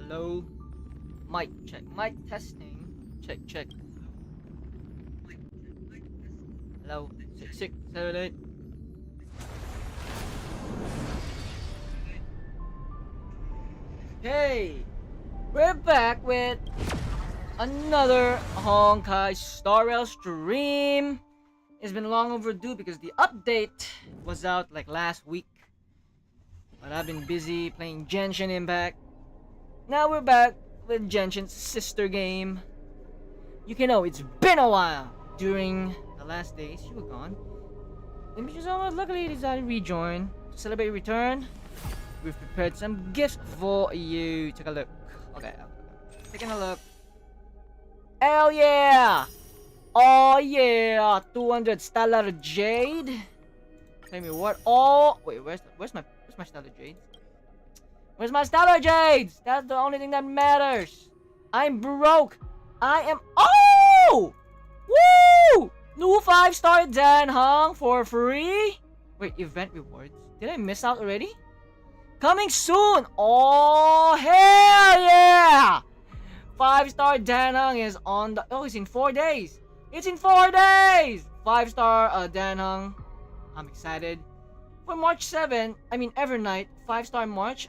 Hello. Mic check. Mic testing. Check, check. Hello. 6, 6, 7, 8. Hey! We're back with another Honkai Star Rail stream. It's been long overdue because the update was out like last week. But I've been busy playing Genshin Impact. Now we're back with Genshin's sister game. You can know it's been a while. During the last days, you were gone. And because luckily decided to rejoin. To celebrate your return, we've prepared some gifts for you. Take a look. Okay, taking a look. Hell yeah! Oh yeah! 200 stellar jade. Tell me what? Oh wait, where's my stellar jade? Where's my stellar jades? That's the only thing that matters. I'm broke. I am. Oh! Woo! New 5-star Dan Hong for free. Wait, event rewards. Did I miss out already? Coming soon. Oh hell yeah! 5-star Dan Hong is on the. Oh, it's in 4 days. It's in 4 days. 5-star Dan Hong. I'm excited. For March 7, I mean Evernight, 5-star March.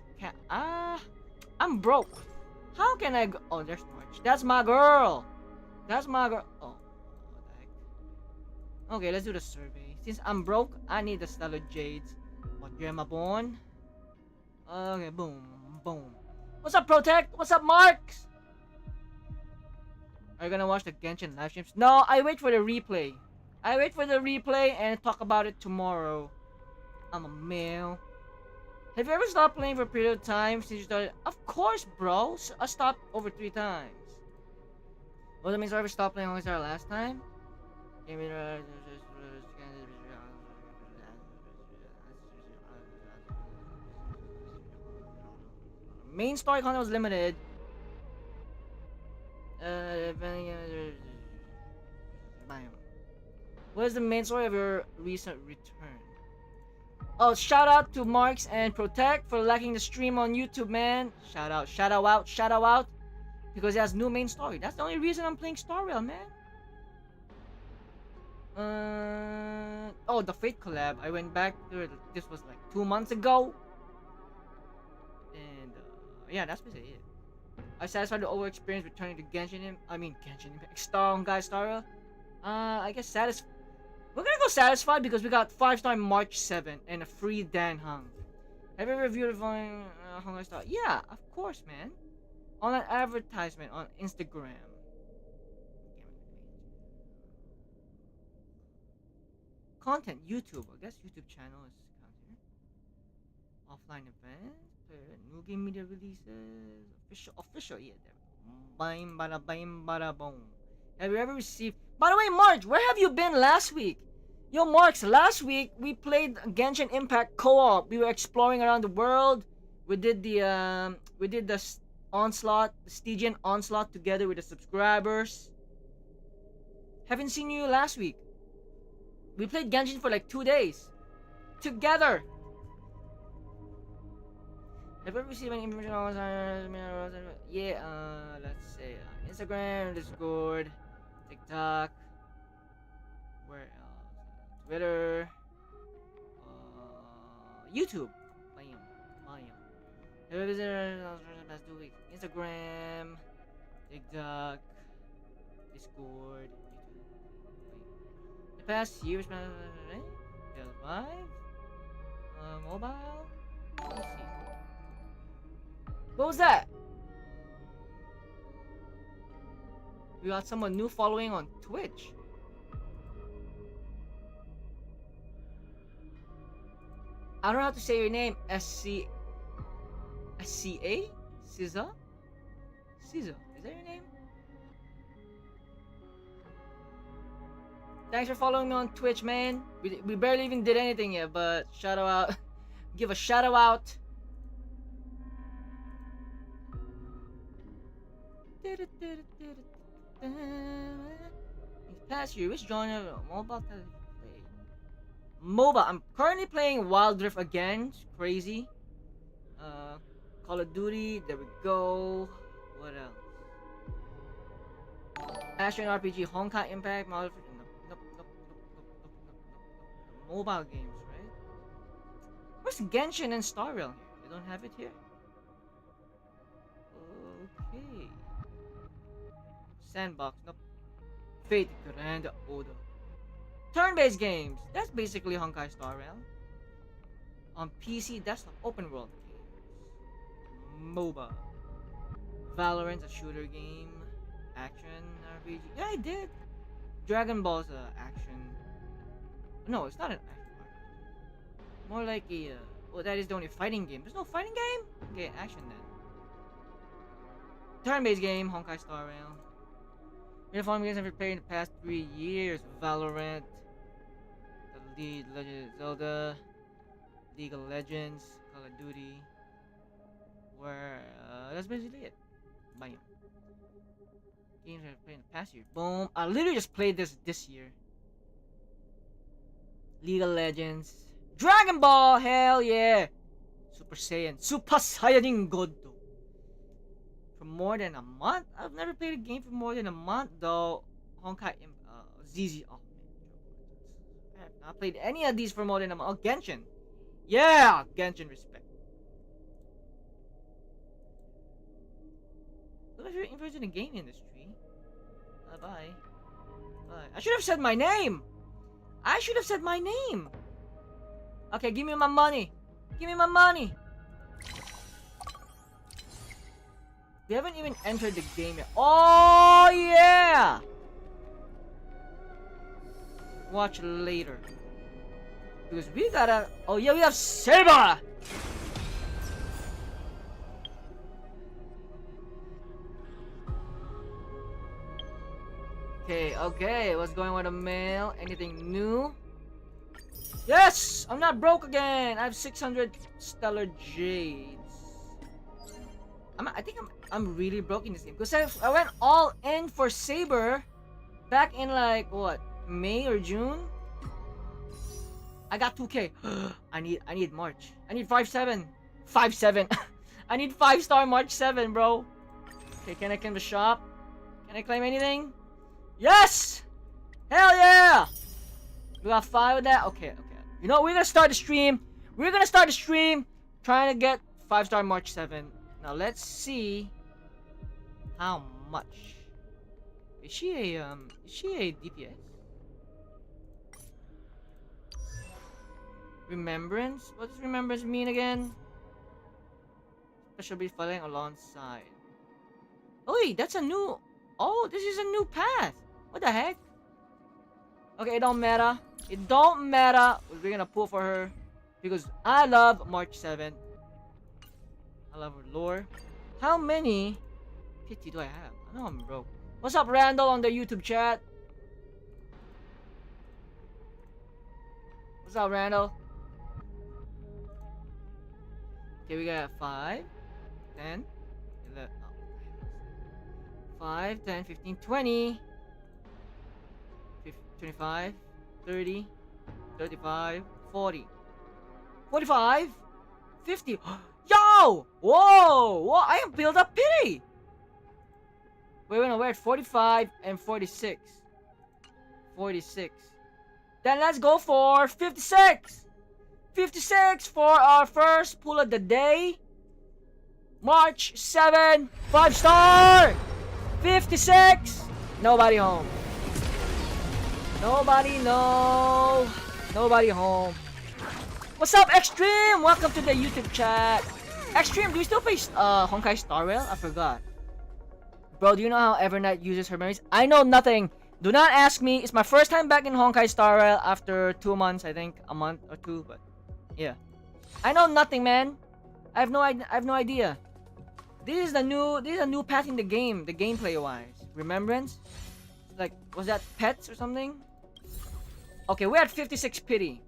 I'm broke. How can I go? Oh, there's March. That's my girl. That's my girl. Oh, what the heck? Okay, let's do the survey. Since I'm broke, I need the stellar jades. What year am I born? Okay, boom, boom. What's up, Protect? What's up, Marks? Are you gonna watch the Genshin live streams? No, I wait for the replay. I wait for the replay and talk about it tomorrow. I'm a male. Have you ever stopped playing for a period of time since you started? Of course, bro. I stopped over 3 times. Well, that means I ever stopped playing Honkai Star last time? Main story content was limited. What is the main story of your recent return? Oh, shout out to Marks and Protect for liking the stream on YouTube, man. Shout out. Because it has new main story. That's the only reason I'm playing Star Rail, man. Oh, the Fate collab. I went back to it. This was like 2 months ago. And yeah, that's basically it. I satisfied the over experience returning to Genshin. Honkai Star Rail. I guess satisfied. We're gonna go satisfied because we got 5-star March 7 and a free Dan Hung. Have you ever reviewed Honkai Star? Yeah, of course, man. On an advertisement on Instagram. Content, YouTube. I guess YouTube channel is counted. Offline events, new game media releases, official, yeah. Bam, bada boom. Have you ever received? By the way, March, where have you been last week? Yo, Marks, last week we played Genshin Impact co-op. We were exploring around the world. We did the onslaught, the Stygian onslaught together with the subscribers. Haven't seen you last week. We played Genshin for like 2 days together. Have you ever received any information on? Yeah, let's say Instagram, Discord, TikTok, where else? Twitter, YouTube. Bam. Have you visited the past 2 weeks? Instagram, TikTok, Discord, YouTube. The past year, PS5, mobile. Let me see. What was that? We got someone new following on Twitch. I don't know how to say your name. SCA? Caesar? Caesar. Is that your name? Thanks for following me on Twitch, man. We barely even did anything yet, but shout out. Give a shout out. Past year, which genre mobile play? MOBA. I'm currently playing Wild Rift again. It's crazy. Call of Duty. There we go. What else? Action RPG, Honkai Impact, nope. Mobile games, right? Where's Genshin and Star Rail here? They don't have it here. Okay. Sandbox, nope. Fate Grand Order. Turn-based games. That's basically Honkai Star Rail. On PC, that's the open world games. MOBA. Valorant's a shooter game. Action RPG. Yeah, I did. Dragon Ball's action. No, it's not an action RPG. More like a. Well, that is the only fighting game. There's no fighting game? Okay, action then. Turn-based game, Honkai Star Rail. Uniform games I've played in the past 3 years. Valorant. The Legend of Zelda. League of Legends. Call of Duty. Where. That's basically it. Bam. Games I've played in the past year. Boom. I literally just played this year. League of Legends. Dragon Ball! Hell yeah! Super Saiyan. Super Saiyajin God. For more than a month? I've never played a game for more than a month though. Honkai ZZ. Oh man. I have not played any of these for more than a month. Oh, Genshin. Yeah! Genshin respect. Look, if you're interested in the game industry. Bye. Bye. I should have said my name! I should have said my name! Okay, give me my money! Give me my money! We haven't even entered the game yet. Oh yeah! Watch later. Because we gotta... Oh yeah, we have Saber! Okay, what's going on with the mail? Anything new? Yes! I'm not broke again! I have 600 stellar jades. I think I'm really broke in this game. Because I went all in for Saber back in like, what? May or June? I got 2k. I need March. I need 5-7. 5-7. I need 5-star March 7, bro. Okay, can I claim the shop? Can I claim anything? Yes! Hell yeah! We got 5 of that? Okay. You know, we're gonna start the stream. We're gonna start the stream trying to get 5-star March 7. Now let's see how much. Is she a DPS? Remembrance? What does remembrance mean again? Special be following alongside. Oh wait, that's a new... Oh, this is a new path. What the heck? Okay, it don't matter. It don't matter. We're gonna pull for her. Because I love March 7th. I love her lore. How many pity do I have? I know I'm broke. What's up, Randall, on the YouTube chat? What's up, Randall? Okay, we got 5, 10, 11, 5, 10, 15, 20, 25, 30, 35, 40, 45, 50. Yo! Whoa! I am built up pity! Wait, we're at 45 and 46. 46. Then let's go for 56! 56 for our first pull of the day. March 7, 5-star! 56! Nobody home. Nobody home. What's up, Extreme? Welcome to the YouTube chat. Extreme, do you still play Honkai Star Rail? I forgot. Bro, do you know how Evernight uses her memories? I know nothing. Do not ask me. It's my first time back in Honkai Star Rail after 2 months, I think. A month or 2, but yeah. I know nothing, man. I have no idea. This is a new path in the game, the gameplay wise. Remembrance? Like, was that pets or something? Okay, we're at 56 pity.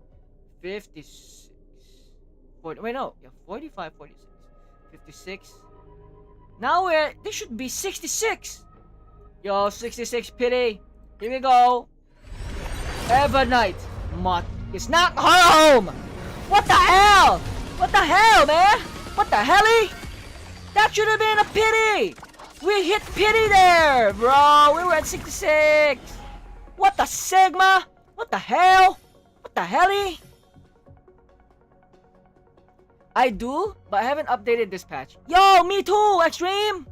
56. 40, wait, no. Yeah, 45, 46. 56. Now this should be 66. Yo, 66 pity. Here we go. Evernight. Mutt is not home. What the hell? What the hell, man? What the helly? That should have been a pity! We hit pity there, bro! We were at 66! What the Sigma? What the hell? What the helly? I do, but I haven't updated this patch. Yo, me too, Extreme!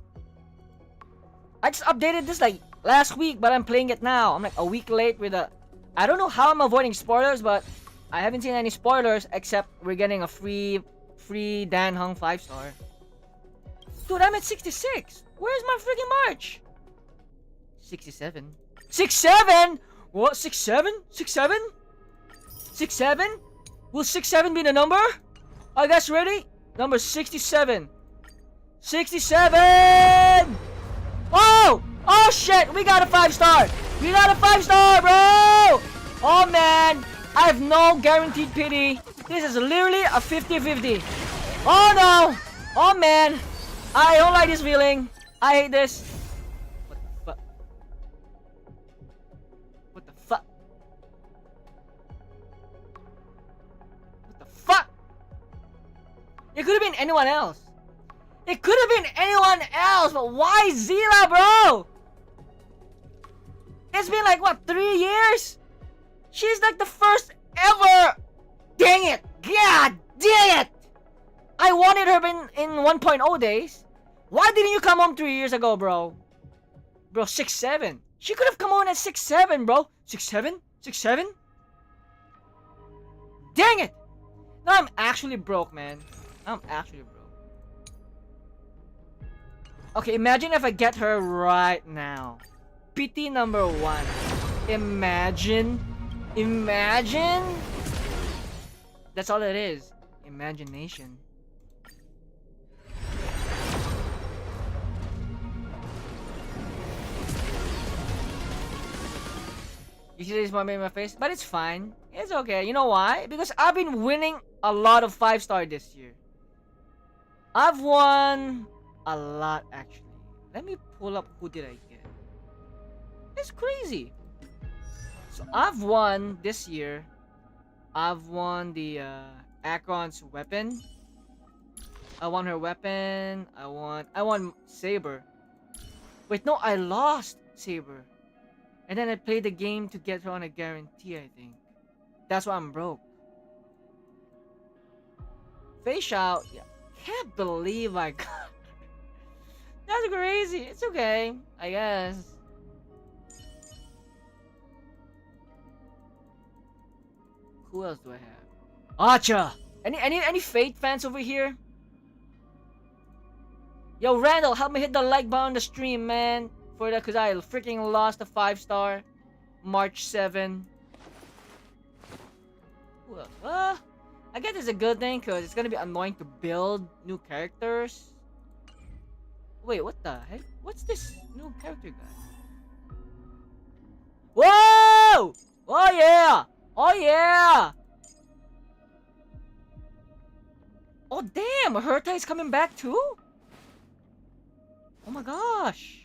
I just updated this like last week, but I'm playing it now. I'm like a week late with a... I don't know how I'm avoiding spoilers, but I haven't seen any spoilers except we're getting a free Dan Hung 5-star. Dude, I'm at 66. Where's my freaking March? 67. 67? What? 67? 67? 67? Will 67 be the number? Are you guys ready? Number 67. 67! Oh! Oh shit! We got a 5-star! We got a 5-star, bro! Oh man! I have no guaranteed pity. This is literally a 50-50. Oh no! Oh man! I don't like this feeling. I hate this. What the fuck? What the fuck? What the fuck? It could have been anyone else. It could have been anyone else, but why Zila, bro? It's been like, what, 3 years? She's like the first ever. Dang it. God dang it. I wanted her in 1.0 days. Why didn't you come home 3 years ago, bro? Bro, 6'7". She could have come on at 6'7", bro. 6'7"? 6'7"? Dang it! Now I'm actually broke, man. I'm actually broke. Okay, imagine if I get her right now. Pity number 1. Imagine. Imagine? That's all it is. Imagination. You see this moment in my face? But it's fine. It's okay. You know why? Because I've been winning a lot of 5-star this year. I've won a lot, actually. Let me pull up who did I get. It's crazy. So I've won this year. I've won the Acheron's weapon. I won her weapon. I won Saber. Wait, no, I lost Saber. And then I played the game to get her on a guarantee, I think. That's why I'm broke. Feixiao, yeah. Can't believe I got her. That's crazy. It's okay, I guess. Who else do I have? Acha! Any Fate fans over here? Yo, Randall, help me hit the like button on the stream, man. For that, cause I freaking lost a 5-star. March 7. Well, I guess it's a good thing, cause it's gonna be annoying to build new characters. Wait, what the heck? What's this new character guy? Whoa! Oh yeah! Oh yeah! Oh damn! Herta is coming back too? Oh my gosh!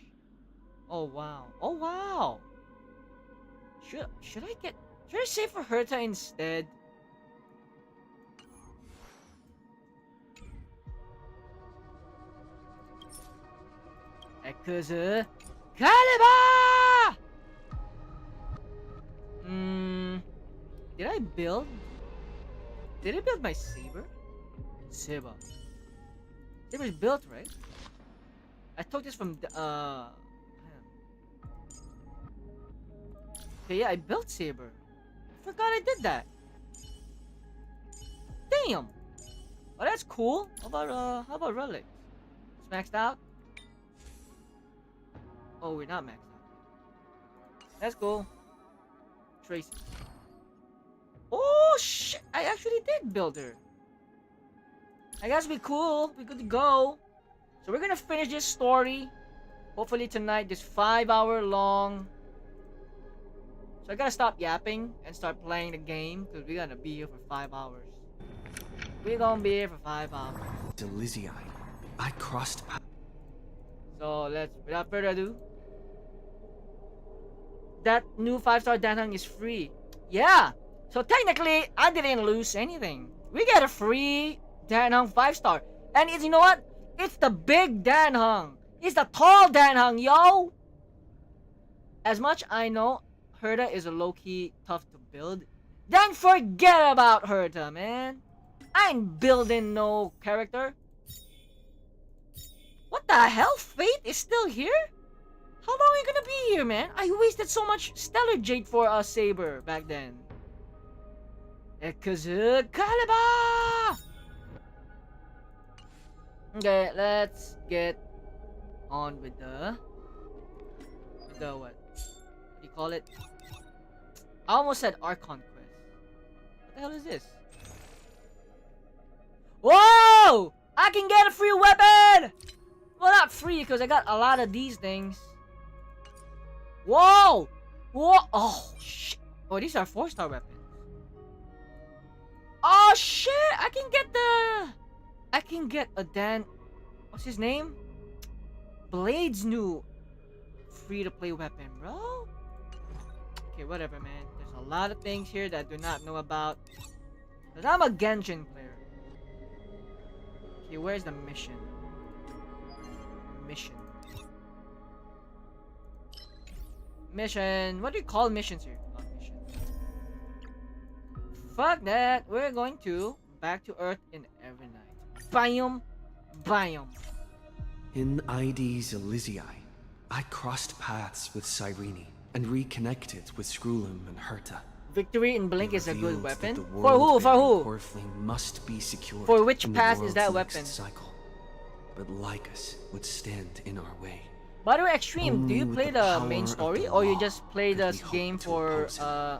Oh wow! Oh wow! Should I save for Herta instead? Ekuzu Kalima! Did I build? Did I build my Saber? Saber. Saber's built, right? I took this from the, okay, yeah, I built Saber. I forgot I did that. Damn! Oh, that's cool. How about Relic? It's maxed out? Oh, we're not maxed out. That's cool. Tracy. Oh, shit! I actually did build her. I guess we're cool. We're good to go. So we're gonna finish this story. Hopefully tonight, this 5-hour long. So I gotta stop yapping and start playing the game because we're gonna be here for 5 hours. We're gonna be here for 5 hours. Delizii, I crossed. So let's, without further ado, that new 5-star Danhang is free. Yeah. So technically, I didn't lose anything. We get a free Danhang 5-star, and you know what? It's the big Dan Hung. It's the tall Dan Hung, yo. As much I know, Herta is a low-key tough to build. Then forget about Herta, man. I ain't building no character. What the hell? Fate is still here? How long are you gonna be here, man? I wasted so much Stellar Jade for a Saber back then. Excalibur! Okay, let's get on with the what? What do you call it? I almost said Archon Quest. What the hell is this? Whoa! I can get a free weapon! Well, not free, because I got a lot of these things. Whoa! Whoa! Oh, shit. Oh, these are 4-star weapons. Oh, shit! I can get a Dan... What's his name? Blade's new free-to-play weapon, bro. Okay, whatever, man. There's a lot of things here that I do not know about. Because I'm a Genshin player. Okay, where's the mission? Mission. What do you call missions here? Oh, mission. Fuck that. We're going to back to Earth in Evernight. Biome. In ID's Elysiae, I crossed paths with Cyrene and reconnected with Screwlum and Herta. Victory in Blink is a good Revealed that weapon. the For who? For world-bearing who? Orpheling must be secured. For which in the path is world's that next weapon? Cycle. But Lycus would stand in our way. By the way, Extreme, do you Only play with the the main power story, of the or you law just play could this we hope game to for oppose him.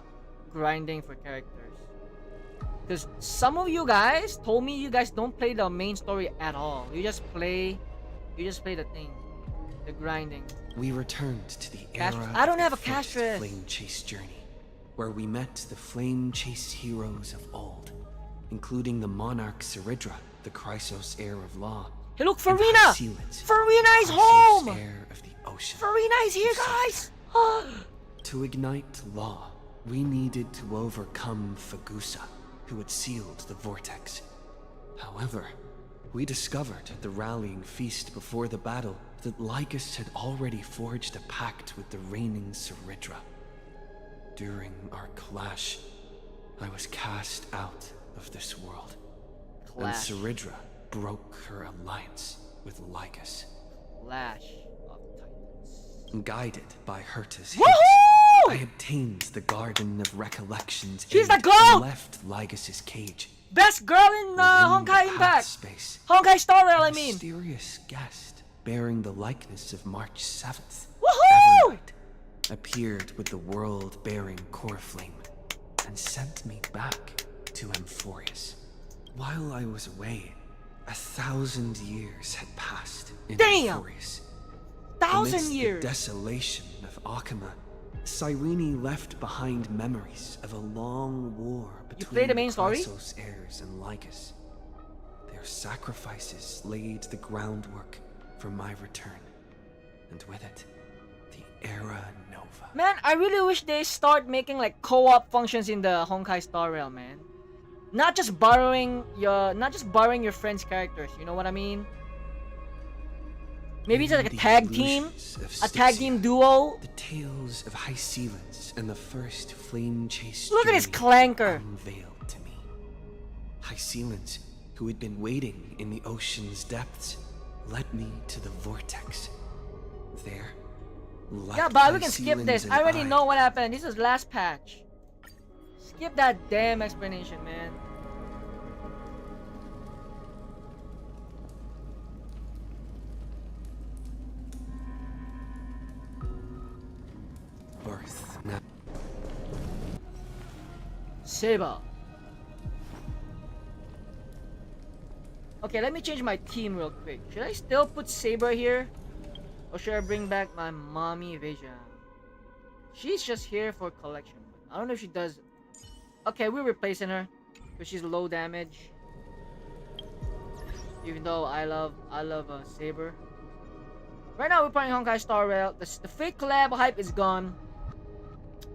grinding for characters? Because some of you guys told me you guys don't play the main story at all. You just play the thing, the grinding. We returned to the Cast- era I don't of have the a first Castress. Flame Chase journey, where we met the Flame Chase heroes of old, including the Monarch Seridra, the Chrysos heir of law. Hey, look, and Farina! Hycelid, Farina is Chrysos home! heir of the ocean. Farina is here, guys! To ignite law, we needed to overcome Fagusa, who had sealed the vortex. However, we discovered at the rallying feast before the battle that Lycus had already forged a pact with the reigning Seridra. During our clash, I was cast out of this world. Clash. And Seridra broke her alliance with Lycus. Clash of Titans. Guided by Herta's Woohoo! I obtained the Garden of Recollections She's aid the goat! and left Lycus's cage. Best girl in Within Honkai the path Impact! space, Honkai Star Rail, a I mean! mysterious guest bearing the likeness of March 7th, Woohoo! Evernight, appeared with the world-bearing core flame and sent me back to Amphoreus. While I was away, 1,000 years had passed in Damn! Amphoreus. 1,000 Amidst years! the desolation of Akama, Cyrene left behind memories of a long war between play the main story? Chrysos heirs and Lycus. Their sacrifices laid the groundwork for my return, and with it, the Era Nova. Man, I really wish they start making like co-op functions in the Honkai Star Rail, man. Not just borrowing your friends' characters, you know what I mean? Maybe it's like a In the tag team? illusions of A tag team Styxia, duo? The tales of Hycelid and the first flame chase Look at this journey clanker! unveiled to me. Hycelid, who had been waiting in the ocean's depths, led me to the vortex. There, Yeah, but we can skip this. I already know what happened. This is last patch. Skip that damn explanation, man. Birth now. Saber. Okay, let me change my team real quick. Should I still put Saber here? Or should I bring back my mommy Vision? She's just here for collection. I don't know if she does. Okay, we're replacing her. Because she's low damage. Even though I love Saber. Right now we're playing Honkai Star Rail. The fake collab hype is gone.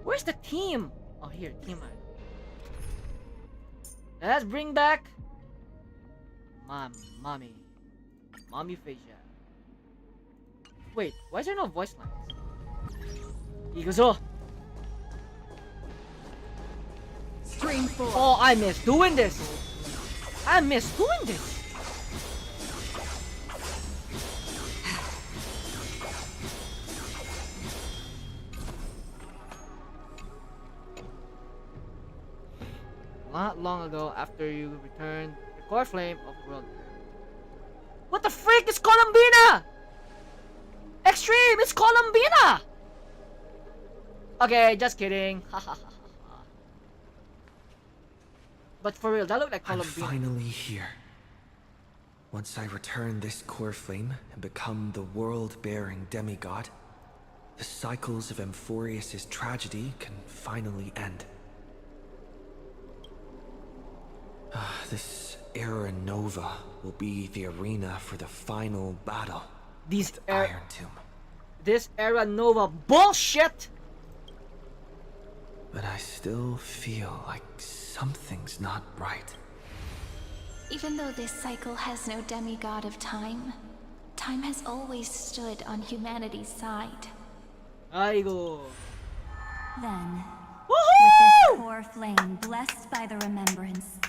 Where's the team? Oh, here, team hype. Now let's bring back my mommy. Mommy feixiao. Wait, why is there no voice lines? He goes, oh. Stream 4. Oh, I miss doing this. I miss doing this. Not long ago, after you returned the core flame of the world. What the freak? It's Columbina! Extreme! It's Columbina! Okay, just kidding. But for real, that looked like I'm Columbina. finally here. Once I return this core flame and become the world-bearing demigod, the cycles of Amphoreus' tragedy can finally end. This Era Nova will be the arena for the final battle. These The Iron Tomb. This Era Nova bullshit! But I still feel like something's not right. Even though this cycle has no demigod of time, time has always stood on humanity's side. Aigo. Then, with Woohoo! this core flame blessed by the remembrance,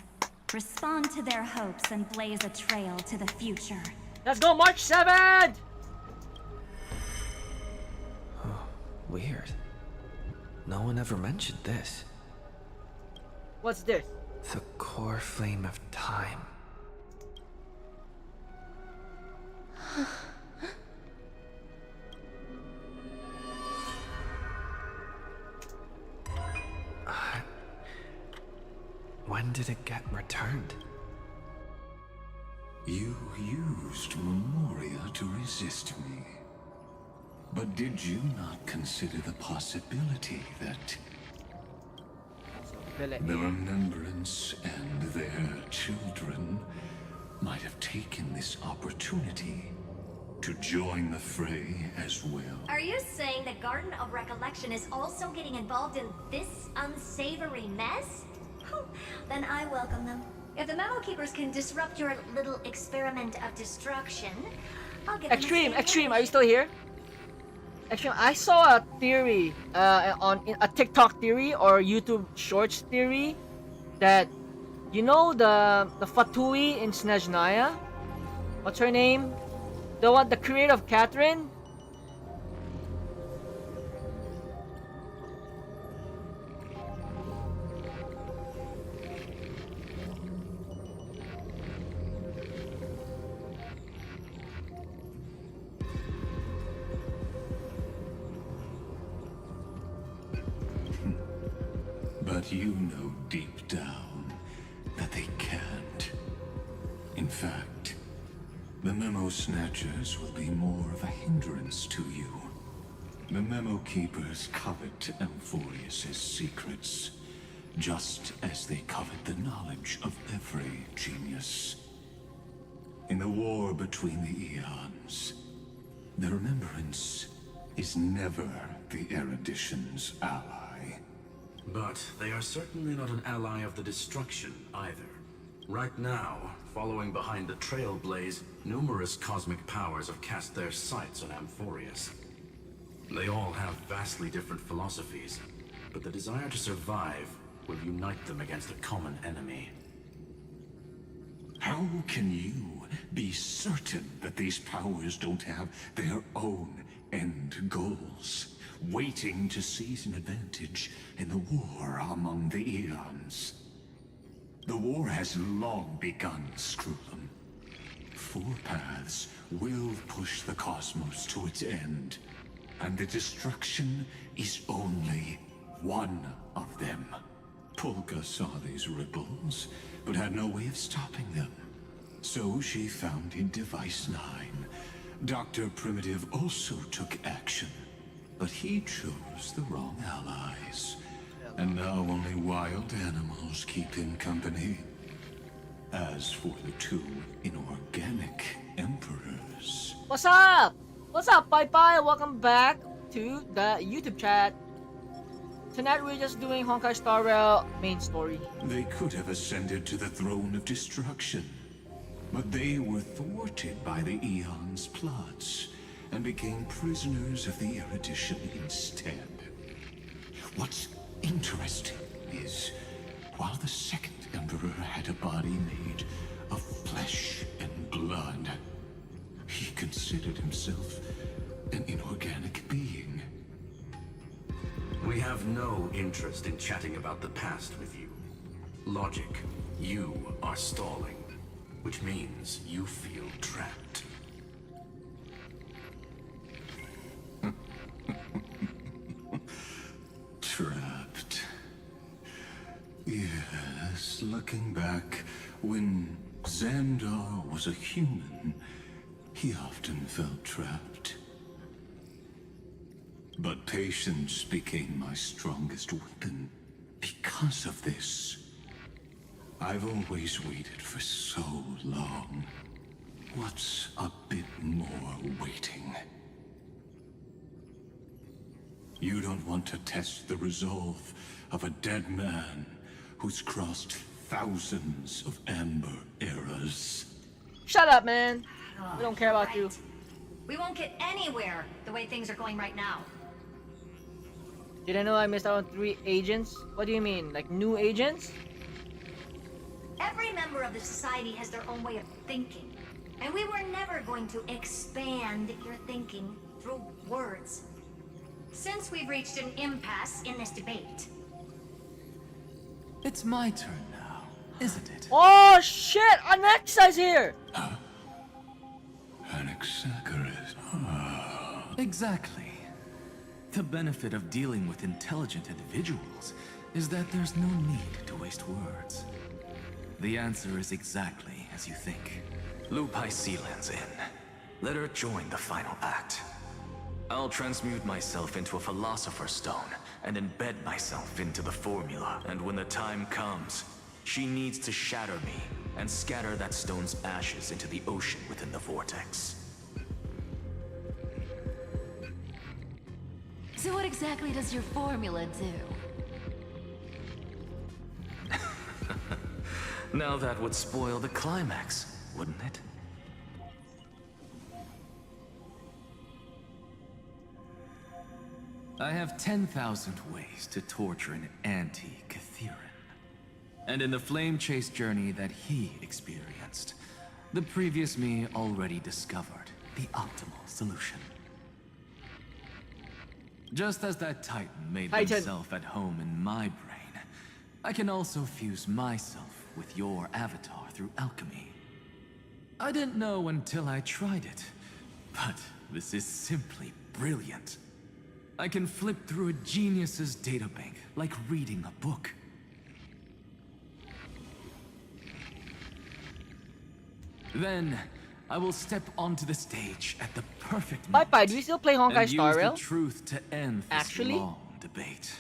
respond to their hopes and blaze a trail to the future. Let's go March 7th! Weird. No one ever mentioned this. What's this? The core flame of time. When did it get returned? You used Memoria to resist me. But did you not consider the possibility that the remembrance and their children might have taken this opportunity to join the fray as well? Are you saying the Garden of Recollection is also getting involved in this unsavory mess? Then I welcome them. If the Memo Keepers can disrupt your little experiment of destruction, I'll give them Extreme, are you still here? Extreme, I saw a theory on a TikTok theory or YouTube Shorts theory that, you know, the Fatui in Snezhnaya? What's her name? The creator of Catherine? But you know deep down that they can't. In fact, the Memo Snatchers will be more of a hindrance to you. The Memo Keepers covet Amphoreus' secrets, just as they covet the knowledge of every genius. In the war between the eons, the Remembrance is never the erudition's ally. But they are certainly not an ally of the destruction either. Right now, following behind the Trailblaze, numerous cosmic powers have cast their sights on Amphoreus. They all have vastly different philosophies, but the desire to survive will unite them against a common enemy. How can you be certain that these powers don't have their own end goals, waiting to seize an advantage in the war among the eons? The war has long begun, Screwlum. Four paths will push the cosmos to its end, and the destruction is only one of them. Polka saw these ripples, but had no way of stopping them. So she founded Device 9. Dr. Primitive also took action, but he chose the wrong allies. And now only wild animals keep him company. As for the two inorganic emperors... What's up? What's up, bye-bye? Welcome back to the YouTube chat. Tonight we're just doing Honkai Star Rail main story. They could have ascended to the throne of destruction. But they were thwarted by the Eon's plots and became prisoners of the erudition instead. What's interesting is, while the second Emperor had a body made of flesh and blood, he considered himself an inorganic being. We have no interest in chatting about the past with you. Logic, you are stalling, which means you feel trapped. Trapped. Yes, looking back, when Xandar was a human, he often felt trapped. But patience became my strongest weapon because of this. I've always waited for so long. What's a bit more waiting? You don't want to test the resolve of a dead man who's crossed thousands of amber eras. Shut up, man. Oh, We don't care about you. right. We won't get anywhere the way things are going right now. Did I know I missed out on 3 agents? What do you mean? Like new agents? Every member of the society has their own way of thinking. And we were never going to expand your thinking through words. Since we've reached an impasse in this debate. It's my turn now, isn't it? Oh shit! Anexa's here! Anaxagoras. Exactly. The benefit of dealing with intelligent individuals is that there's no need to waste words. The answer is exactly as you think. Lupai Sealand's in. Let her join the final act. I'll transmute myself into a philosopher's stone and embed myself into the formula. And when the time comes, she needs to shatter me and scatter that stone's ashes into the ocean within the vortex. So what exactly does your formula do? Now that would spoil the climax, wouldn't it? I have 10,000 ways to torture an anti-Catheran. And in the flame chase journey that he experienced, the previous me already discovered the optimal solution. Just as that Titan made Titan. himself at home in my brain, I can also fuse myself with your avatar through alchemy. I didn't know until I tried it, but this is simply brilliant. I can flip through a genius's databank like reading a book. Then, I will step onto the stage at the perfect moment. Bye-bye, do we still play Honkai and Star use Rail? the truth to end this Actually? long debate.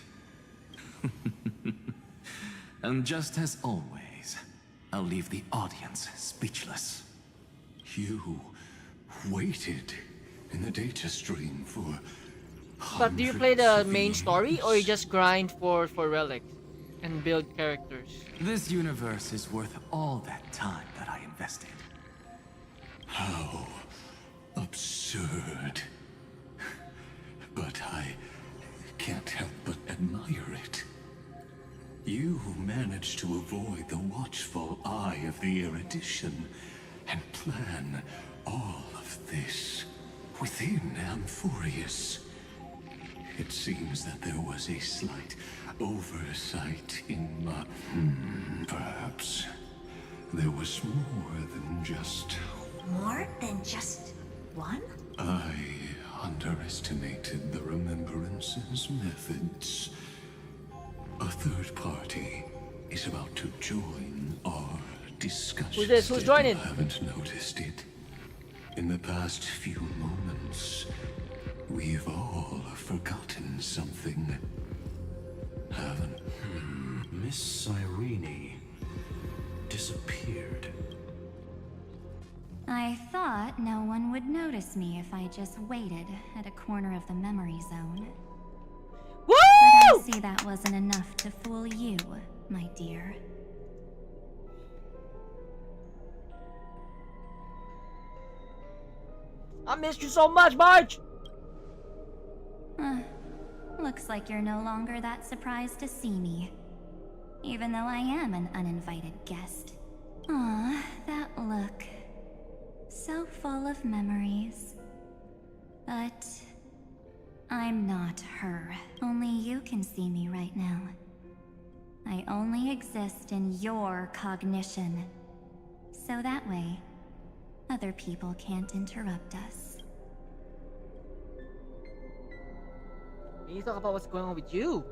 And just as always, I'll leave the audience speechless. You waited in the data stream for But do you play the hundreds of main story or you years. just grind for relics and build characters? This universe is worth all that time that I invested. How absurd. But I can't help but admire it. You managed to avoid the watchful eye of the erudition and plan all of this within Amphoreus. It seems that there was a slight oversight in my... Perhaps there was more than just... More than just one? I underestimated the Remembrance's methods. A third party is about to join our discussion. Who's this? Who's joining? I haven't noticed it. In the past few moments, we've all forgotten something, haven't? Miss Irene disappeared. I thought no one would notice me if I just waited at a corner of the memory zone. But I Woo! see that wasn't enough to fool you, my dear. I missed you so much, March! Looks like you're no longer that surprised to see me. Even though I am an uninvited guest. Aw, that look. So full of memories. But I'm not her. Only you can see me right now. I only exist in your cognition. So that way, other people can't interrupt us. Can you talk about what's going on with you?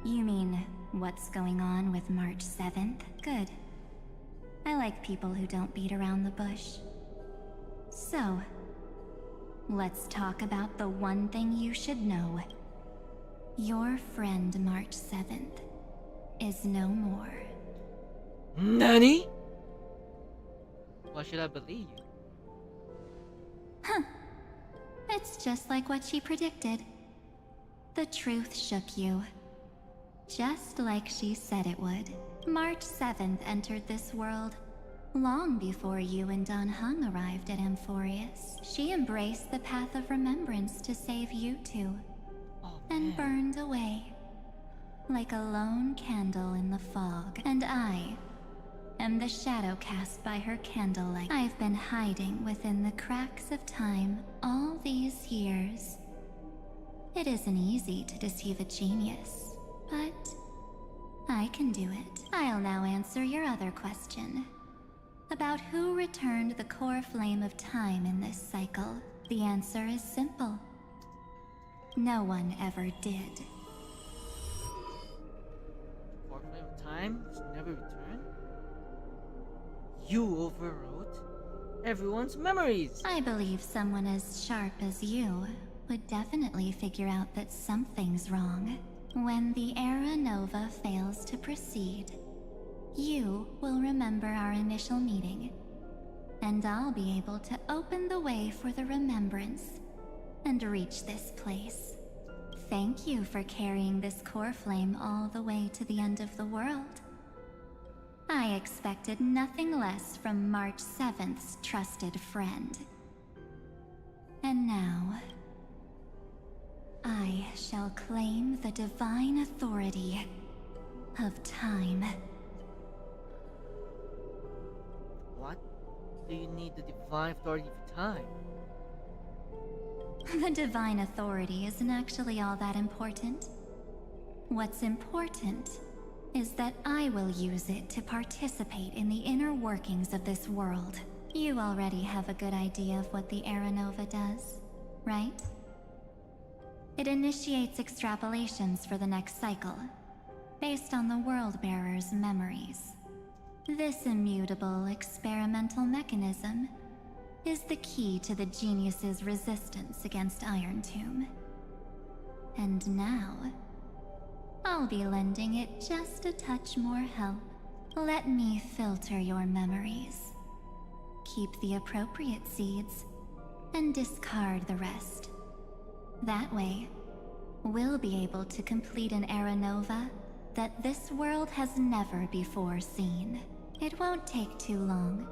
You mean, what's going on with March 7th? Good. I like people who don't beat around the bush. So, let's talk about the one thing you should know. Your friend March 7th is no more. Nani? Why should I believe you? Huh. It's just like what she predicted. The truth shook you. Just like she said it would. March 7th entered this world long before you and Don Hung arrived at Amphoreus. She embraced the path of remembrance to save you two, and burned away like a lone candle in the fog. And I am the shadow cast by her candlelight. I've been hiding within the cracks of time all these years. It isn't easy to deceive a genius, but I can do it. I'll now answer your other question. About who returned the core flame of time in this cycle. The answer is simple. No one ever did. Core flame of time was never returned? You overwrote everyone's memories! I believe someone as sharp as you would definitely figure out that something's wrong. When the Era Nova fails to proceed, you will remember our initial meeting, and I'll be able to open the way for the remembrance and reach this place. Thank you for carrying this core flame all the way to the end of the world. I expected nothing less from March 7th's trusted friend. And now, I shall claim the divine authority of time. What do you need the divine authority of time? The divine authority isn't actually all that important. What's important is that I will use it to participate in the inner workings of this world. You already have a good idea of what the Era Nova does, right? It initiates extrapolations for the next cycle, based on the World Bearer's memories. This immutable experimental mechanism is the key to the genius's resistance against Iron Tomb. And now, I'll be lending it just a touch more help. Let me filter your memories. Keep the appropriate seeds, and discard the rest. That way, we'll be able to complete an Era Nova that this world has never before seen. It won't take too long.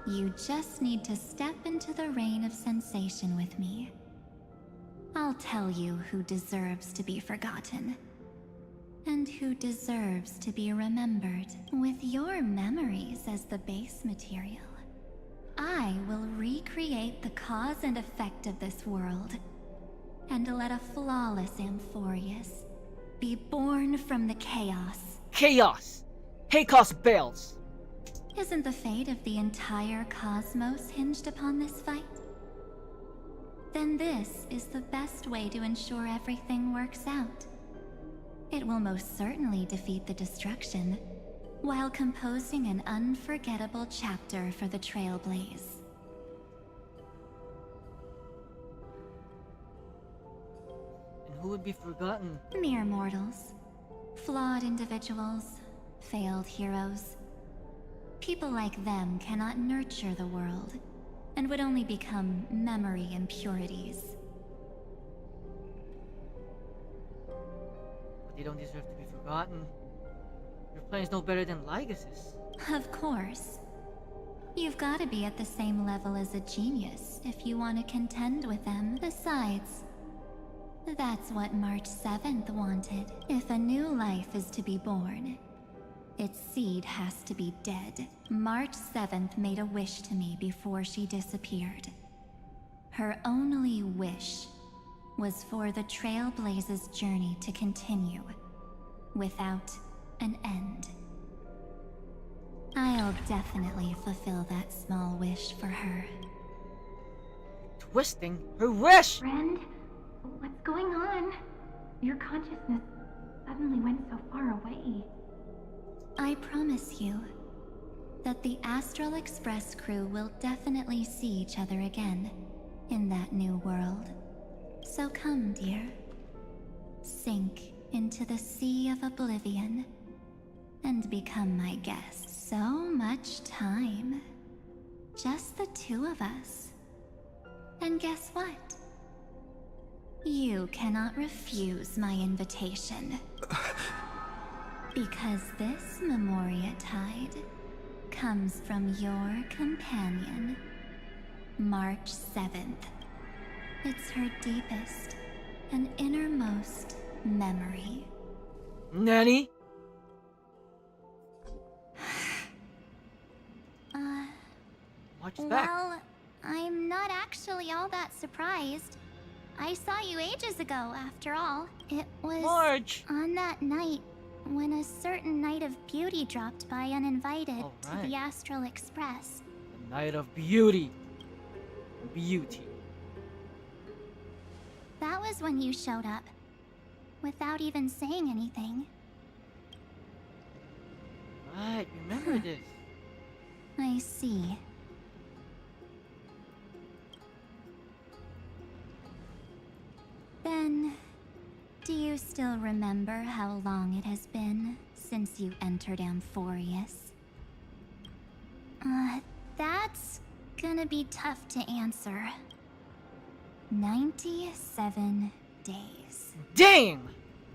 You just need to step into the rain of sensation with me. I'll tell you who deserves to be forgotten, and who deserves to be remembered. With your memories as the base material, I will recreate the cause and effect of this world, and let a flawless Amphoreus be born from the chaos. Chaos! Chaos bells! Isn't the fate of the entire cosmos hinged upon this fight? Then this is the best way to ensure everything works out. It will most certainly defeat the destruction, while composing an unforgettable chapter for the Trailblaze. And who would be forgotten? Mere mortals. Flawed individuals. Failed heroes. People like them cannot nurture the world, and would only become memory impurities. But they don't deserve to be forgotten. Your plan is no better than Lygas's. Of course. You've got to be at the same level as a genius if you want to contend with them. Besides, that's what March 7th wanted. If a new life is to be born, its seed has to be dead. March 7th made a wish to me before she disappeared. Her only wish was for the Trailblaze's journey to continue without an end. I'll definitely fulfill that small wish for her. Twisting her wish! Friend, what's going on? Your consciousness suddenly went so far away. I promise you that the Astral Express crew will definitely see each other again in that new world. So come, dear. Sink into the sea of oblivion and become my guest. So much time. Just the two of us. And guess what? You cannot refuse my invitation. Because this Memoria Tide comes from your companion, March 7th. It's her deepest and innermost memory. Nanny? Watch back. Well, I'm not actually all that surprised. I saw you ages ago, after all. It was March! on that night when a certain Knight of Beauty dropped by uninvited to Alright. the Astral Express. The night of beauty. Beauty. That was when you showed up, without even saying anything. Right, remember this. I see. Then, do you still remember how long it has been since you entered Amphoreus? That's gonna be tough to answer. 97 days. Dang!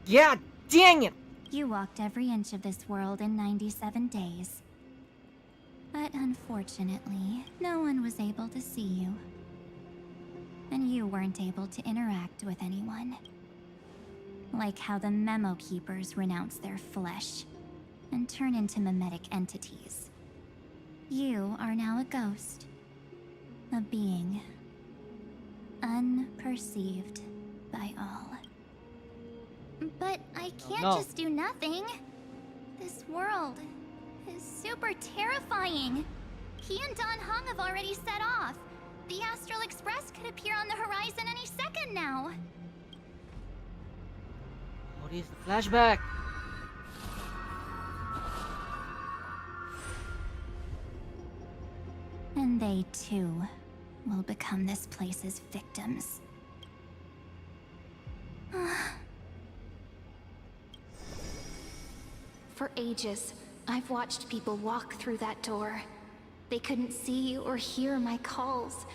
Yeah, dang it! You walked every inch of this world in 97 days. But unfortunately, no one was able to see you. And you weren't able to interact with anyone. Like how the Memo Keepers renounce their flesh and turn into mimetic entities. You are now a ghost. A being. Unperceived by all. But I can't no. just do nothing. This world is super terrifying. He and Don Hung have already set off. The Astral Express could appear on the horizon any second now. What is the flashback? And they too will become this place's victims. For ages, I've watched people walk through that door. They couldn't see or hear my calls.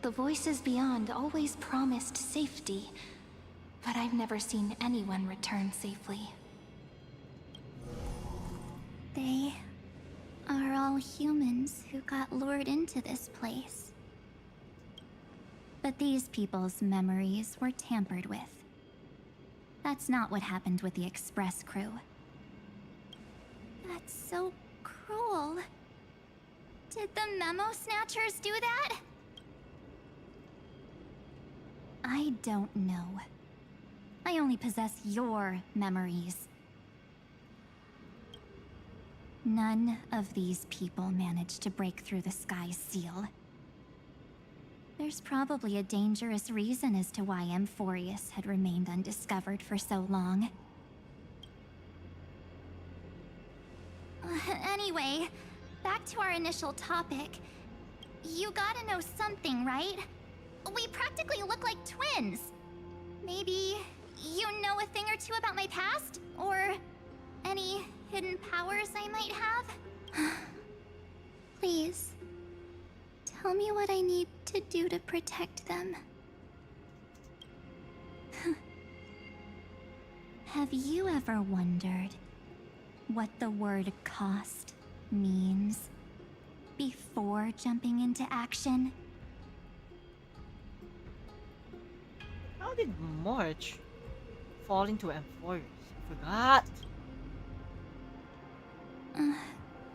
The voices beyond always promised safety, but I've never seen anyone return safely. They are all humans who got lured into this place. But these people's memories were tampered with. That's not what happened with the Express crew. That's so cruel. Did the Memo Snatchers do that? I don't know. I only possess your memories. None of these people managed to break through the sky's seal. There's probably a dangerous reason as to why Amphoreus had remained undiscovered for so long. Anyway, back to our initial topic. You gotta know something, right? We practically look like twins. Maybe you know a thing or two about my past? Or any hidden powers I might have? Please, tell me what I need to do to protect them. Have you ever wondered what the word cost means? before jumping into action. How did March fall into Amphoreus? I forgot.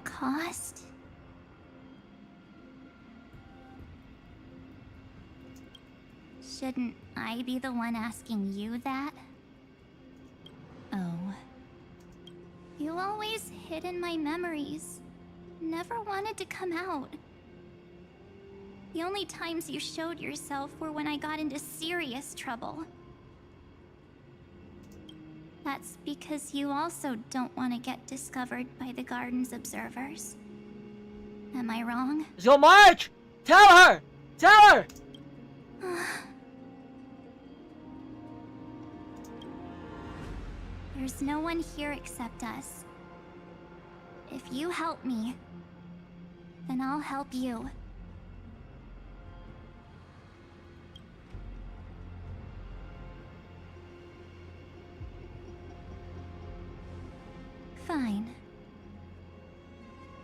Cost? Shouldn't I be the one asking you that? Oh. You always hid in my memories. Never wanted to come out. The only times you showed yourself were when I got into serious trouble. That's because you also don't want to get discovered by the garden's observers. Am I wrong? Let's go, March! Tell her! Tell her! There's no one here except us. If you help me, then I'll help you. Fine.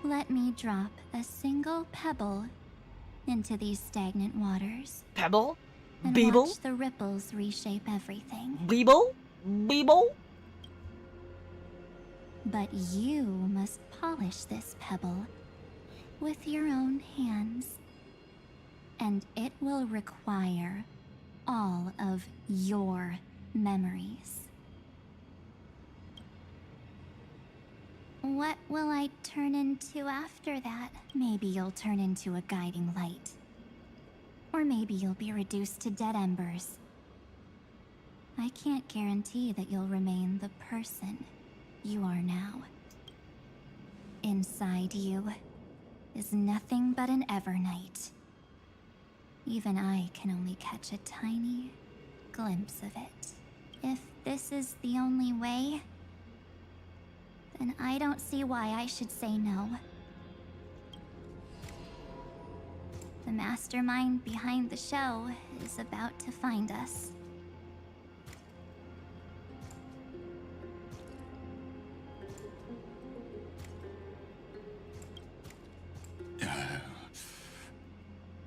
Let me drop a single pebble into these stagnant waters. Pebble? And Beeble? watch the ripples reshape everything. Beeble? Beeble? But you must polish this pebble with your own hands. And it will require all of your memories. What will I turn into after that? Maybe you'll turn into a guiding light. Or maybe you'll be reduced to dead embers. I can't guarantee that you'll remain the person you are now. Inside you is nothing but an Evernight. Even I can only catch a tiny glimpse of it. If this is the only way, then I don't see why I should say no. The mastermind behind the show is about to find us.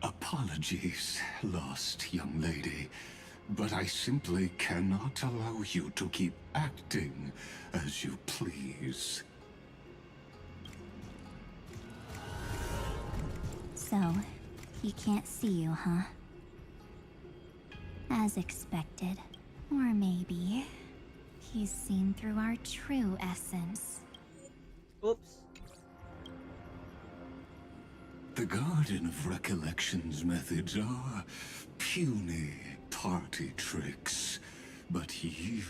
Apologies, lost young lady, but I simply cannot allow you to keep acting as you please. So, he can't see you, huh? As expected. Or maybe he's seen through our true essence. Oops. The Garden of Recollection's methods are puny party tricks. But you...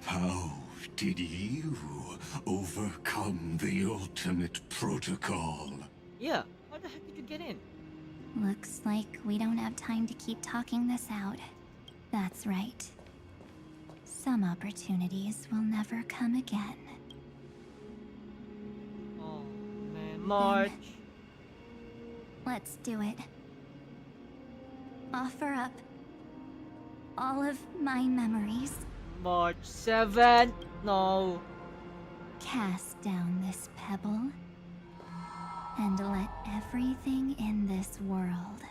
how did you overcome the ultimate protocol? Yeah, how the heck did you get in? Looks like we don't have time to keep talking this out. That's right. Some opportunities will never come again. Oh, man, March. Let's do it. Offer up all of my memories. March 7th? No. Cast down this pebble and let everything in this world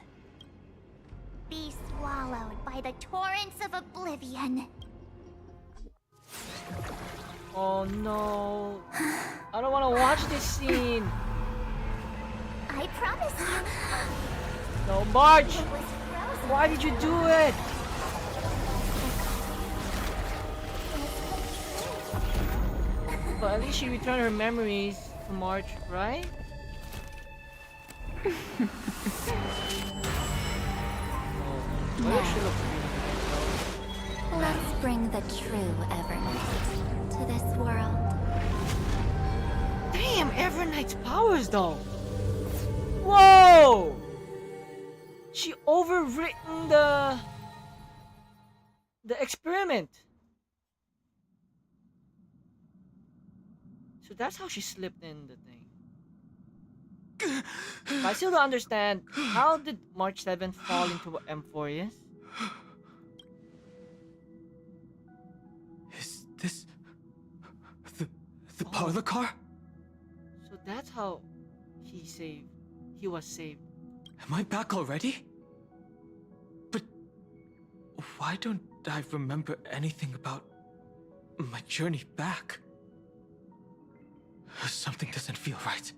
Be swallowed by the torrents of oblivion. Oh no. I don't want to watch this scene. I promise you. No, March. It was frozen. Why did you do it? But at least she returned her memories to March, right? Oh, why does she look beautiful? Let's bring the true Evernight to this world. Damn, Evernight's powers though. Whoa! She overwritten the experiment. So that's how she slipped in the thing. But I still don't understand, how did March 7th fall into Amphoreus? Is this the parlor car? So that's how He was saved. Am I back already? But why don't I remember anything about my journey back? Something doesn't feel right.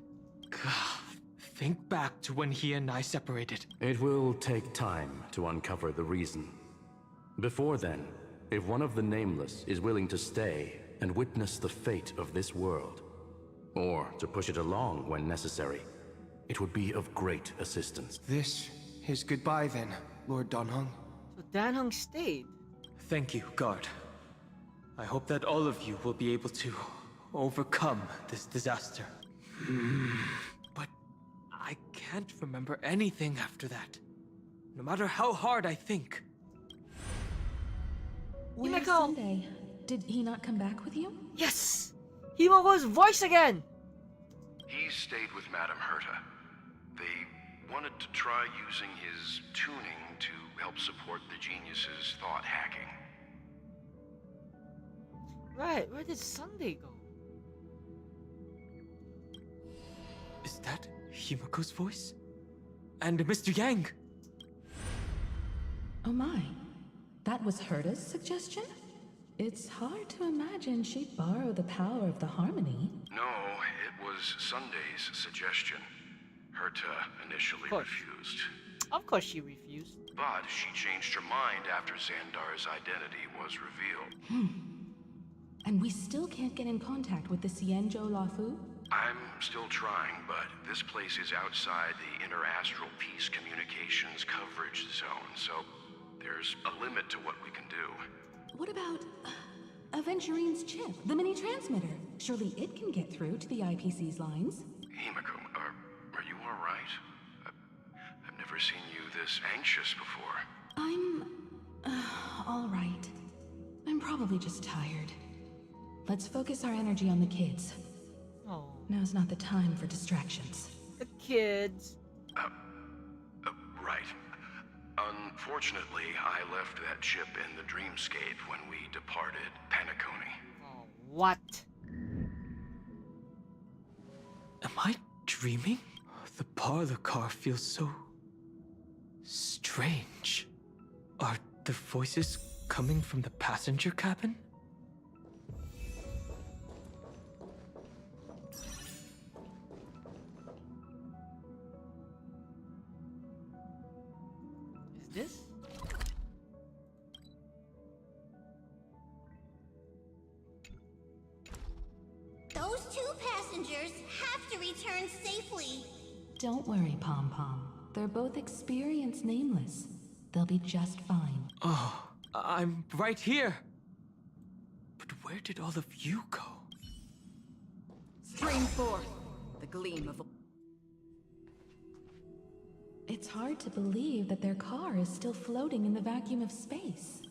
Think back to when he and I separated. It will take time to uncover the reason. Before then, if one of the Nameless is willing to stay and witness the fate of this world, or to push it along when necessary, it would be of great assistance. This is goodbye then, Lord Danhong. So Danhong stayed. Thank you, guard. I hope that all of you will be able to overcome this disaster. But I can't remember anything after that. No matter how hard I think. Where's Sunday? Did he not come back with you? Yes! Himogo's voice again! He stayed with Madame Herta. They wanted to try using his tuning to help support the genius's thought hacking. Right, where did Sunday go? Is that Himoko's voice? And Mr. Yang? Oh my. That was Herta's suggestion? It's hard to imagine she'd borrow the power of the harmony. No, it was Sunday's suggestion. Herta initially refused. Of course she refused. But she changed her mind after Xandar's identity was revealed. And we still can't get in contact with the Xianzhou Lafu? I'm still trying, but this place is outside the inter-astral peace communications coverage zone, so there's a limit to what we can do. What about Aventurine's chip, the mini-transmitter? Surely it can get through to the IPC's lines. Himiko, are you alright? I've never seen you this anxious before. I'm... all right. I'm probably just tired. Let's focus our energy on the kids. Oh. Now's not the time for distractions. The kids. Right. Unfortunately, I left that chip in the dreamscape when we departed Penacony. Oh, what? Am I dreaming? The parlor car feels so strange. Are the voices coming from the passenger cabin? Is this? Those two passengers have to return safely. Don't worry, Pom Pom. They're both experienced Nameless. They'll be just fine. Oh, I'm right here. But where did all of you go? Stream forth the gleam of a... It's hard to believe that their car is still floating in the vacuum of space.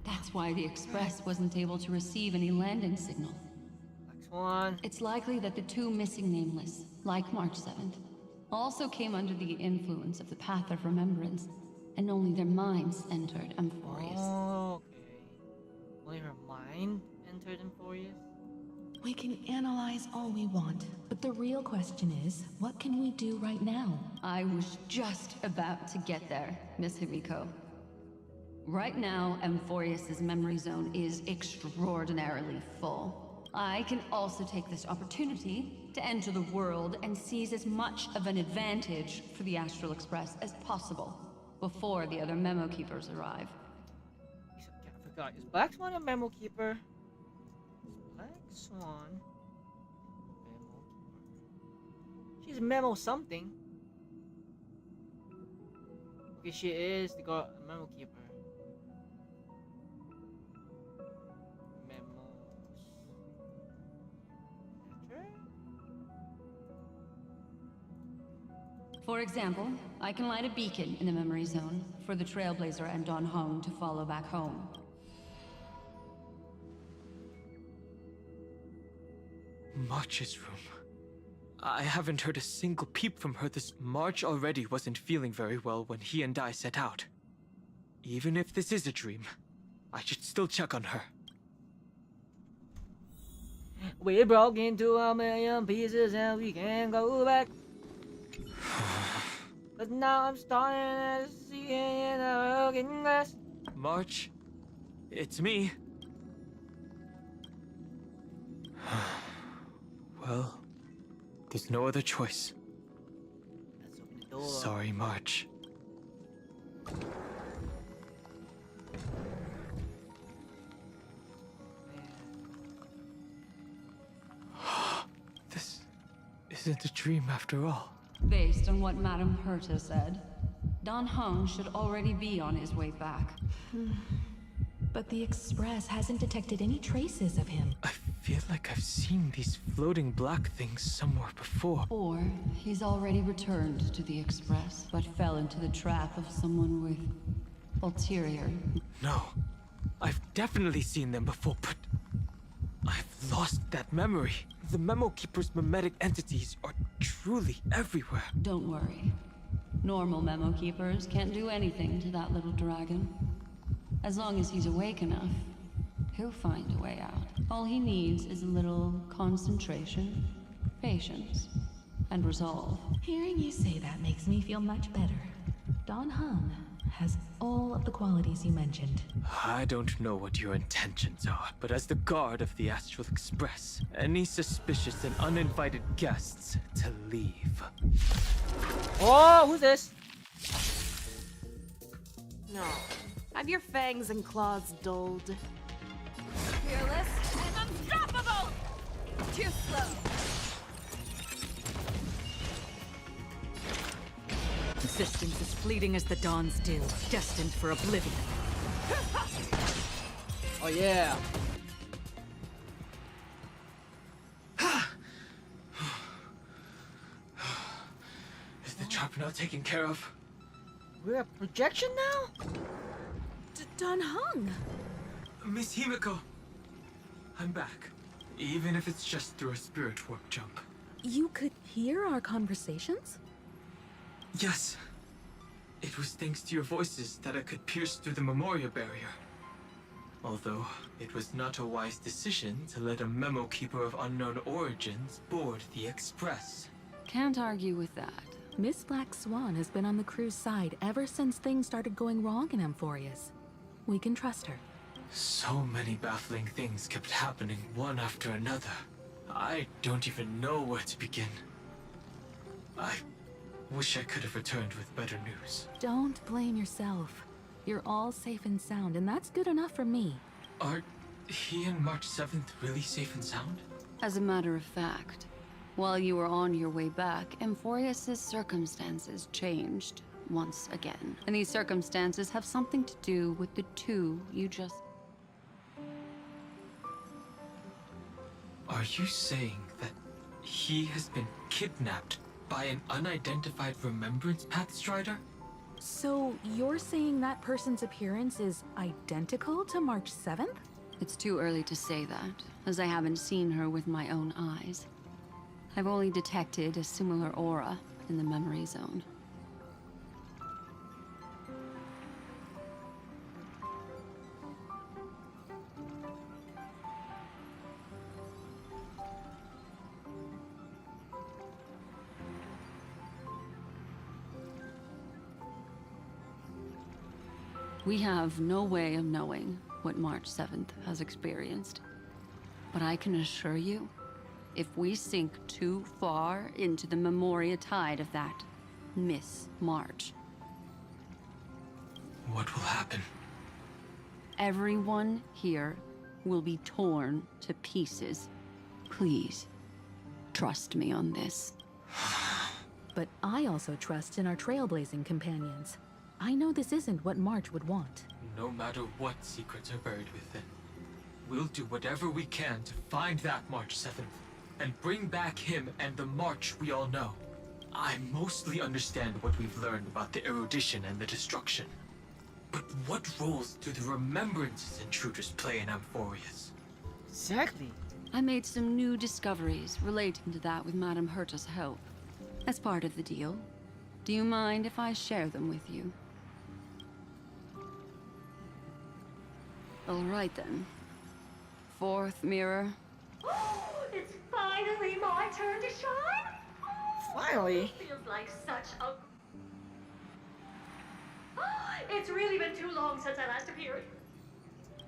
That's why the Express wasn't able to receive any landing signal. Next one. It's likely that the two missing Nameless, like March 7th, also came under the influence of the Path of Remembrance, and only their minds entered Amphoreus. Oh, okay. Only her mind entered Amphoreus? We can analyze all we want, but the real question is, what can we do right now? I was just about to get there, Miss Himiko. Right now, Amphoreus' memory zone is extraordinarily full. I can also take this opportunity to enter the world and seize as much of an advantage for the Astral Express as possible before the other memo keepers arrive. I forgot. Is Black Swan a memo keeper? Black Swan. Memo keeper. She's memo something. Okay, she is the memo keeper. For example, I can light a beacon in the memory zone for the Trailblazer and Don Hong to follow back home. March's room. I haven't heard a single peep from her. This March already wasn't feeling very well when he and I set out. Even if this is a dream, I should still check on her. We broke into a million pieces and we can't go back. But now I'm starting to see in a broken glass. March, it's me. Well, there's no other choice. Let's open the door. Sorry, March. This isn't a dream after all. Based on what Madame Herta said, Don Hung should already be on his way back. But the Express hasn't detected any traces of him. I feel like I've seen these floating black things somewhere before. Or he's already returned to the Express, but fell into the trap of someone with ulterior. No, I've definitely seen them before, but I've lost that memory. The Memo Keeper's mimetic entities are truly everywhere. Don't worry. Normal Memo Keepers can't do anything to that little dragon. As long as he's awake enough, he'll find a way out. All he needs is a little concentration, patience, and resolve. Hearing you say that makes me feel much better. Don Hung has all of the qualities you mentioned. I don't know what your intentions are, but as the guard of the Astral Express, any suspicious and uninvited guests to leave. Oh, who's this? No. Have your fangs and claws dulled? Fearless and unstoppable! Too slow. Existence is fleeting as the dawn's dew, destined for oblivion. Oh yeah. Is the trap now taken care of? We're a projection now? Don Hung! Miss Himiko, I'm back. Even if it's just through a spirit warp jump. You could hear our conversations? Yes. It was thanks to your voices that I could pierce through the Memoria barrier. Although, it was not a wise decision to let a Memo Keeper of unknown origins board the Express. Can't argue with that. Miss Black Swan has been on the crew's side ever since things started going wrong in Amphoreus. We can trust her. So many baffling things kept happening one after another. I don't even know where to begin. I wish I could have returned with better news. Don't blame yourself. You're all safe and sound, and that's good enough for me. Are he and March 7th really safe and sound? As a matter of fact, while you were on your way back, Amphoreus' circumstances changed once again. And these circumstances have something to do with the two you just... Are you saying that he has been kidnapped by an unidentified Remembrance Path Strider? So you're saying that person's appearance is identical to March 7th? It's too early to say that, as I haven't seen her with my own eyes. I've only detected a similar aura in the memory zone. We have no way of knowing what March 7th has experienced. But I can assure you, if we sink too far into the Memoria tide of that Miss March, What will happen? everyone here will be torn to pieces. Please, trust me on this. But I also trust in our trailblazing companions. I know this isn't what March would want. No matter what secrets are buried within, we'll do whatever we can to find that March 7th and bring back him and the March we all know. I mostly understand what we've learned about the erudition and the destruction. But what roles do the remembrances intruders play in Amphoreus? Exactly. I made some new discoveries relating to that with Madame Herta's help. As part of the deal, do you mind if I share them with you? All right then. Fourth mirror. finally my turn to shine? Finally. It feels like such a... It's really been too long since I last appeared.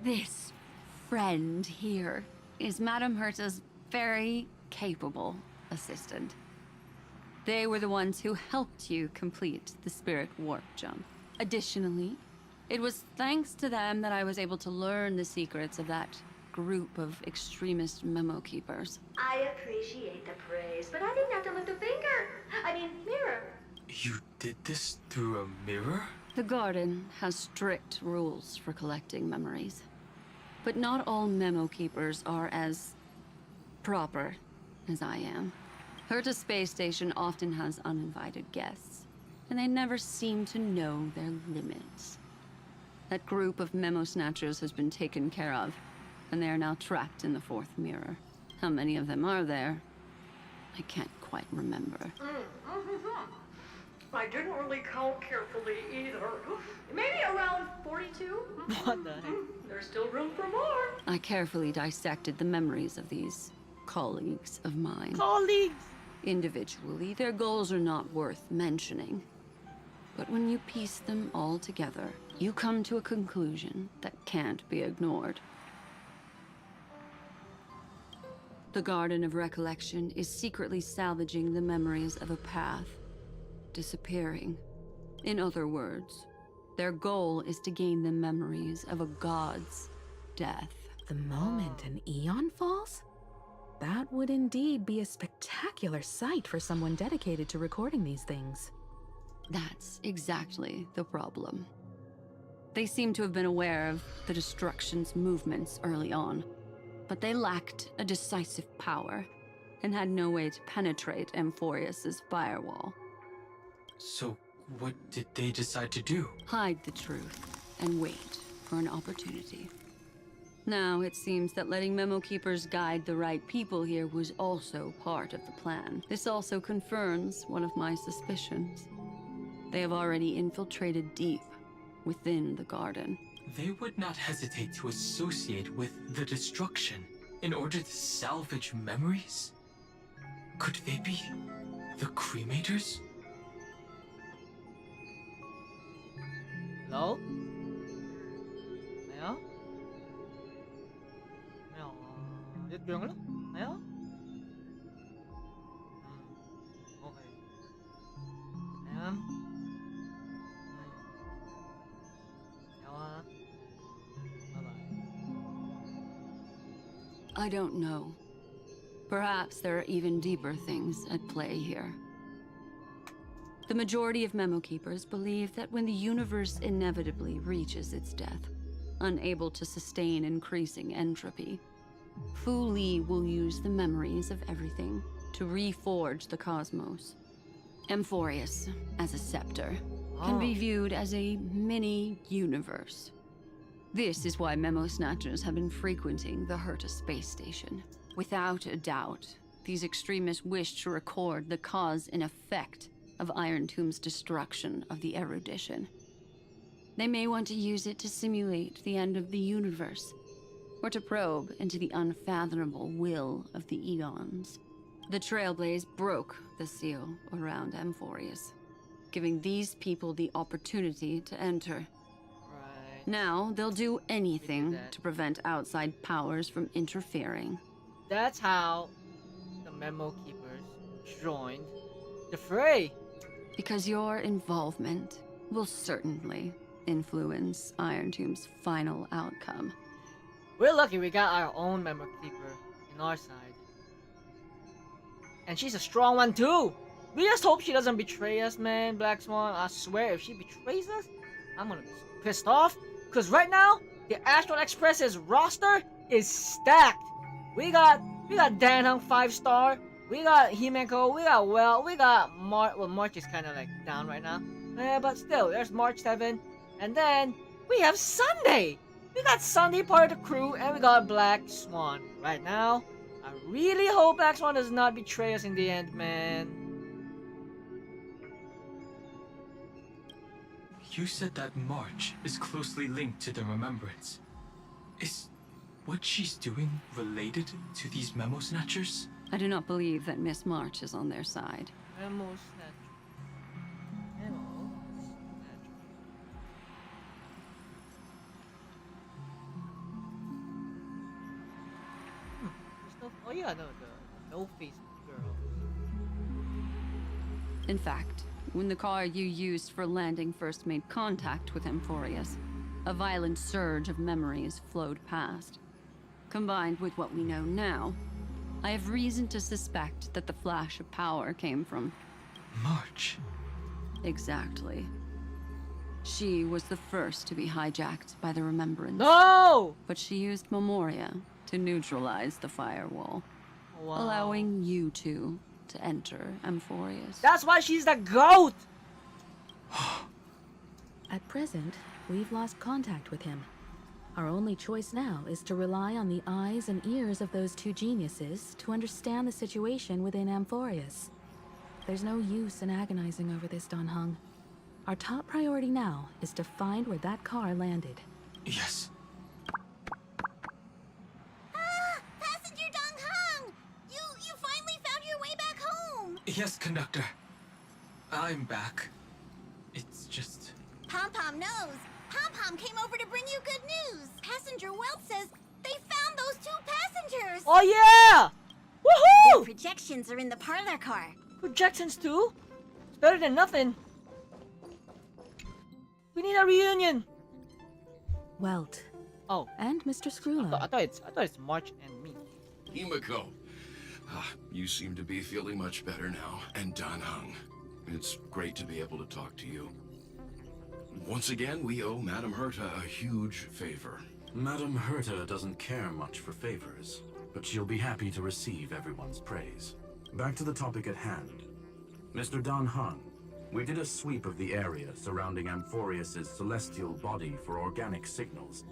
This friend here is Madame Herta's very capable assistant. They were the ones who helped you complete the spirit warp jump. Additionally, it was thanks to them that I was able to learn the secrets of that group of extremist memo keepers. I appreciate the praise, but I didn't have to lift a finger. I mean, mirror. You did this through a mirror? The garden has strict rules for collecting memories. But not all memo keepers are as proper as I am. Herta Space Station often has uninvited guests, and they never seem to know their limits. That group of memo snatchers has been taken care of, and they are now trapped in the fourth mirror. How many of them are there? I can't quite remember. I didn't really count carefully either. Maybe around 42? What the heck? There's still room for more. I carefully dissected the memories of these colleagues of mine. Colleagues! Individually, their goals are not worth mentioning. But when you piece them all together, you come to a conclusion that can't be ignored. The Garden of Recollection is secretly salvaging the memories of a path disappearing. In other words, their goal is to gain the memories of a god's death. The moment an eon falls? That would indeed be a spectacular sight for someone dedicated to recording these things. That's exactly the problem. They seem to have been aware of the destruction's movements early on, but they lacked a decisive power and had no way to penetrate Amphoreus's firewall. So, what did they decide to do? Hide the truth and wait for an opportunity. Now, it seems that letting memo keepers guide the right people here was also part of the plan. This also confirms one of my suspicions. They have already infiltrated deep within the garden. They would not hesitate to associate with the destruction in order to salvage memories? Could they be the cremators? Hello? Ayo? Ayo, lihat bilang lu? Ayo? Okay. Ayan. Ayo Bye-bye. I don't know. Perhaps there are even deeper things at play here. The majority of memo keepers believe that when the universe inevitably reaches its death, unable to sustain increasing entropy, Fu Li will use the memories of everything to reforge the cosmos. Amphoreus, as a scepter, can be viewed as a mini-universe. This is why memo snatchers have been frequenting the Herta space station. Without a doubt, these extremists wish to record the cause and effect of Iron Tomb's destruction of the erudition. They may want to use it to simulate the end of the universe, or to probe into the unfathomable will of the eons. The Trailblaze broke the seal around Amphoreus, giving these people the opportunity to enter. Right. Now, they'll do anything to prevent outside powers from interfering. That's how the memo keepers joined the fray. Because your involvement will certainly influence Iron Tomb's final outcome. We're lucky we got our own memo keeper in our side. And she's a strong one too! We just hope she doesn't betray us, man, Black Swan. I swear, if she betrays us, I'm gonna be so pissed off. Cause right now, the Astral Express's roster is stacked. We got Dan Hung 5-star. We got Himeko, we got March. Well, March is kind of like down right now. But still, there's March 7. And then, we have Sunday! We got Sunday part of the crew, and we got Black Swan. Right now, I really hope Black Swan does not betray us in the end, man. You said that March is closely linked to the Remembrance. Is what she's doing related to these memo snatchers? I do not believe that Miss March is on their side. Memo snatcher. Memo snatcher. There's no. Oh yeah, no, the no-face girl. In fact, when the car you used for landing first made contact with Amphoreus, a violent surge of memories flowed past. Combined with what we know now, I have reason to suspect that the flash of power came from... March. Exactly. She was the first to be hijacked by the Remembrance. No! But she used Memoria to neutralize the firewall, Wow. allowing you two to enter Amphoreus. That's why she's the GOAT! At present, we've lost contact with him. Our only choice now is to rely on the eyes and ears of those two geniuses to understand the situation within Amphoreus. There's no use in agonizing over this, Don Hung. Our top priority now is to find where that car landed. Yes. Passenger Dong Hung! You finally found your way back home! Yes, conductor. I'm back. It's just... Pom-Pom knows. Pom-Pom came over to bring you good news. Passenger Welt says they found those two passengers. Oh yeah! Woohoo! Projections are in the parlor car. Projections too? It's better than nothing. We need a reunion. Welt. Oh. And Mr. Screwlo. I thought it's March and me. Himiko, you seem to be feeling much better now. And Dan Hung, it's great to be able to talk to you. Once again, we owe Madame Herta a huge favor. Madame Herta doesn't care much for favors, but she'll be happy to receive everyone's praise. Back to the topic at hand. Mr. Dan Hung, we did a sweep of the area surrounding Amphoreus' celestial body for organic signals,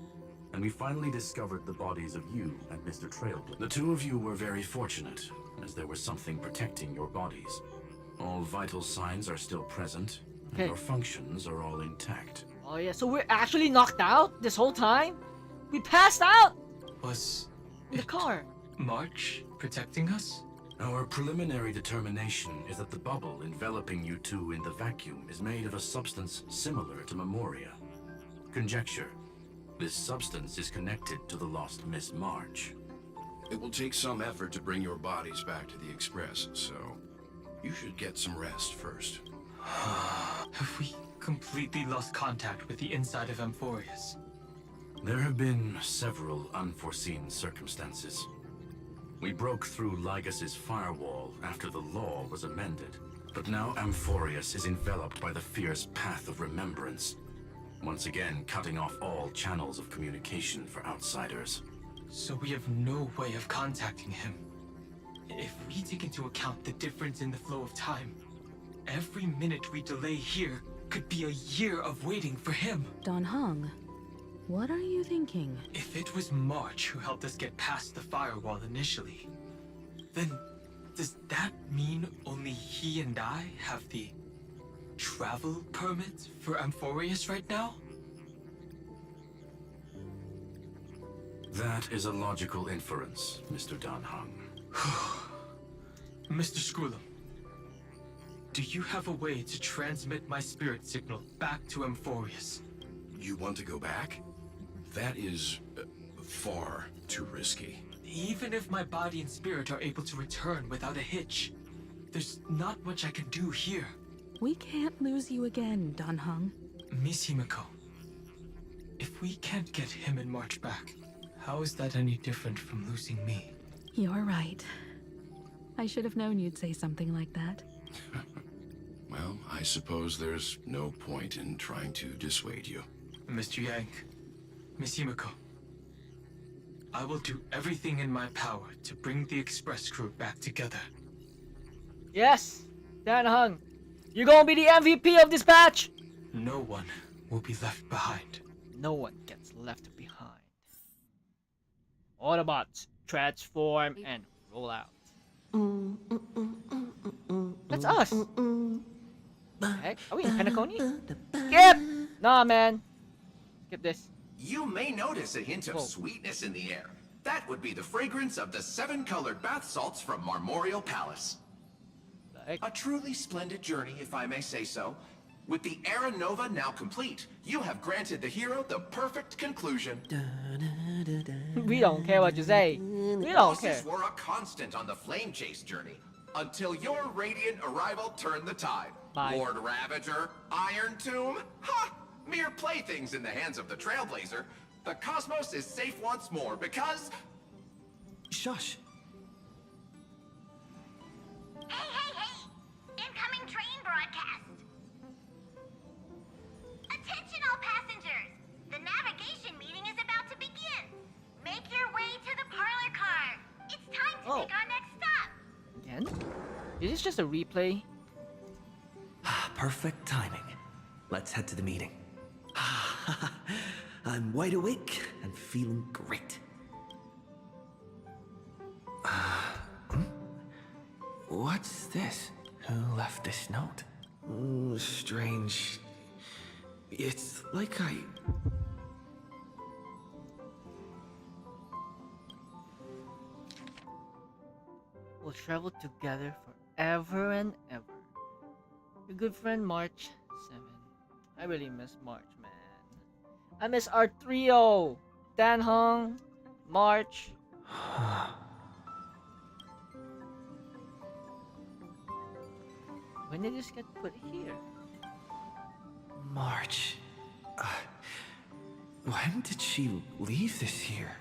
and we finally discovered the bodies of you and Mr. Trailblazer. The two of you were very fortunate, as there was something protecting your bodies. All vital signs are still present, and your functions are all intact. Oh yeah, so we're actually knocked out this whole time? We passed out! Was... in the car. March protecting us? Our preliminary determination is that the bubble enveloping you two in the vacuum is made of a substance similar to Memoria. Conjecture. This substance is connected to the lost Miss March. It will take some effort to bring your bodies back to the Express, so you should get some rest first. Have we completely lost contact with the inside of Amphoreus? There have been several unforeseen circumstances. We broke through Lygas's firewall after the law was amended, but now Amphoreus is enveloped by the fierce path of remembrance, once again cutting off all channels of communication for outsiders. So we have no way of contacting him. If we take into account the difference in the flow of time, every minute we delay here could be a year of waiting for him. Don Hung, what are you thinking? If it was March who helped us get past the firewall initially, then does that mean only he and I have the travel permit for Amphoreus right now? That is a logical inference, Mr. Dan Hung. Mr. Screwlo, do you have a way to transmit my spirit signal back to Amphoreus? You want to go back? That is far too risky. Even if my body and spirit are able to return without a hitch, there's not much I can do here. We can't lose you again, Don Hung. Miss Himiko, if we can't get him and March back, how is that any different from losing me? You're right. I should have known you'd say something like that. Well, I suppose there's no point in trying to dissuade you. Mr. Yank, Miss Himiko, I will do everything in my power to bring the Express crew back together. Yes! Dan Hung, you're gonna be the MVP of this batch! No one will be left behind. No one gets left behind. Autobots, transform and roll out. That's us! Heck, are we in Penacony? Skip! Nah, man. Skip this. You may notice a hint of Whoa. sweetness in the air. That would be the fragrance of the 7-colored bath salts from Marmorial Palace. A truly splendid journey, if I may say so. With the Era Nova now complete, you have granted the hero the perfect conclusion. We don't care what you say. We don't care. Losses were a constant on the Flame Chase journey, until your radiant arrival turned the tide. Bye. Lord Ravager, Iron Tomb, ha! Mere playthings in the hands of the Trailblazer. The cosmos is safe once more because... Shush. Hey! Incoming train broadcast! Attention all passengers! The navigation meeting is about to begin! Make your way to the parlor car! It's time to take our next stop! Again? Is this just a replay? Perfect timing. Let's head to the meeting. I'm wide awake and feeling great. What's this? Who left this note? Strange. It's like I... We'll travel together forever and ever. Your good friend March 7. I really miss March, man. I miss our trio. Dan Hung, March. When did this get put here? March. When did she leave this here?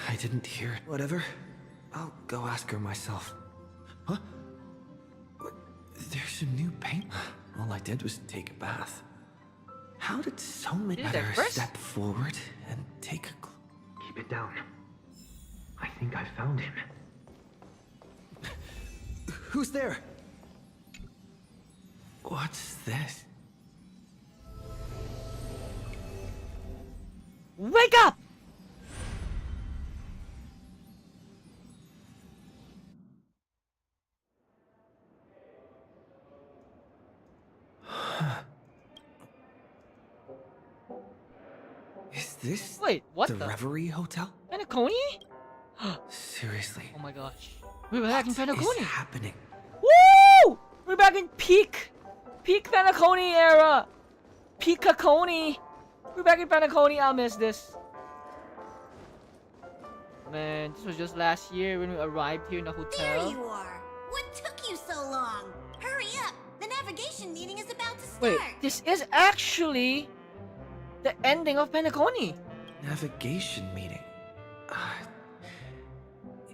I didn't hear it. Whatever. I'll go ask her myself. Huh? There's a new paint. All I did was take a bath. How did so many better step forward and take a Keep it down. I think I found him. Who's there? What's this? Wake up! Is this what the Reverie Hotel? Penacony? Seriously. Oh my gosh. We're back in Penacony. What is happening? Woo! We're back in peak Penacony era. Peak-a-coney. We're back in Penacony. I'll miss this. Man, this was just last year when we arrived here in the hotel. There you are. What took you so long? Hurry up. The navigation meeting is about to start. Wait, this is actually the ending of Penacony. Navigation meeting.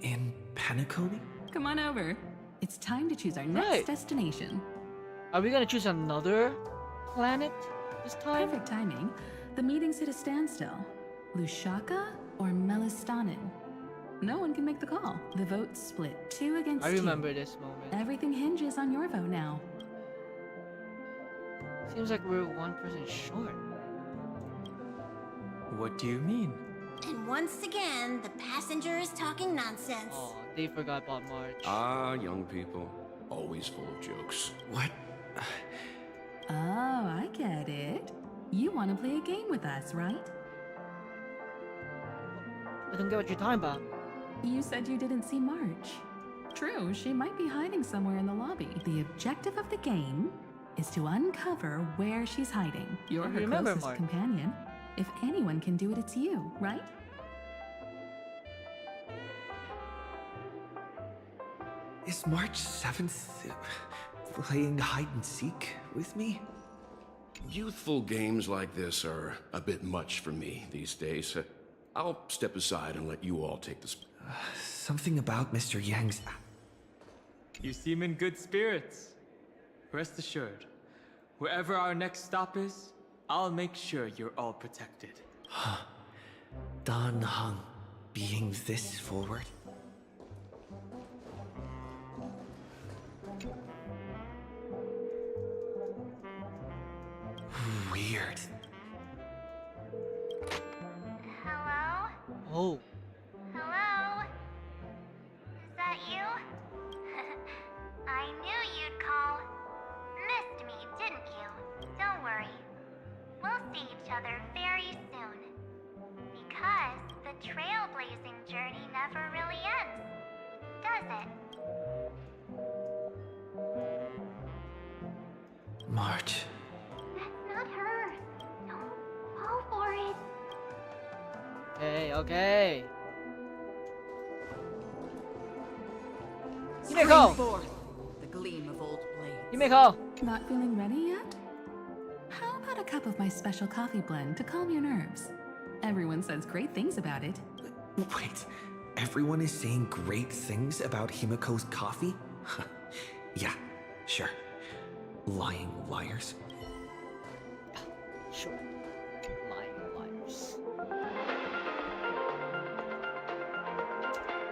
In Penacony? Come on over. It's time to choose our next destination. Are we gonna choose another planet this time? Perfect timing. The meeting's at a standstill. Lushaka or Melistanin? No one can make the call. The vote's split 2 against 2. I remember this moment. Everything hinges on your vote now. Seems like we're one person short. What do you mean? And once again, the passenger is talking nonsense. Oh, they forgot about March. Ah, young people. Always full of jokes. What? Oh, I get it. You want to play a game with us, right? I don't get what you're talking about. You said you didn't see March. True, she might be hiding somewhere in the lobby. The objective of the game is to uncover where she's hiding. You're her closest companion. If anyone can do it, it's you, right? Is March 7th playing hide and seek with me? Youthful games like this are a bit much for me these days. I'll step aside and let you all take the... Something about Mr. Yang's... You seem in good spirits. Rest assured, wherever our next stop is, I'll make sure you're all protected. Dan Hung being this forward? Weird. Hello? Oh. Hello? Is that you? I knew you'd call. Missed me, didn't you? Don't worry. We'll see each other very soon. Because the trailblazing journey never really ends, does it? March. That's not her. Don't fall for it. Okay. Himeko! Forth the gleam of old blades. Himeko! Not feeling ready yet? How about a cup of my special coffee blend to calm your nerves? Everyone says great things about it. Wait, everyone is saying great things about Himeko's coffee? Yeah, sure. Lying liars. Sure. Lying liars.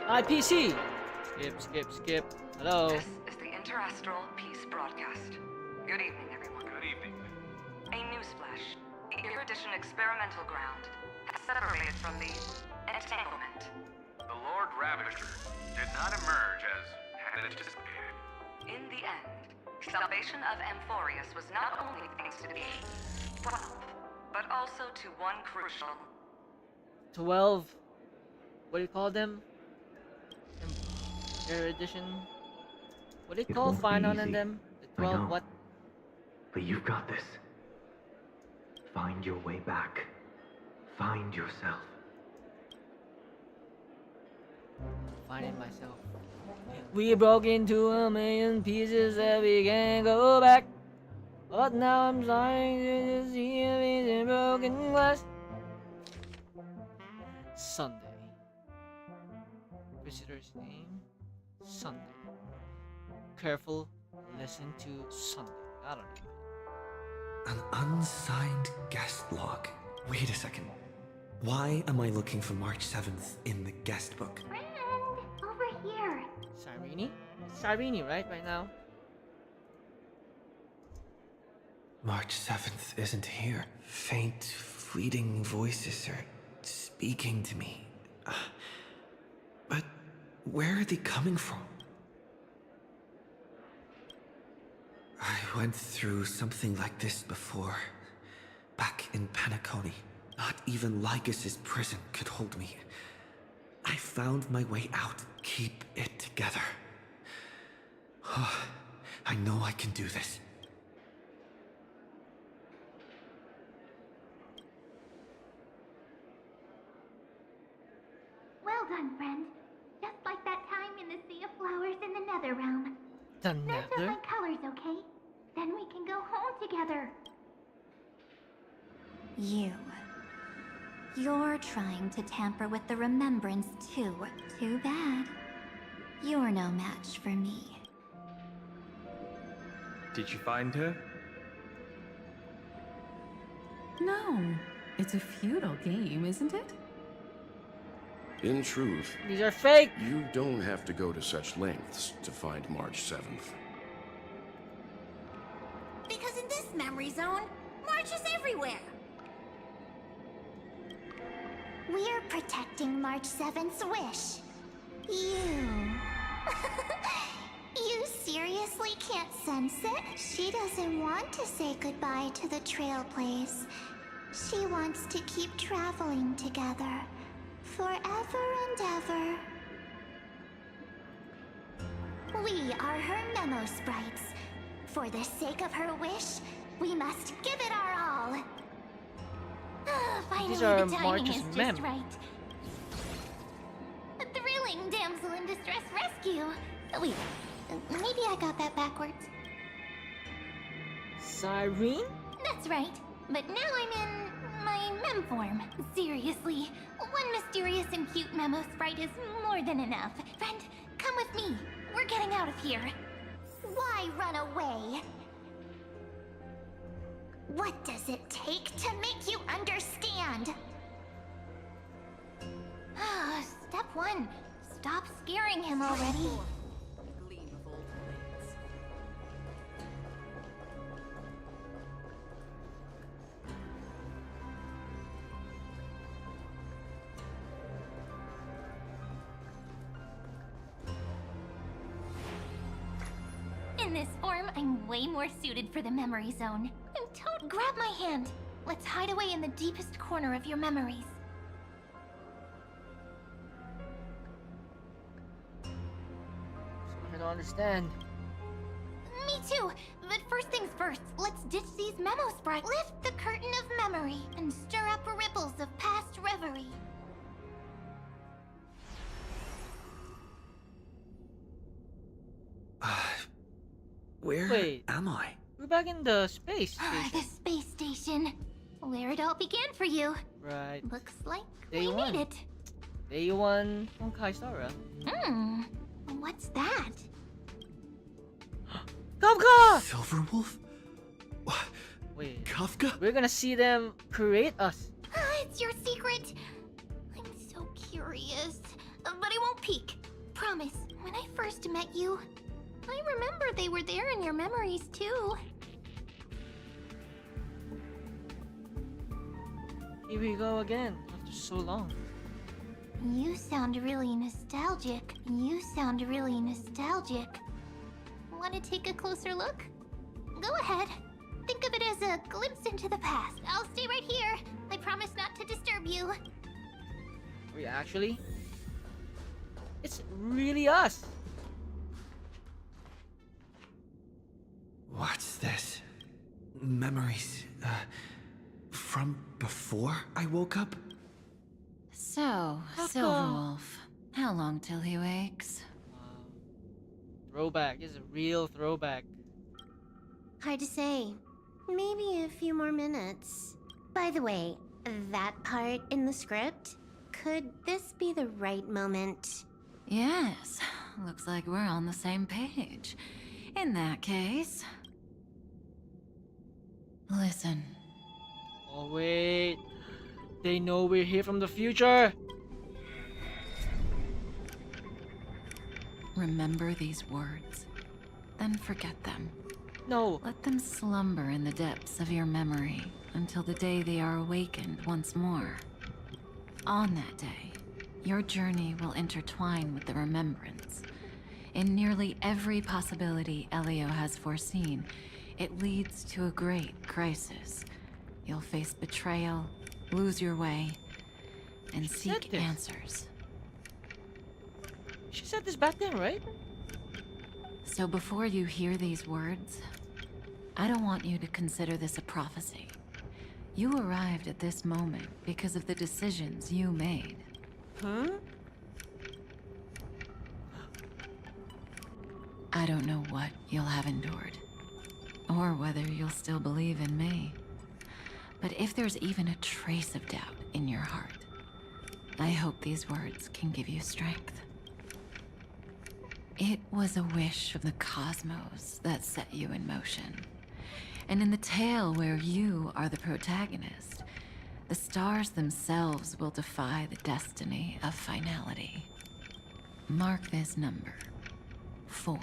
IPC! Skip. Hello. This is the Interastral Peace Broadcast. Good evening, everyone. Good evening. A newsflash. The Erudition experimental ground has separated from the entanglement. The Lord Ravager did not emerge as had anticipated. In the end, salvation of Amphoreus was not only thanks to the 12, but also to one crucial 12. What do you call them? Erudition. What do you call phainon and them? The 12 what? But you've got this. Find your way back. Find yourself. Finding myself. We broke into a million pieces that we can't go back. But now I'm trying to see a piece in broken glass. Sunday. Visitor's name? Sunday. Careful, listen to Sunday. I don't know. An unsigned guest log. Wait a second. Why am I looking for March 7th in the guest book? Friend, over here. Cyrene? It's Cyrene, right now? March 7th isn't here. Faint, fleeting voices are speaking to me. But where are they coming from? I went through something like this before. Back in Panaconi. Not even Lycus's prison could hold me. I found my way out. Keep it together. I know I can do this. Well done, friend. Just like that time in the Sea of Flowers in the Nether Realm. The Nurse up Nether? my colors, okay? Then we can go home together. You're trying to tamper with the remembrance too. Too bad. You're no match for me. Did you find her? No, it's a futile game, isn't it? In truth, these are fake. You don't have to go to such lengths to find March 7th. Because in this memory zone, March is everywhere. We're protecting March 7th's wish. You seriously can't sense it? She doesn't want to say goodbye to the Trailblaze. She wants to keep traveling together. Forever and ever. We are her memo sprites. For the sake of her wish, we must give it our all. Finally, These are the timing March's is just mem. right. A thrilling damsel in distress rescue. Wait, maybe I got that backwards. Cyrene? That's right. But now I'm in my mem form. Seriously, one mysterious and cute memo sprite is more than enough. Friend, come with me. We're getting out of here. Why run away? What does it take to make you understand? Step 1. Stop scaring him already. Gleam of old blades. In this form, I'm way more suited for the memory zone. Toad, grab my hand. Let's hide away in the deepest corner of your memories. don't understand. Me too. But first things first, let's ditch these memo sprites. Lift the curtain of memory and stir up ripples of past reverie. Where Wait. am I? We're back in the space The station. space station. Where it all began for you. Right. Looks like Day we one. made it. Day 1 Honkai Star Rail. What's that? Kafka! Silverwolf? Wait. Kafka? We're gonna see them create us. It's your secret. I'm so curious. But I won't peek. Promise. When I first met you, I remember they were there in your memories too. Here we go again, after so long. You sound really nostalgic. Want to take a closer look? Go ahead. Think of it as a glimpse into the past. I'll stay right here. I promise not to disturb you. Are we actually? It's really us. What's this? Memories, from before I woke up? So, Silverwolf, how long till he wakes? Throwback. This is a real throwback. Hard to say. Maybe a few more minutes. By the way, that part in the script, could this be the right moment? Yes, looks like we're on the same page. In that case... Listen. Oh wait. They know we're here from the future. Remember these words, then forget them. No. Let them slumber in the depths of your memory until the day they are awakened once more. On that day, your journey will intertwine with the remembrance. In nearly every possibility Elio has foreseen, it leads to a great crisis. You'll face betrayal, lose your way, and seek answers. She said this back then, right? So before you hear these words, I don't want you to consider this a prophecy. You arrived at this moment because of the decisions you made. Huh? I don't know what you'll have endured, or whether you'll still believe in me. But if there's even a trace of doubt in your heart, I hope these words can give you strength. It was a wish of the cosmos that set you in motion. And in the tale where you are the protagonist, the stars themselves will defy the destiny of finality. Mark this number, 4.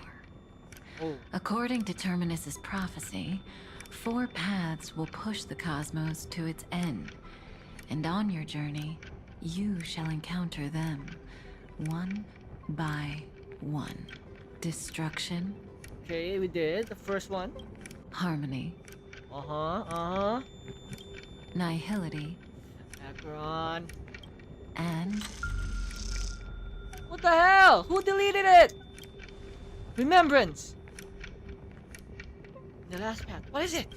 According to Terminus's prophecy, 4 paths will push the cosmos to its end, and on your journey, you shall encounter them, one by one. Destruction. Okay, we did the first one. Harmony. Nihility. Acheron. And... What the hell? Who deleted it? Remembrance. The last path. What is it?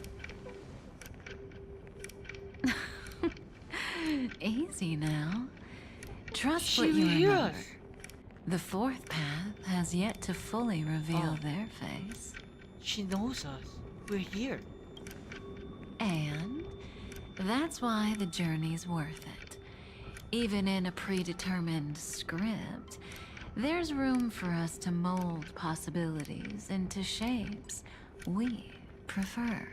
Easy now. Trust She what you will hear remember. us. The 4th path has yet to fully reveal their face. She knows us. We're here. And that's why the journey's worth it. Even in a predetermined script, there's room for us to mold possibilities into shapes we prefer.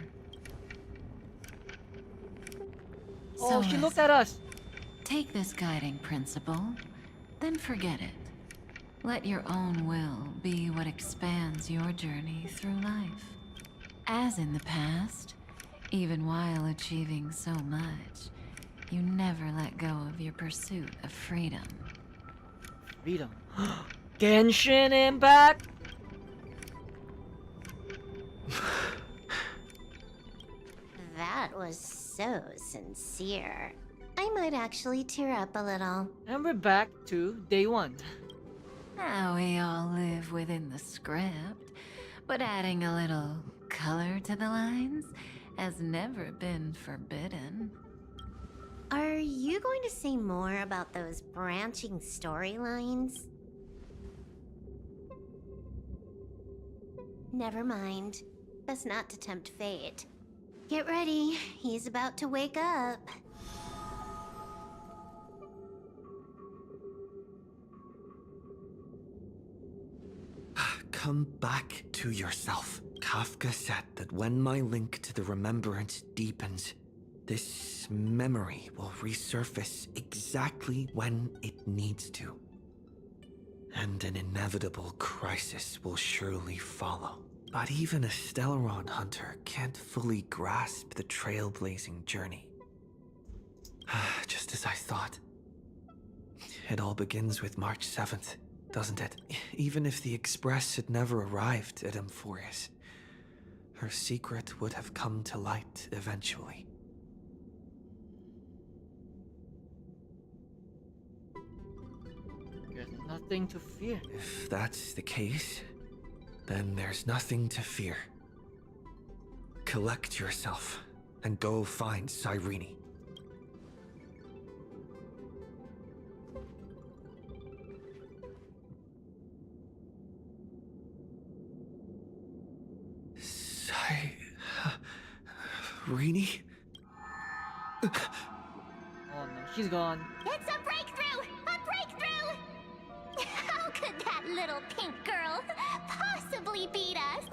Oh, So she looked at us. Take this guiding principle, then forget it. Let your own will be what expands your journey through life. As in the past, even while achieving so much, you never let go of your pursuit of freedom. Freedom. Genshin Impact. That was so sincere. I might actually tear up a little. And we're back to day 1. How we all live within the script, but adding a little color to the lines has never been forbidden. Are you going to say more about those branching storylines? Never mind. Best not to tempt fate. Get ready, he's about to wake up. Come back to yourself. Kafka said that when my link to the remembrance deepens, this memory will resurface exactly when it needs to. And an inevitable crisis will surely follow. But even a Stellaron hunter can't fully grasp the trailblazing journey. Just as I thought. It all begins with March 7th, doesn't it? Even if the Express had never arrived at Amphoreus, her secret would have come to light eventually. There's nothing to fear. If that's the case, then there's nothing to fear. Collect yourself and go find Cyrene. Cyrene? Oh no, she's gone. It's a breakthrough! A breakthrough! How could that little pink girl possibly beat us?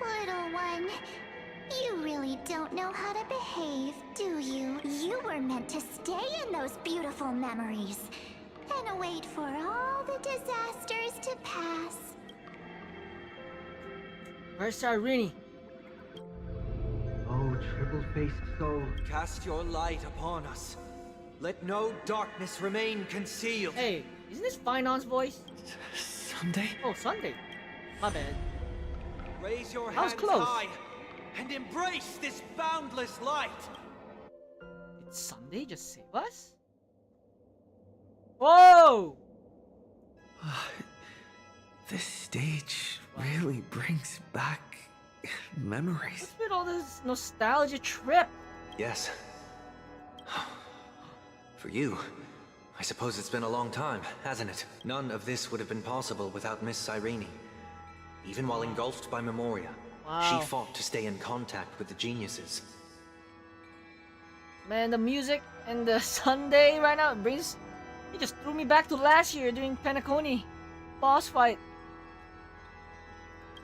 Little one, you really don't know how to behave, do you? You were meant to stay in those beautiful memories and wait for all the disasters to pass. Where's Cyrene? Oh, triple-faced soul, cast your light upon us. Let no darkness remain concealed. Hey, isn't this Phainon's voice? Sunday? Oh, Sunday. My bad. Raise your I was hands close. high and embrace this boundless light. Did Sunday just save us? Whoa! This stage really brings back memories. What's with all this nostalgia trip? Yes. For you, I suppose it's been a long time, hasn't it? None of this would have been possible without Miss Cyrene. Even while engulfed by Memoria, Wow. she fought to stay in contact with the geniuses. Man, the music and the Sunday right now, it just threw me back to last year during Penacony boss fight.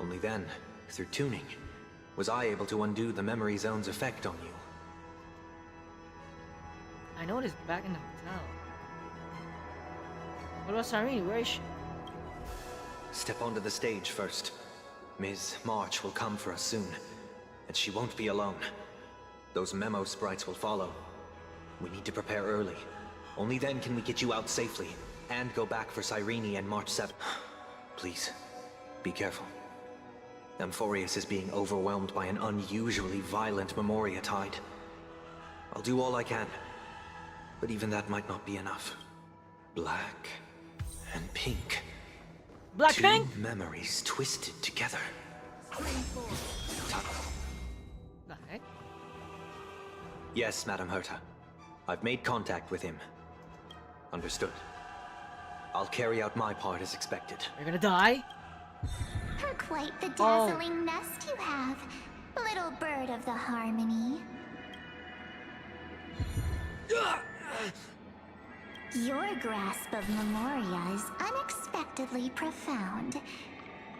Only then, through tuning, was I able to undo the memory zone's effect on you. I noticed back in the hotel. What about Cyrene? Where is she? Step onto the stage first. Ms. March will come for us soon, and she won't be alone. Those memo sprites will follow. We need to prepare early. Only then can we get you out safely, and go back for Cyrene and March 7th. Please, be careful. Amphoreus is being overwhelmed by an unusually violent Memoria tide. I'll do all I can, but even that might not be enough. Black and pink. Black Two pink? memories twisted together. The heck? Yes, Madam Herta. I've made contact with him. Understood. I'll carry out my part as expected. You're gonna die? Quite the dazzling nest you have, little bird of the harmony. Your grasp of Memoria is unexpectedly profound.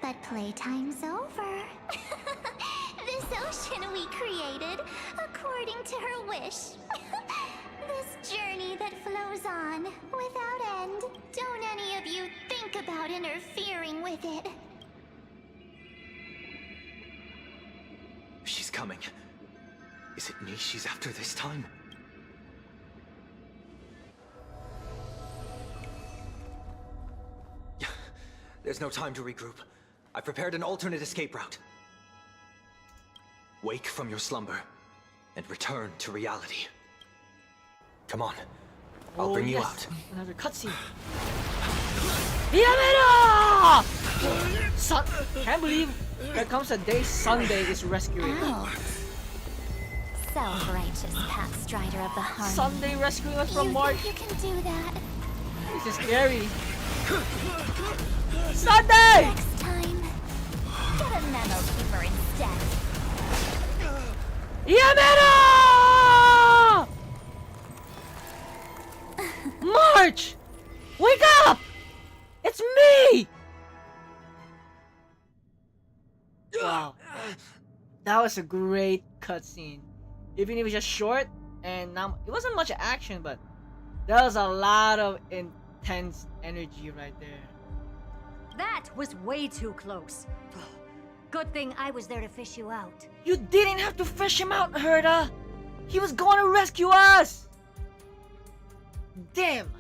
But playtime's over. This ocean we created, according to her wish. This journey that flows on, without end. Don't any of you think about interfering with it. She's coming. Is it me she's after this time? There's no time to regroup. I prepared an alternate escape route. Wake from your slumber and return to reality. Come on. I'll bring you out. Another cutscene. Yameno! Can't believe there comes a day Sunday is rescuing. Self-righteous path strider of the heart. Sunday rescuing us from March. You can do that. This is scary. Sunday! Next time, get a memo keeper instead. Yameno! March! Wake up! It's me! Wow. That was a great cutscene. Even if it was just short, and it wasn't much action, but there was a lot of intense energy right there. That was way too close. Good thing I was there to fish you out. You didn't have to fish him out, Herta! He was going to rescue us! Damn!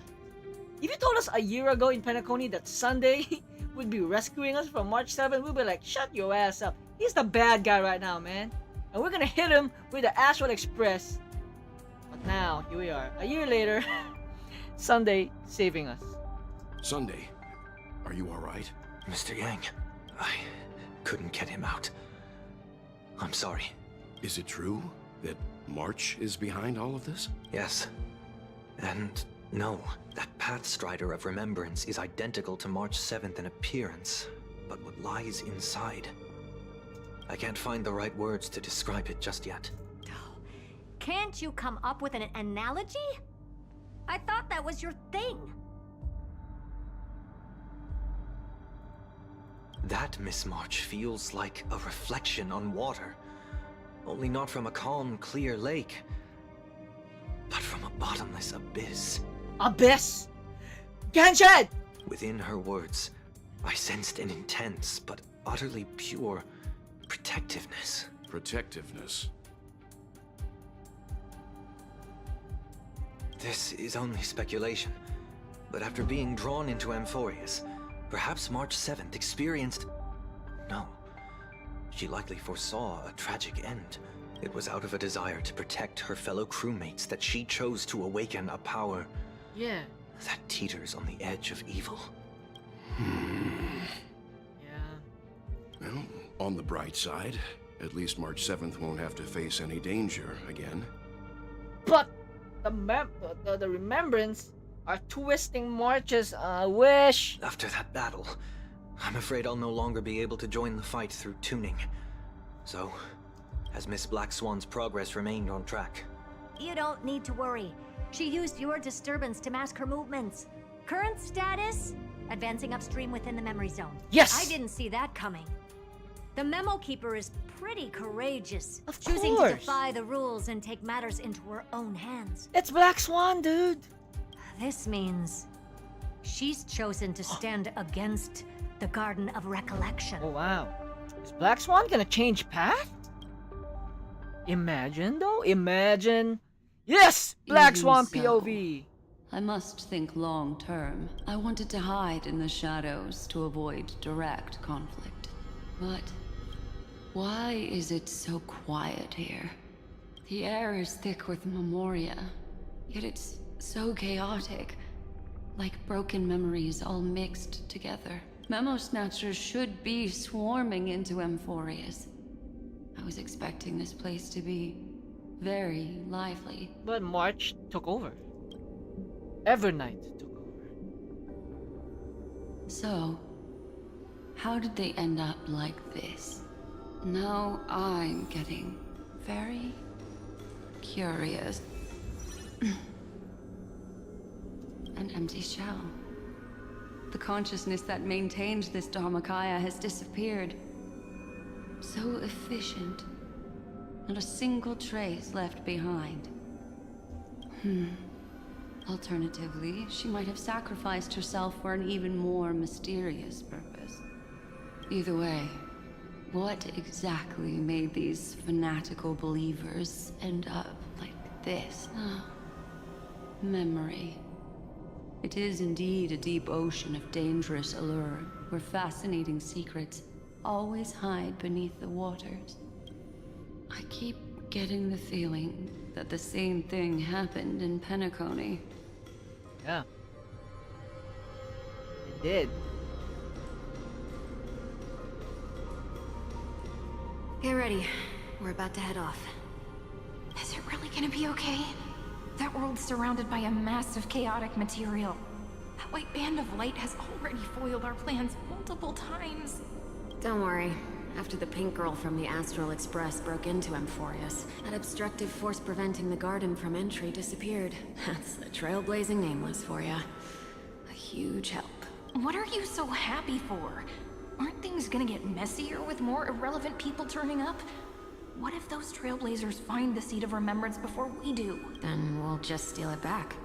If you told us a year ago in Penacony that Sunday would be rescuing us from March 7th, we'd be like, shut your ass up. He's the bad guy right now, man. And we're gonna hit him with the Astral Express. But now, here we are. A year later, Sunday saving us. Sunday, are you alright? Mr. Yang, I couldn't get him out. I'm sorry. Is it true that March is behind all of this? Yes. And no, that Pathstrider of Remembrance is identical to March 7th in appearance, but what lies inside, I can't find the right words to describe it just yet. Can't you come up with an analogy? I thought that was your thing. That, Miss March, feels like a reflection on water. Only not from a calm, clear lake, but from a bottomless abyss. Abyss? Genshin! Within her words, I sensed an intense but utterly pure protectiveness. Protectiveness? This is only speculation, but after being drawn into Amphoreus, perhaps March 7th experienced... No. She likely foresaw a tragic end. It was out of a desire to protect her fellow crewmates that she chose to awaken a power... Yeah. ...that teeters on the edge of evil. Well, on the bright side, at least March 7th won't have to face any danger again. But the remembrance are twisting March's wish. After that battle, I'm afraid I'll no longer be able to join the fight through tuning. So, has Miss Black Swan's progress remained on track? You don't need to worry. She used your disturbance to mask her movements. Current status? Advancing upstream within the memory zone. Yes! I didn't see that coming. The Memo Keeper is pretty courageous. Of choosing course. to defy the rules and take matters into her own hands. It's Black Swan, dude. This means she's chosen to stand against the Garden of Recollection. Oh, wow. Is Black Swan gonna change path? Imagine, though. Imagine. Yes! Black Even Swan so, POV. I must think long term. I wanted to hide in the shadows to avoid direct conflict. But why is it so quiet here? The air is thick with memoria, yet it's so chaotic, like broken memories all mixed together. Memo Snatchers should be swarming into Amphoreus. I was expecting this place to be very lively. But March took over. Evernight took over. So, how did they end up like this? Now I'm getting very curious. An empty shell. The consciousness that maintained this Dharmakaya has disappeared. So efficient. Not a single trace left behind. Alternatively, she might have sacrificed herself for an even more mysterious purpose. Either way, what exactly made these fanatical believers end up like this? Memory. It is indeed a deep ocean of dangerous allure, where fascinating secrets always hide beneath the waters. I keep getting the feeling that the same thing happened in Penacony. Yeah. In did. Get ready. We're about to head off. Is it really gonna be okay? That world's surrounded by a mass of chaotic material. That white band of light has already foiled our plans multiple times. Don't worry. After the pink girl from the Astral Express broke into Amphoreus, that obstructive force preventing the garden from entry disappeared. That's the trailblazing nameless for ya. A huge help. What are you so happy for? Aren't things gonna get messier with more irrelevant people turning up? What if those trailblazers find the Seat of Remembrance before we do? Then we'll just steal it back.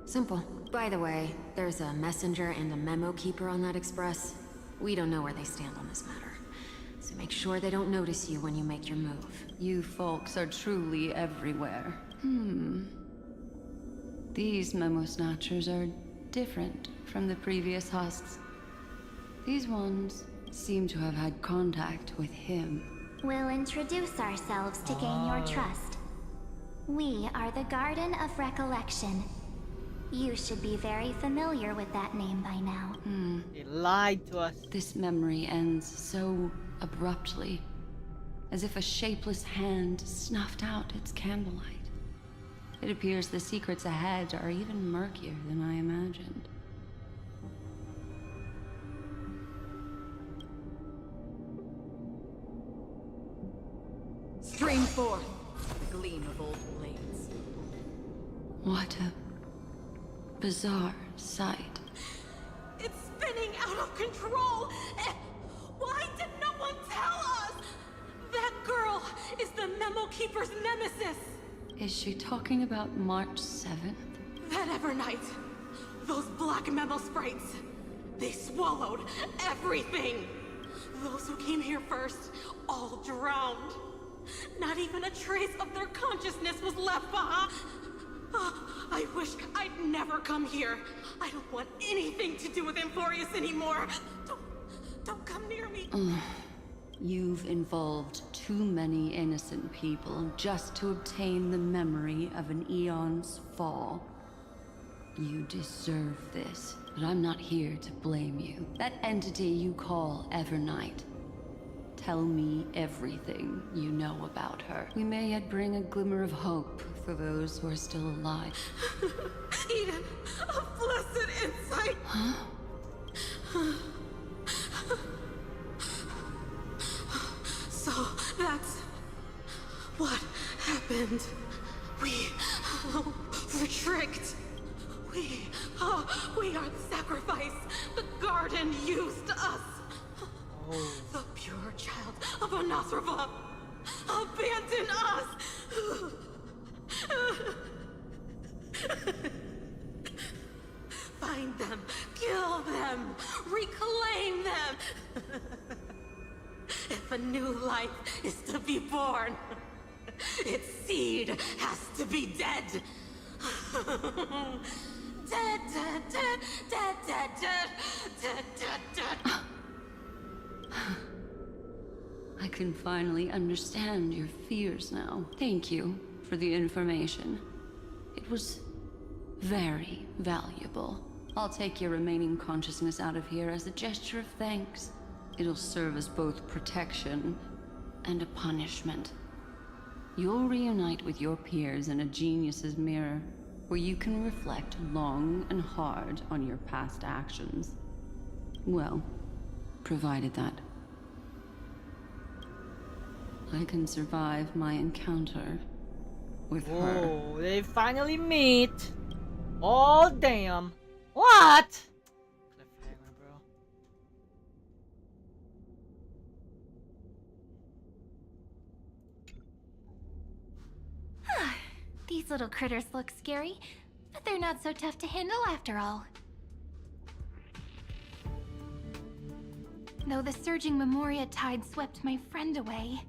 Simple. By the way, there's a messenger and a memo keeper on that express. We don't know where they stand on this matter. So make sure they don't notice you when you make your move. You folks are truly everywhere. These memo snatchers are different from the previous husks. These ones seem to have had contact with him. We'll introduce ourselves to gain your trust. We are the Garden of Recollection. You should be very familiar with that name by now. They lied to us. This memory ends so abruptly, as if a shapeless hand snuffed out its candlelight. It appears the secrets ahead are even murkier than I imagined. Stream forth the gleam of old blades. What a bizarre sight. It's spinning out of control! Why did no one tell us? That girl is the Memo Keeper's nemesis! Is she talking about March 7th? That Evernight, those black Memo sprites, they swallowed everything! Those who came here first all drowned. Not even a trace of their consciousness was left behind. I wish I'd never come here. I don't want anything to do with Amphoreus anymore. Don't come near me. You've involved too many innocent people just to obtain the memory of an eon's fall. You deserve this, but I'm not here to blame you. That entity you call Evernight. Tell me everything you know about her. We may yet bring a glimmer of hope for those who are still alive. Eden, a blessed insight! Huh? So, that's what happened. We were tricked. We are the sacrifice. The garden used us. The pure child of Anasrava abandoned us! Find them, kill them, reclaim them! If a new life is to be born, its seed has to be dead! Dead, dead, dead, dead, dead, dead, dead, dead, dead. I can finally understand your fears now. Thank you for the information. It was very valuable. I'll take your remaining consciousness out of here as a gesture of thanks. It'll serve as both protection and a punishment. You'll reunite with your peers in a genius's mirror, where you can reflect long and hard on your past actions. Well, provided that I can survive my encounter with her. Oh, they finally meet. Oh, damn. What? Cliffhanger, bro. These little critters look scary, but they're not so tough to handle after all. Though the surging Memoria tide swept my friend away,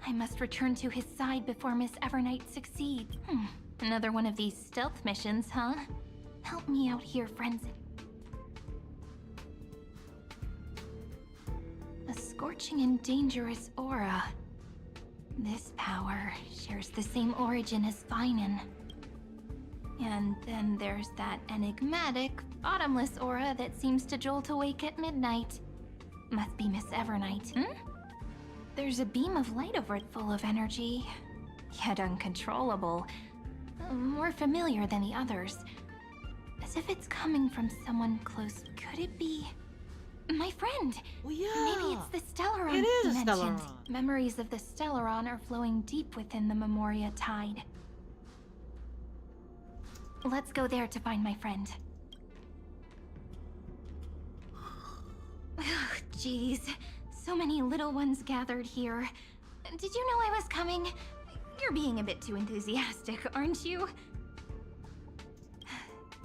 I must return to his side before Miss Evernight succeeds. Another one of these stealth missions, huh? Help me out here, friends. A scorching and dangerous aura. This power shares the same origin as phainon. And then there's that enigmatic, bottomless aura that seems to jolt awake at midnight. Must be Miss Evernight, There's a beam of light over it full of energy, yet uncontrollable. More familiar than the others. As if it's coming from someone close. Could it be... my friend? Oh yeah! Maybe it's the Stellaron It is he a mentioned. Stellaron. Memories of the Stellaron are flowing deep within the Memoria Tide. Let's go there to find my friend. Jeez, so many little ones gathered here. Did you know I was coming? You're being a bit too enthusiastic, aren't you?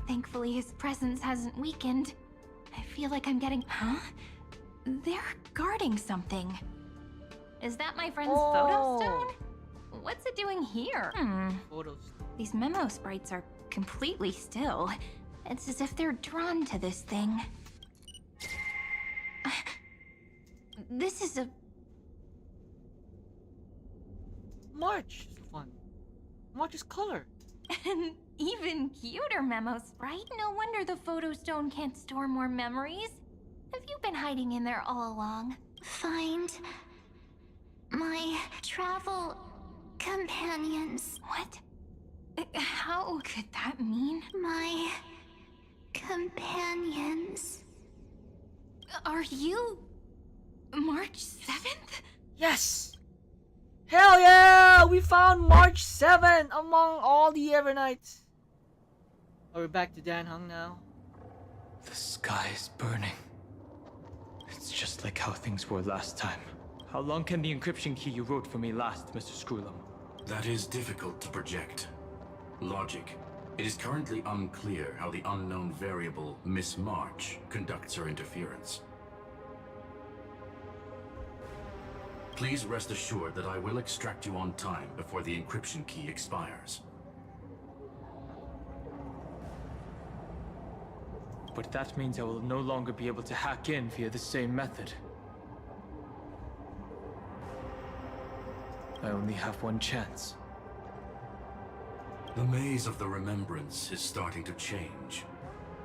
Thankfully, his presence hasn't weakened. I feel like I'm getting... Huh? They're guarding something. Is that my friend's photo stone? What's it doing here? These memo sprites are completely still. It's as if they're drawn to this thing. This is a... March is fun. March is color. An even cuter memo sprite. No wonder the photo stone can't store more memories. Have you been hiding in there all along? Find my travel companions. What? How could that mean? My companions. Are you... March 7th? Yes! Hell yeah! We found March 7th among all the Evernights. Are we back to Dan Hung now? The sky is burning. It's just like how things were last time. How long can the encryption key you wrote for me last, Mr. Screwlum? That is difficult to project. Logic. It is currently unclear how the unknown variable Miss March conducts her interference. Please rest assured that I will extract you on time before the encryption key expires. But that means I will no longer be able to hack in via the same method. I only have one chance. The maze of the Remembrance is starting to change.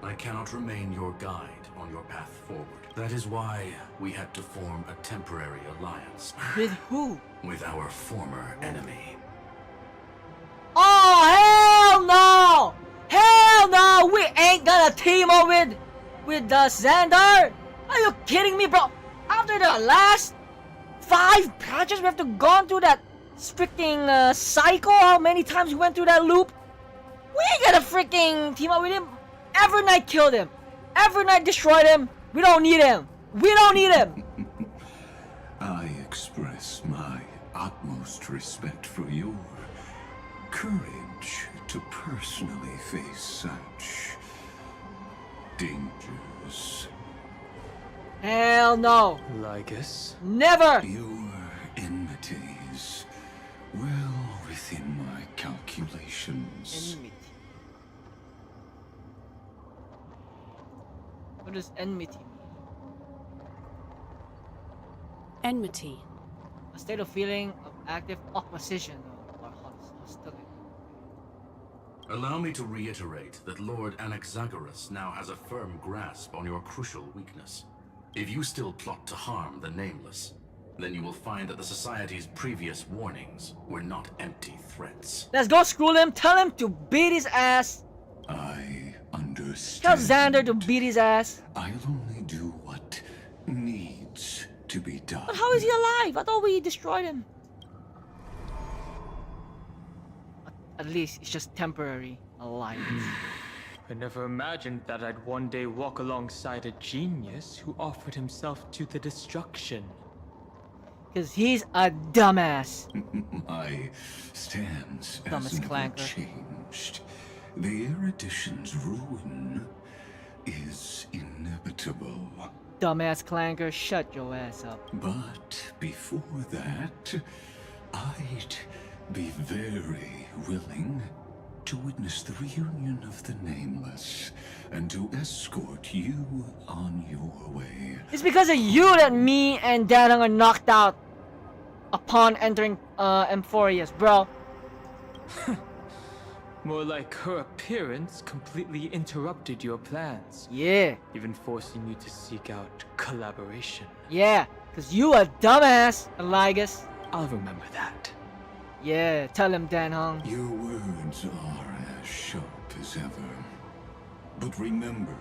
I cannot remain your guide on your path forward. That is why we had to form a temporary alliance. With who? With our former enemy. Oh, hell no! Hell no! We ain't gonna team up with the Xander! Are you kidding me, bro? After the last 5 patches, we have to go through that freaking cycle. How many times we went through that loop? We ain't gonna freaking team up with him. Evernight killed him. Evernight destroyed him. We don't need him. We don't need him. I express my utmost respect for your courage to personally face such dangers. Hell no. Lygus? Never. Your enmities well within my calculations. Enmity. What does enmity mean? Enmity. A state of feeling of active opposition or hostility. Allow me to reiterate that Lord Anaxagoras now has a firm grasp on your crucial weakness. If you still plot to harm the Nameless, then you will find that the Society's previous warnings were not empty threats. Let's go screw him. Tell him to beat his ass. I understand. Tell Xander to beat his ass. I'll only do what needs to be done. But how is he alive? I thought we destroyed him. At least it's just temporary alive. I never imagined that I'd one day walk alongside a genius who offered himself to the destruction. Because he's a dumbass. My stance Dumbest has never clanker. changed. The erudition's ruin is inevitable. Dumbass clanker, shut your ass up. But before that, I'd be very willing to witness the reunion of the Nameless and to escort you on your way. It's because of you that me and Dadang are knocked out upon entering Amphoreus, bro. More like her appearance completely interrupted your plans. Yeah. Even forcing you to seek out collaboration. Yeah, cause you a dumbass, Eligas. I'll remember that. Yeah, tell him, Dan Hong. Your words are as sharp as ever. But remember,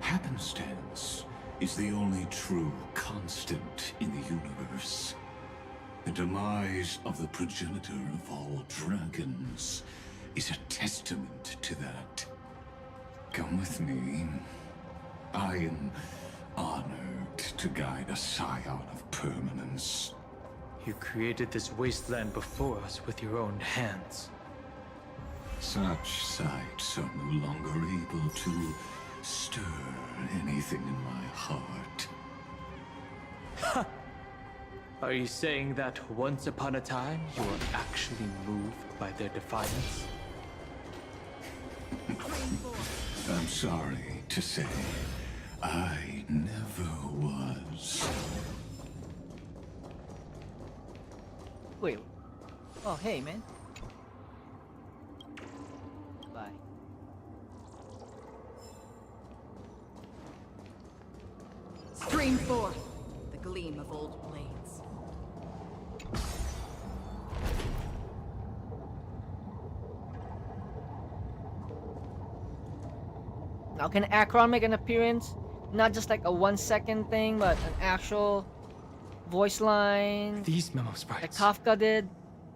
happenstance is the only true constant in the universe. The demise of the progenitor of all dragons is a testament to that. Come with me. I am honored to guide a scion of permanence. You created this wasteland before us with your own hands. Such sights are no longer able to stir anything in my heart. Are you saying that once upon a time you were actually moved by their defiance? I'm sorry to say, I never was. Wait. Oh, hey, man. Bye. Stream forth the gleam of old blades. Now, can Acheron make an appearance? Not just like a 1-second thing, but an actual voice line. These memo sprites. Like Kafka did.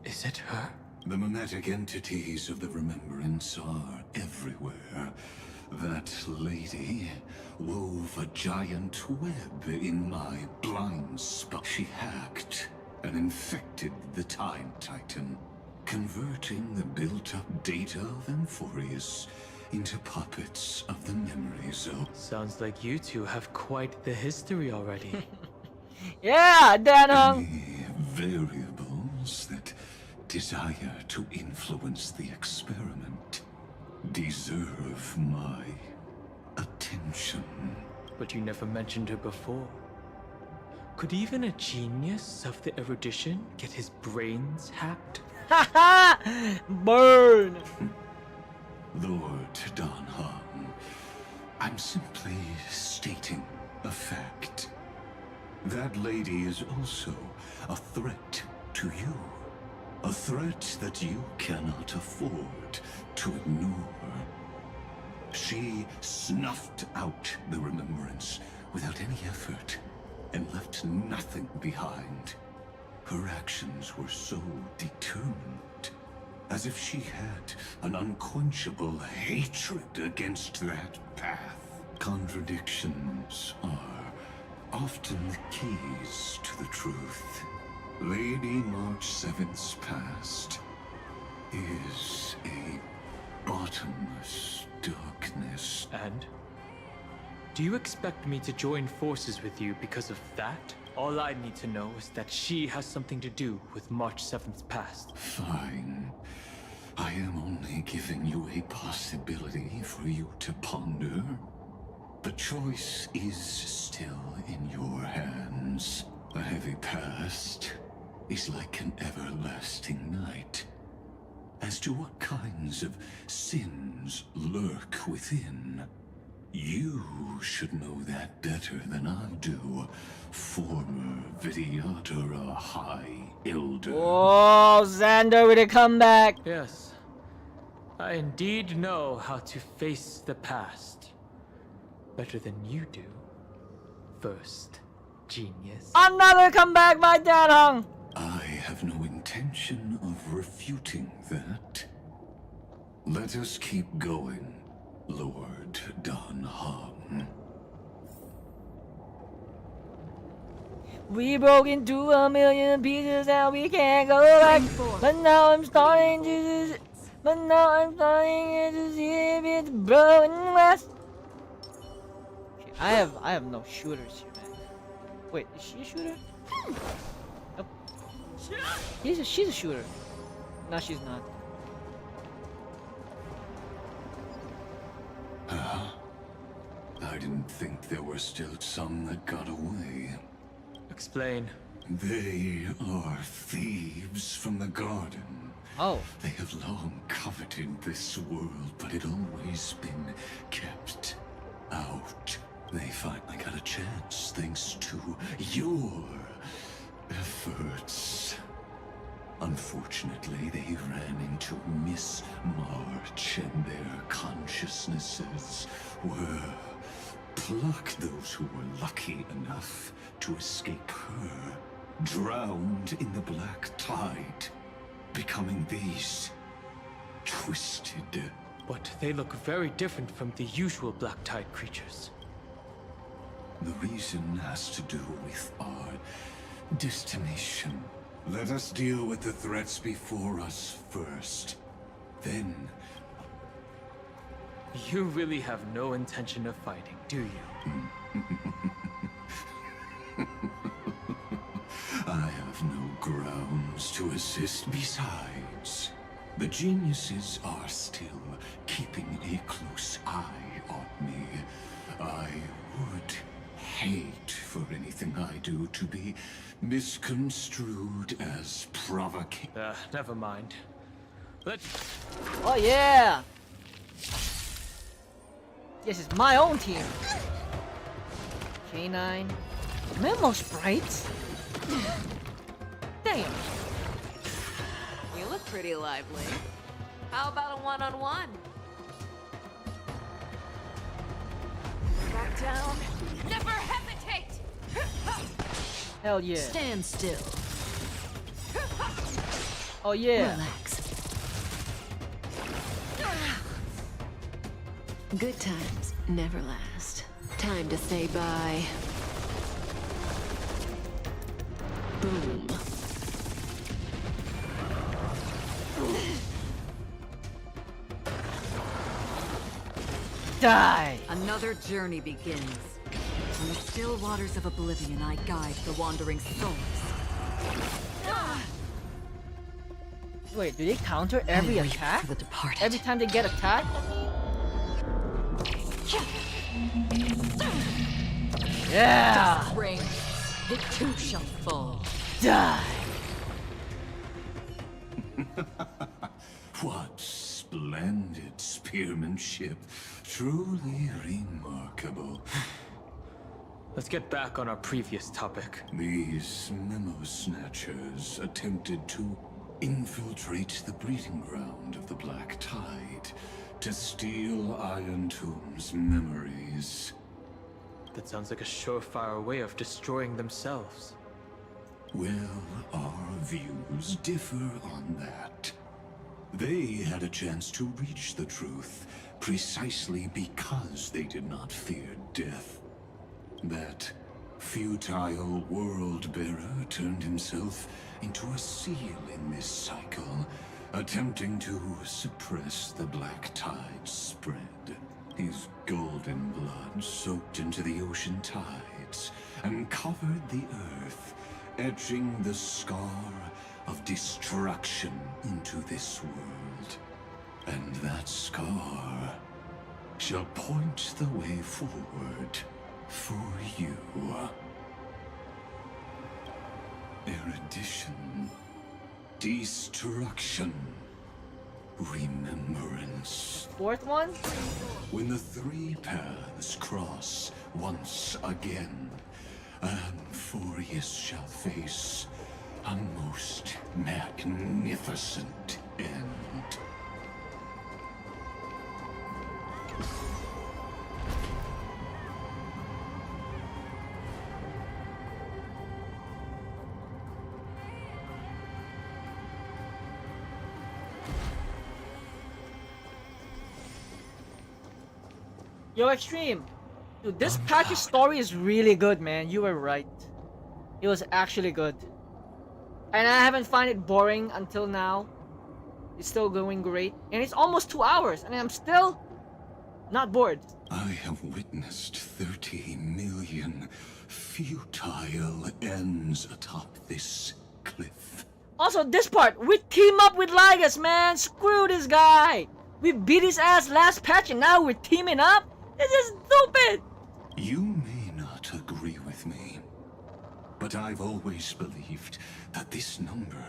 Is it her? The mimetic entities of the remembrance are everywhere. That lady wove a giant web in my blind spot. She hacked and infected the Time Titan, converting the built-up data of Amphoreus into puppets of the memory zone. Sounds like you two have quite the history already. Yeah, Dan Hong. Variables that desire to influence the experiment deserve my attention. But you never mentioned her before. Could even a genius of the erudition get his brains hacked? Haha! Burn! Lord Dan Hong, I'm simply stating a fact. That lady is also a threat to you. A threat that you cannot afford to ignore. She snuffed out the remembrance without any effort and left nothing behind. Her actions were so determined, as if she had an unquenchable hatred against that path. Contradictions are often the keys to the truth. Lady March 7th's past is a bottomless darkness. And? Do you expect me to join forces with you because of that? All I need to know is that she has something to do with March 7th's past. Fine. I am only giving you a possibility for you to ponder. The choice is still in your hands. A heavy past is like an everlasting night. As to what kinds of sins lurk within, you should know that better than I do, former Vidyadhara High Elder. Oh, Xander with a comeback! Yes. I indeed know how to face the past. Better than you do. First, genius. Another comeback by Dan Hong! I have no intention of refuting that. Let us keep going, Lord Dan Hong. We broke into a million pieces and we can't go back. But now I'm starting to see if it's broken glass. Okay, I have no shooters here, man. Wait, is she a shooter? Nope. She's a shooter. No, she's not. I didn't think there were still some that got away. Explain. They are thieves from the garden. Oh. They have long coveted this world, but it always been kept out. They finally got a chance thanks to your efforts. Unfortunately, they ran into Miss March, and their consciousnesses were plucked. Those who were lucky enough to escape her drowned in the black tide, becoming these twisted. But they look very different from the usual black tide creatures. The reason has to do with our destination. Let us deal with the threats before us first. Then... You really have no intention of fighting, do you? I have no grounds to assist. Besides, the geniuses are still keeping a close eye on me. I would hate for anything I do to be misconstrued as provocation. Never mind. Oh yeah! This is my own team. K9. Memo sprites? Damn. You look pretty lively. How about a one-on-one? Back down. Never hesitate! Hell yeah. Stand still. Oh yeah. Relax. Good times never last. Time to say bye. Boom. Die! Another journey begins. In the still waters of oblivion, I guide the wandering souls. Wait, do they counter every attack? For the departed. Every time they get attacked? Yeah! Spring, it too shall fall. Die! What splendid spearmanship. Truly remarkable. Let's get back on our previous topic. These memo snatchers attempted to infiltrate the breeding ground of the Black Tide to steal Iron Tomb's memories. That sounds like a surefire way of destroying themselves. Well, our views differ on that. They had a chance to reach the truth precisely because they did not fear death. That futile world-bearer turned himself into a seal in this cycle, attempting to suppress the black tide spread. His golden blood soaked into the ocean tides and covered the earth, etching the scar of destruction into this world. And that scar shall point the way forward for you. Erudition, destruction, remembrance. Fourth one? When the three paths cross once again, Amphoreus shall face a most magnificent end. Yo, Extreme. Dude, this patch's story is really good, man. You were right. It was actually good. And I haven't found it boring until now. It's still going great. And it's almost 2 hours, and I'm still not bored. I have witnessed 30 million futile ends atop this cliff. Also, this part, we team up with Lygus, man. Screw this guy. We beat his ass last patch, and now we're teaming up? This is stupid. You may not agree with me, but I've always believed that this number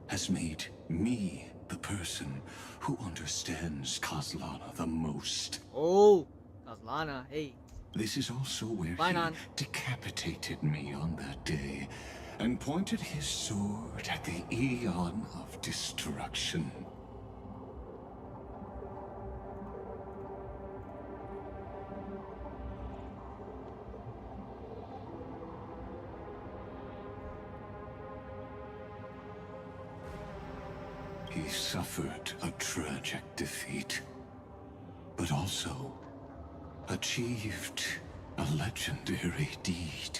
has made me the person who understands Kaslana the most. Oh, Kaslana, hey. This is also where Phainon. he decapitated me on that day and pointed his sword at the Eon of Destruction. He suffered a tragic defeat, but also achieved a legendary deed.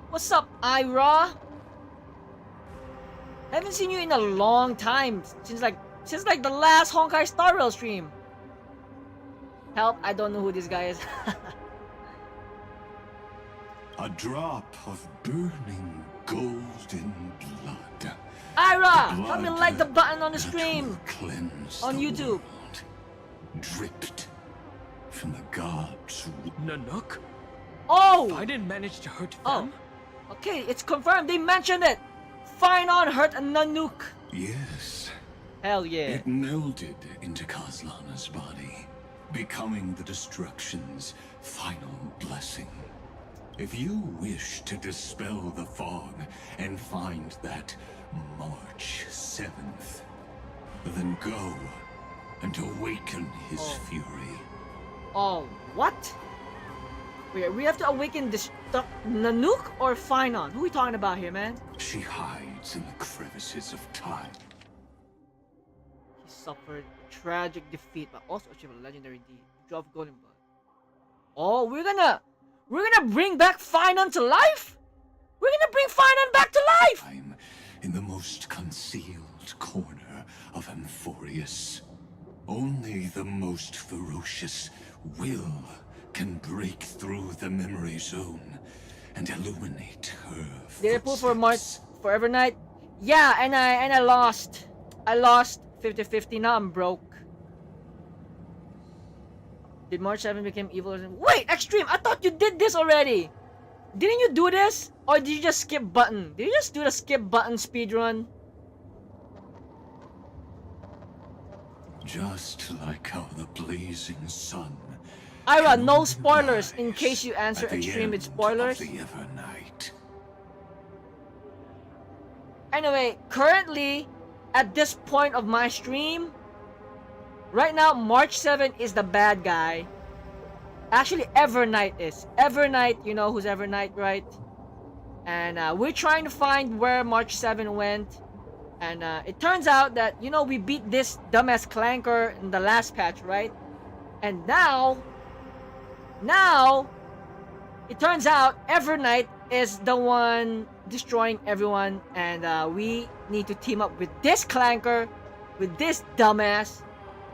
What's up, Ira? Haven't seen you in a long time, since like the last Honkai Star Rail stream. Help, I don't know who this guy is. A drop of burning golden blood. Ira, The help me blood like the button on the that stream will cleanse on the YouTube. world, dripped from the gods. Nanook? Oh! I didn't manage to hurt them. Oh, okay, it's confirmed. They mentioned it. Phainon hurt a Nanook. Yes. Hell yeah. It melded into Kaslana's body, becoming the destruction's final blessing. If you wish to dispel the fog and find that March 7th, then go and awaken his fury. Oh, what? Wait, we have to awaken this Nanook or Phainon? Who are we talking about here, man? She hides in the crevices of time. He suffered a tragic defeat, but also achieved a legendary deed. Drop golden blood. Oh, we're gonna bring back Phainon to life? We're gonna bring Phainon back to life! I'm in the most concealed corner of Amphoreus. Only the most ferocious will can break through the memory zone and illuminate her. Did I pull for Evernight? Yeah, and I lost. I lost 50-50. Now I'm broke. Did March 7 become evil? Wait, Extreme! I thought you did this already! Didn't you do this? Or did you just skip button? Did you just do the skip button speedrun? Just like how the blazing sun. Ira, no spoilers in case you answer at the Extreme with end spoilers. of the Evernight. Anyway, currently, at this point of my stream, right now, March 7 is the bad guy. Actually, Evernight is. Evernight, you know who's Evernight, right? And we're trying to find where March 7 went. And it turns out that, you know, we beat this dumbass clanker in the last patch, right? And now, it turns out Evernight is the one destroying everyone. And we need to team up with this clanker, with this dumbass,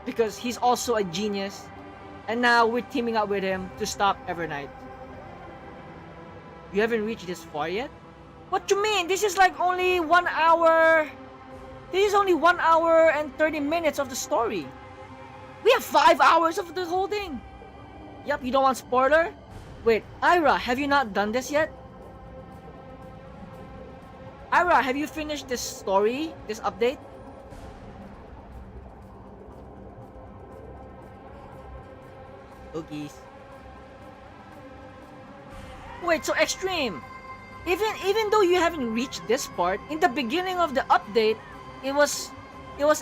because he's also a genius. And now we're teaming up with him to stop Evernight. You haven't reached this far yet? What you mean? This is like only 1 hour. This is only 1 hour and 30 minutes of the story. We have 5 hours of the whole thing. Yep, you don't want spoiler? Wait, Ira, have you not done this yet? Ira, have you finished this story, this update? Cookies. Wait, so Extreme, even though you haven't reached this part, in the beginning of the update, it was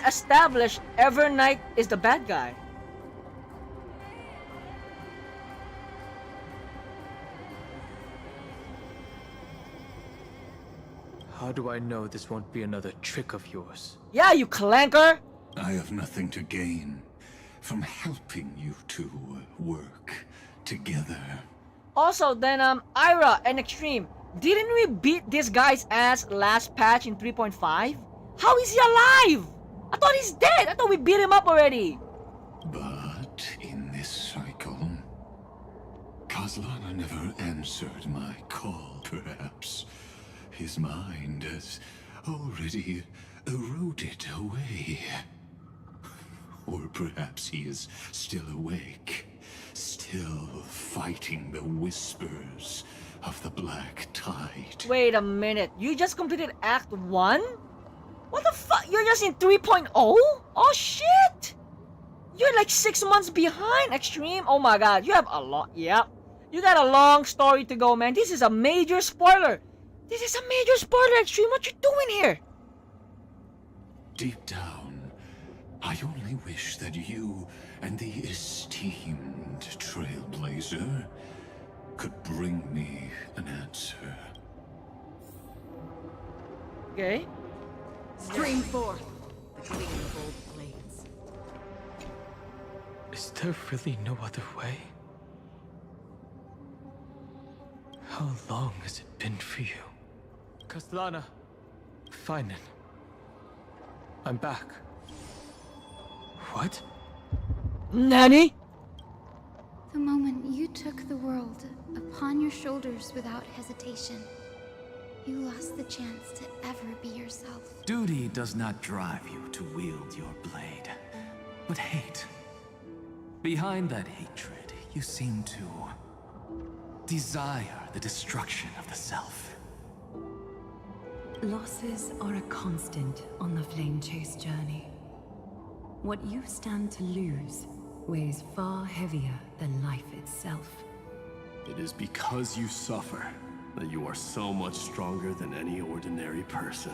established Evernight is the bad guy. How do I know this won't be another trick of yours? Yeah, you clanker! I have nothing to gain from helping you two work together. Also, then, Ira and Extreme, didn't we beat this guy's ass last patch in 3.5? How is he alive? I thought he's dead. I thought we beat him up already. But in this cycle, Kaslana never answered my call, perhaps. His mind has already eroded away. Or perhaps he is still awake, still fighting the whispers of the Black Tide. Wait a minute. You just completed Act 1? What the fuck? You're just in 3.0? Oh shit! You're like 6 months behind, Extreme. Oh my god, you have a lot. Yep. You got a long story to go, man. This is a major spoiler. This is a major spoiler, Extreme. What you doing here? Deep down, I only wish that you and the esteemed Trailblazer could bring me an answer. Okay. Stream forth the gleam of old blades. Is there really no other way? How long has it been for you? Castellana, Phainon. I'm back. What? Nanny? The moment you took the world upon your shoulders without hesitation, you lost the chance to ever be yourself. Duty does not drive you to wield your blade, but hate. Behind that hatred, you seem to desire the destruction of the self. Losses are a constant on the Flame Chase journey. What you stand to lose weighs far heavier than life itself. It is because you suffer that you are so much stronger than any ordinary person.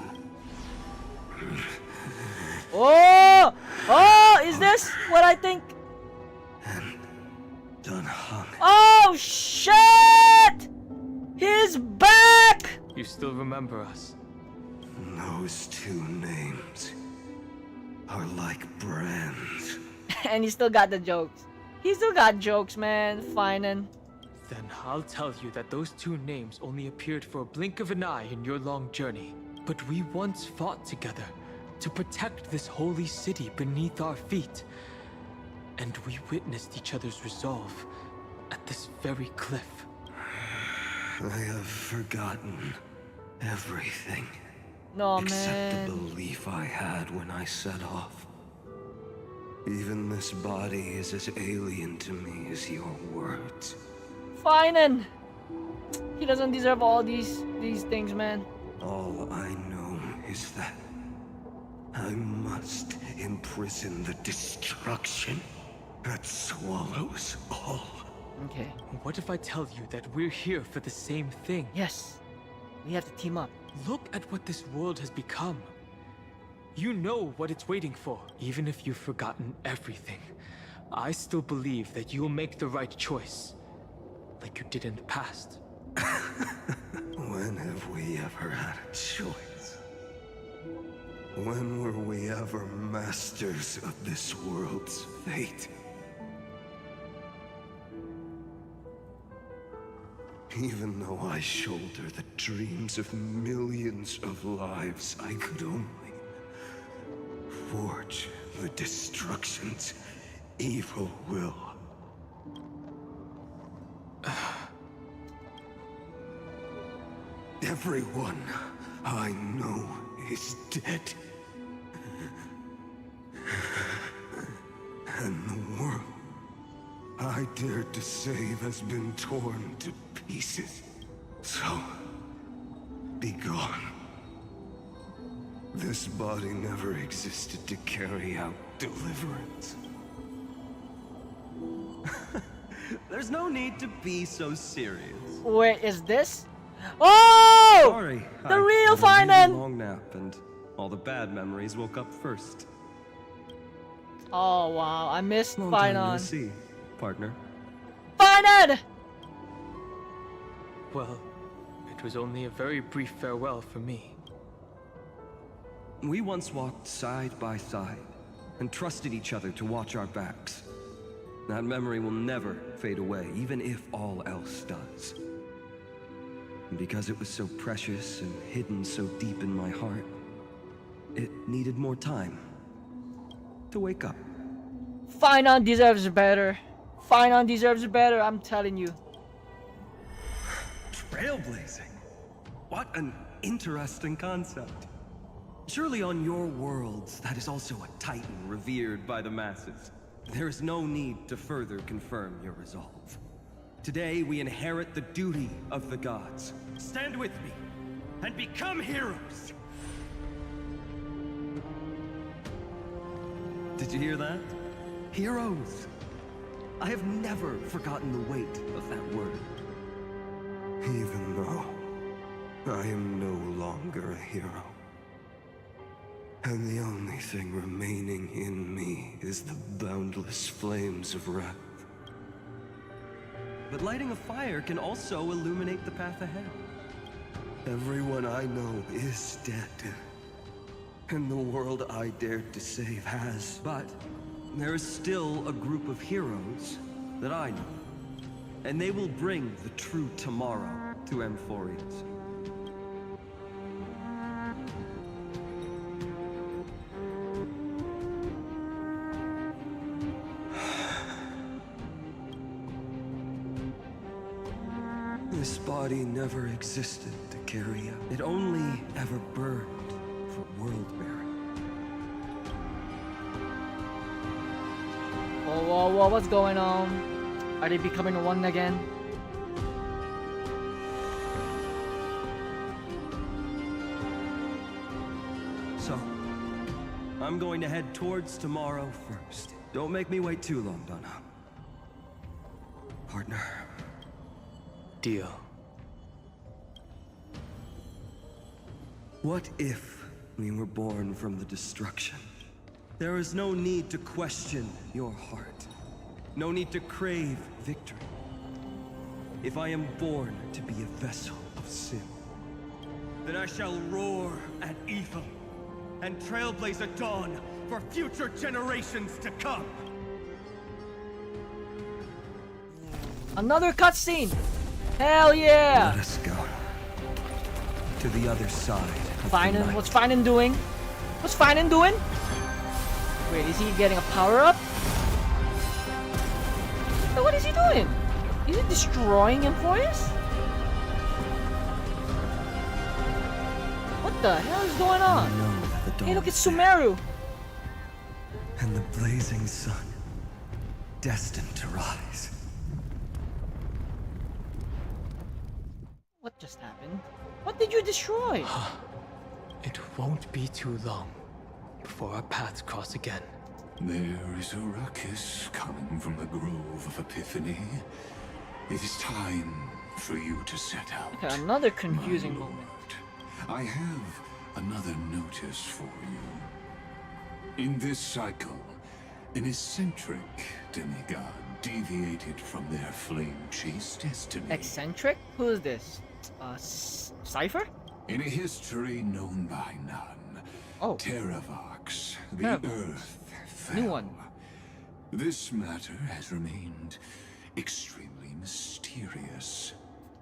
Oh! Oh! Is this what I think? Done hung. Oh shit! He's back! You still remember us? Those two names are like brands. And he still got the jokes. He still got jokes, man. Phainon. Then I'll tell you that those two names only appeared for a blink of an eye in your long journey. But we once fought together to protect this holy city beneath our feet. And we witnessed each other's resolve at this very cliff. I have forgotten everything. No, except man. the belief I had when I set off. Even this body is as alien to me as your words. Phainon! He doesn't deserve all these things, man. All I know is that I must imprison the destruction that swallows all. Okay. What if I tell you that we're here for the same thing? Yes. We have to team up. Look at what this world has become. You know what it's waiting for. Even if you've forgotten everything, I still believe that you'll make the right choice. Like you did in the past. When have we ever had a choice? When were we ever masters of this world's fate? Even though I shoulder the dreams of millions of lives, I could only forge the destruction's evil will. Everyone I know is dead. And the world I dared to save has been torn to pieces. So, be gone. This body never existed to carry out deliverance. There's no need to be so serious. Wait, is this? Oh! Sorry, The I real had a really Phainon! long nap, and all the bad memories woke up first. Oh wow, I missed Long time no Phainon. see, partner. Phainon! Well, it was only a very brief farewell for me. We once walked side by side and trusted each other to watch our backs. That memory will never fade away, even if all else does. And because it was so precious and hidden so deep in my heart, it needed more time to wake up. Phainon deserves better. Phainon deserves better, I'm telling you. Trailblazing? What an interesting concept. Surely on your worlds, that is also a titan revered by the masses. There is no need to further confirm your resolve. Today, we inherit the duty of the gods. Stand with me, and become heroes! Did you hear that? Heroes! I have never forgotten the weight of that word. Even though I am no longer a hero. And the only thing remaining in me is the boundless flames of wrath. But lighting a fire can also illuminate the path ahead. Everyone I know is dead. And the world I dared to save has. But there is still a group of heroes that I know. And they will bring the true tomorrow to Amphoreus. This body never existed to carry out. It only ever burned for world-bearing. Whoa, whoa, whoa, what's going on? Are they becoming one again? So, I'm going to head towards tomorrow first. Don't make me wait too long, Donna. Partner. Deal. What if we were born from the destruction? There is no need to question your heart. No need to crave victory. If I am born to be a vessel of sin, then I shall roar at evil and trailblaze a dawn for future generations to come. Another cutscene! Hell yeah! Let us go to the other side of Phainon, the night. what's Phainon doing? What's Phainon doing? Wait, is he getting a power-up? What is he doing? Is he destroying Amphoreus? What the hell is going on? I know that the dawn Hey, look, it's is there, Sumeru! and the blazing sun, destined to rise. What just happened? What did you destroy? It won't be too long before our paths cross again. There is a ruckus coming from the Grove of Epiphany. It is time for you to set out. Okay, another confusing moment. I have another notice for you. In this cycle, an eccentric demigod deviated from their flame-chased destiny. Eccentric? Who is this? Cypher? In a history known by none, Terravox, the Terravox. Earth, fell. New one. This matter has remained extremely mysterious,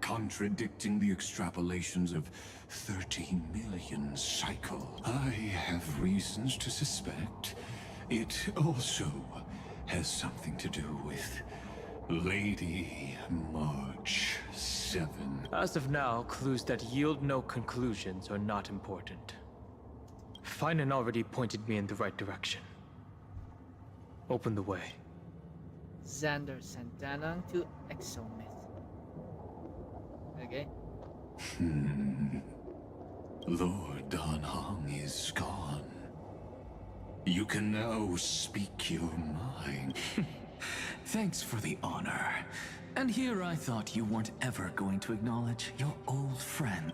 contradicting the extrapolations of 13 million cycle. I have reasons to suspect it also has something to do with Lady March 7. As of now, clues that yield no conclusions are not important. Phainon already pointed me in the right direction. Open the way. Xander sent Danang to Exomyth. Okay. Lord Dan Hong is gone. You can now speak your mind. Thanks for the honor. And here I thought you weren't ever going to acknowledge your old friend.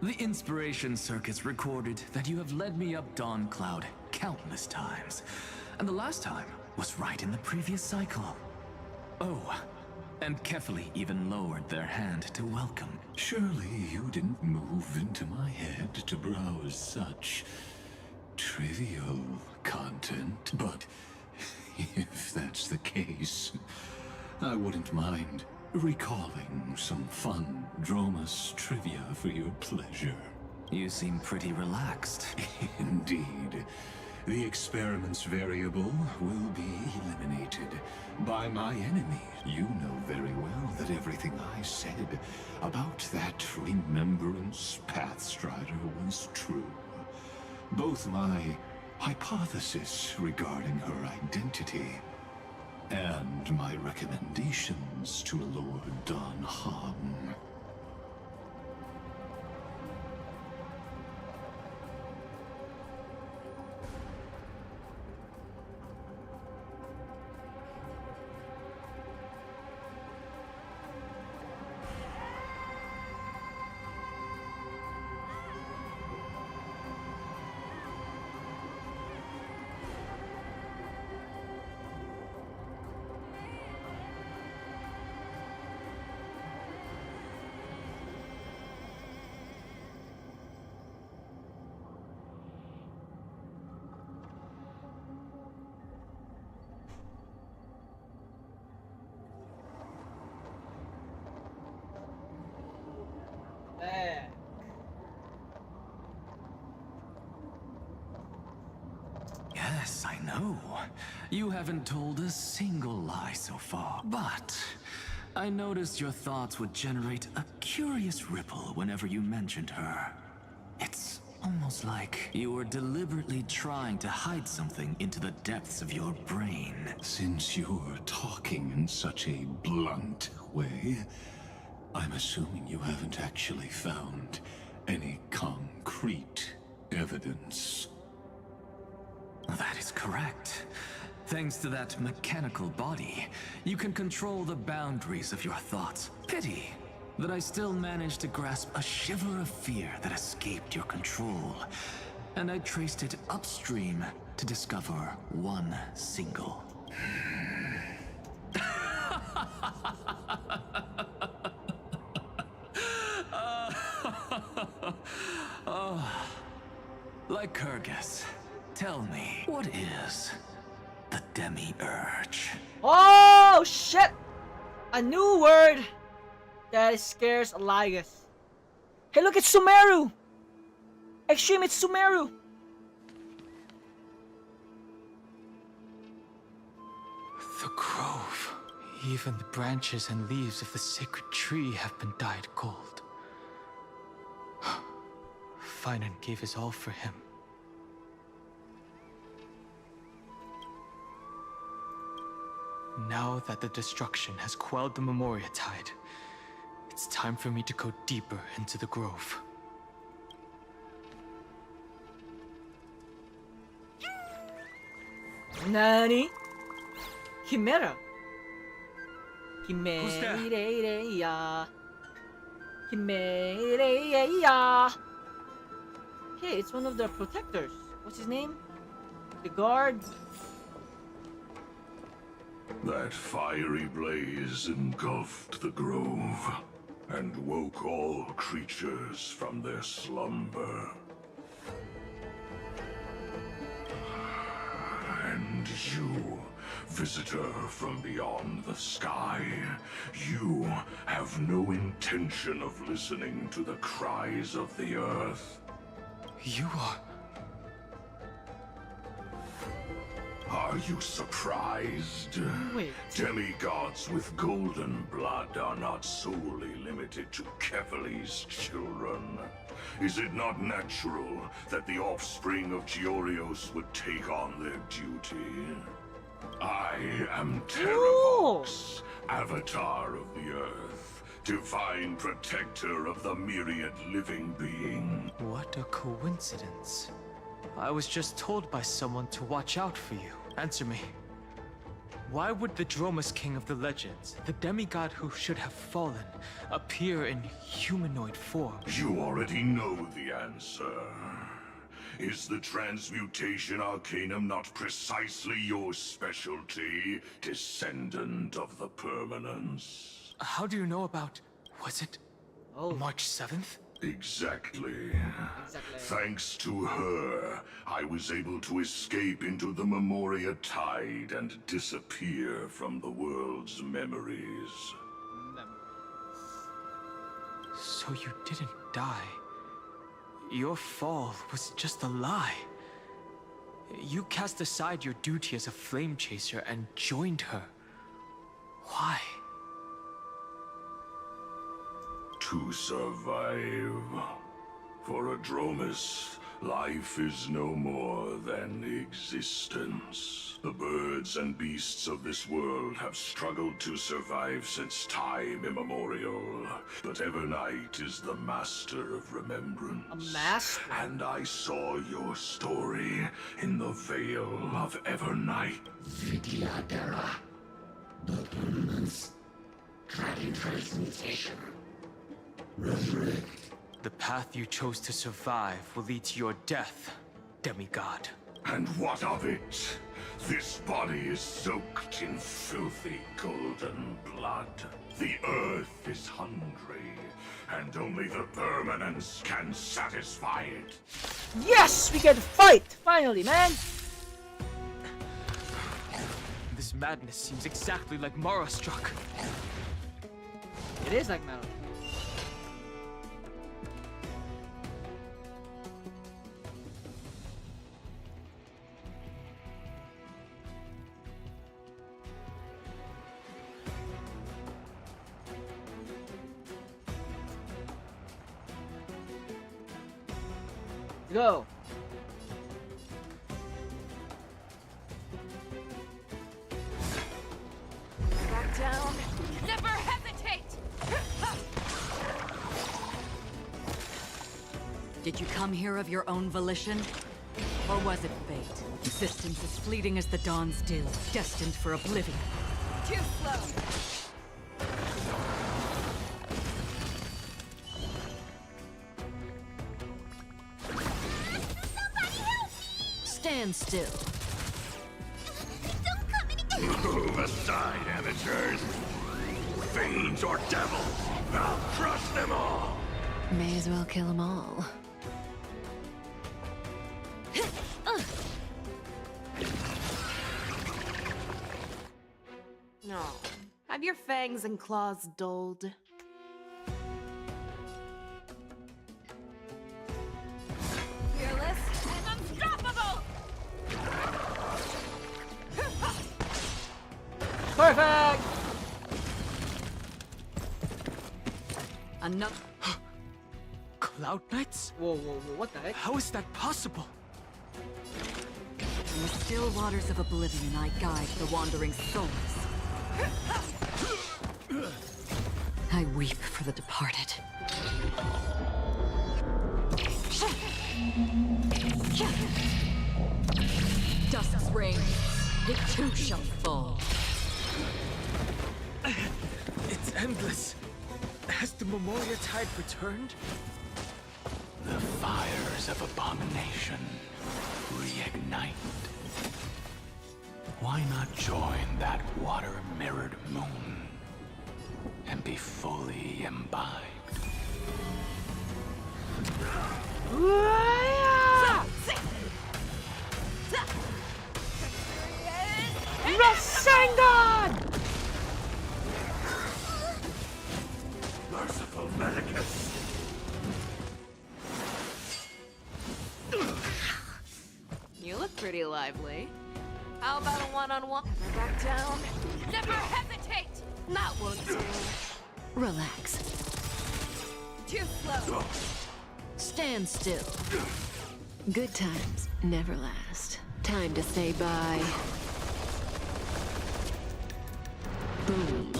The Inspiration Circuits recorded that you have led me up Dawn Cloud countless times. And the last time was right in the previous cycle. Oh, and Kefali even lowered their hand to welcome. Surely you didn't move into my head to browse such trivial content, but if that's the case, I wouldn't mind recalling some fun Dromus trivia for your pleasure. You seem pretty relaxed. Indeed. The experiment's variable will be eliminated by my enemy. You know very well that everything I said about that Remembrance Pathstrider was true. Both my hypothesis regarding her identity and my recommendations to Lord Dan Hong. Yes, I know. You haven't told a single lie so far. But I noticed your thoughts would generate a curious ripple whenever you mentioned her. It's almost like you were deliberately trying to hide something into the depths of your brain. Since you're talking in such a blunt way, I'm assuming you haven't actually found any concrete evidence. That is correct. Thanks to that mechanical body, you can control the boundaries of your thoughts. Pity that I still managed to grasp a shiver of fear that escaped your control. And I traced it upstream to discover one single. Like Kyrgyz, tell me, what is the demi-urge? Oh shit! A new word that scares Elias. Hey, look, it's Sumeru! Extreme, it's Sumeru! The grove. Even the branches and leaves of the sacred tree have been dyed gold. Phainon gave his all for him. Now that the destruction has quelled the Memoria tide, it's time for me to go deeper into the grove. Nani? Chimera. Chimera. Chimera. Hey, it's one of the protectors. What's his name? The guard. That fiery blaze engulfed the grove and woke all creatures from their slumber. And you, visitor from beyond the sky, you have no intention of listening to the cries of the earth. You are... Are you surprised? Wait. Demigods with golden blood are not solely limited to Kefali's children. Is it not natural that the offspring of Georios would take on their duty? I am Terravox, Avatar of the Earth, divine protector of the myriad living being. What a coincidence. I was just told by someone to watch out for you. Answer me. Why would the Dromus King of the legends, the demigod who should have fallen, appear in humanoid form? You already know the answer. Is the transmutation arcanum not precisely your specialty, descendant of the permanence? How do you know about... was it... March 7th? Exactly. Thanks to her, I was able to escape into the Memoria tide and disappear from the world's memories. So you didn't die. Your fall was just a lie. You cast aside your duty as a flame chaser and joined her. Why? To survive. For a Dromus, life is no more than existence. The birds and beasts of this world have struggled to survive since time immemorial. But Evernight is the master of remembrance. A master? And I saw your story in the Veil of Evernight. Vidyadhara. The permanence. Dragon transmutation. Resurrect. The path you chose to survive will lead to your death, demigod. And what of it? This body is soaked in filthy golden blood. The earth is hungry, and only the permanence can satisfy it. Yes! We get to fight! Finally, man! This madness seems exactly like Mara struck. It is like Mara. Go. Back down. Never hesitate! Did you come here of your own volition? Or was it fate? Existence as fleeting as the dawn's dew, destined for oblivion. Too slow! Stand still. Move aside, amateurs. Fiends or devils, I'll crush them all. May as well kill them all. No. Have your fangs and claws dulled? Fearless and unstoppable! Perfect! Enough. Cloud Knights? Whoa, what the heck? How is that possible? In the still waters of oblivion, I guide the wandering souls. I weep for the departed. Dusk's reign, it too shall fall. It's endless. Has the Memoria Tide returned? The fires of abomination reignite. Why not join that water-mirrored moon and be fully imbibed? Rasengan! Merciful Medicus! You look pretty lively. How about a one-on-one? Back down. Never hesitate! That won't do. Relax. Too slow. Stand still. Good times never last. Time to say bye. Boom.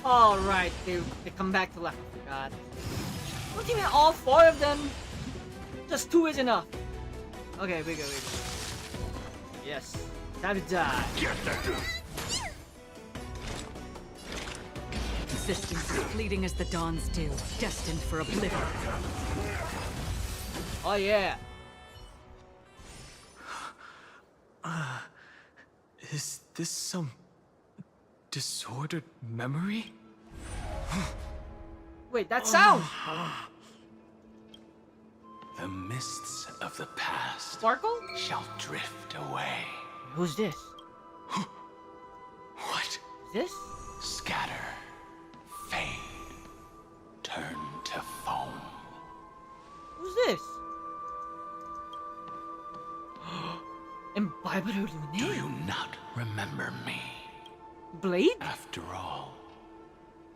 Alright, they come back to life. I forgot. Don't you mean all four of them? Just two is enough. Okay, we go. Yes. Time to die. Existence as fleeting as the dawn's dew, destined for oblivion. Oh yeah. Is this some disordered memory? Wait, that sound! The mists of the past Sparkle? shall drift away. Who's this? What? This? Scatter, fade, turn to foam. Who's this? Imbibitor Lunae? Do you not remember me? Blade? After all,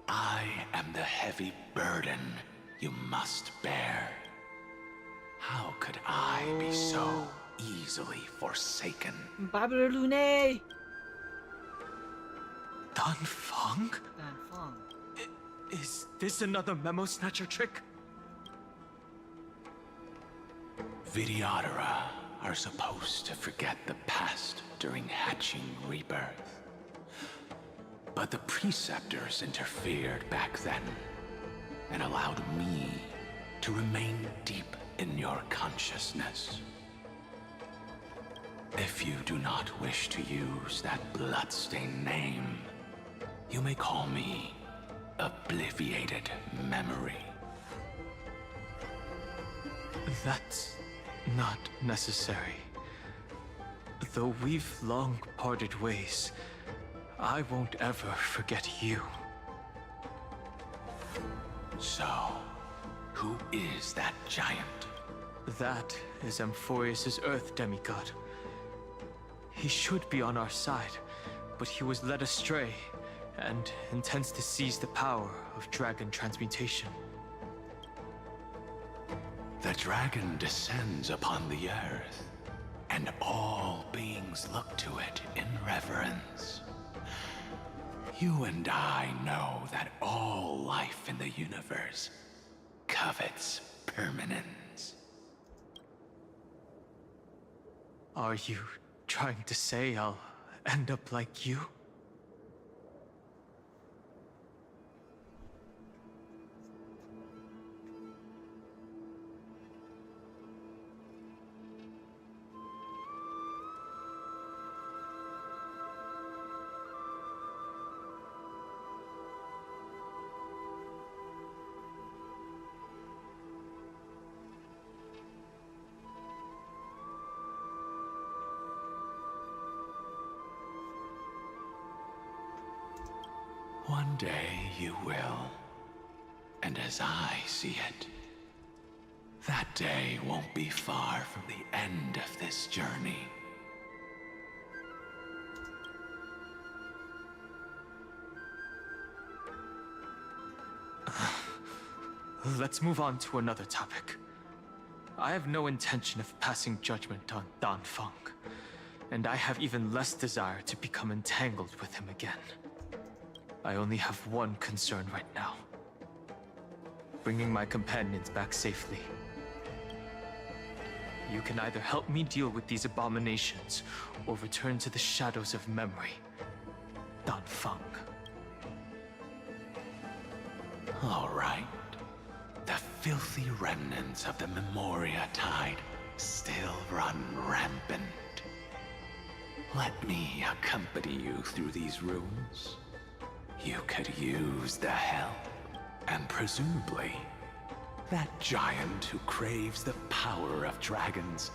I am the heavy burden you must bear. How could I be so easily forsaken? Imbibitor Lunae! Dan Feng? Dan Feng. Is this another memo snatcher trick? Vidyadhara are supposed to forget the past during hatching rebirth. But the preceptors interfered back then and allowed me to remain deep in your consciousness. If you do not wish to use that bloodstained name, you may call me Obliviated Memory. That's not necessary. Though we've long parted ways, I won't ever forget you. So, who is that giant? That is Amphoreus' Earth demigod. He should be on our side, but he was led astray and intends to seize the power of dragon transmutation. The dragon descends upon the earth, and all beings look to it in reverence. You and I know that all life in the universe covets permanence. Are you trying to say I'll end up like you? One day you will. And as I see it, that day won't be far from the end of this journey. Let's move on to another topic. I have no intention of passing judgment on Dan Feng, and I have even less desire to become entangled with him again. I only have one concern right now. Bringing my companions back safely. You can either help me deal with these abominations, or return to the shadows of memory. Dan Feng. All right. The filthy remnants of the Memoria Tide still run rampant. Let me accompany you through these ruins. You could use the help, and presumably, that giant who craves the power of dragons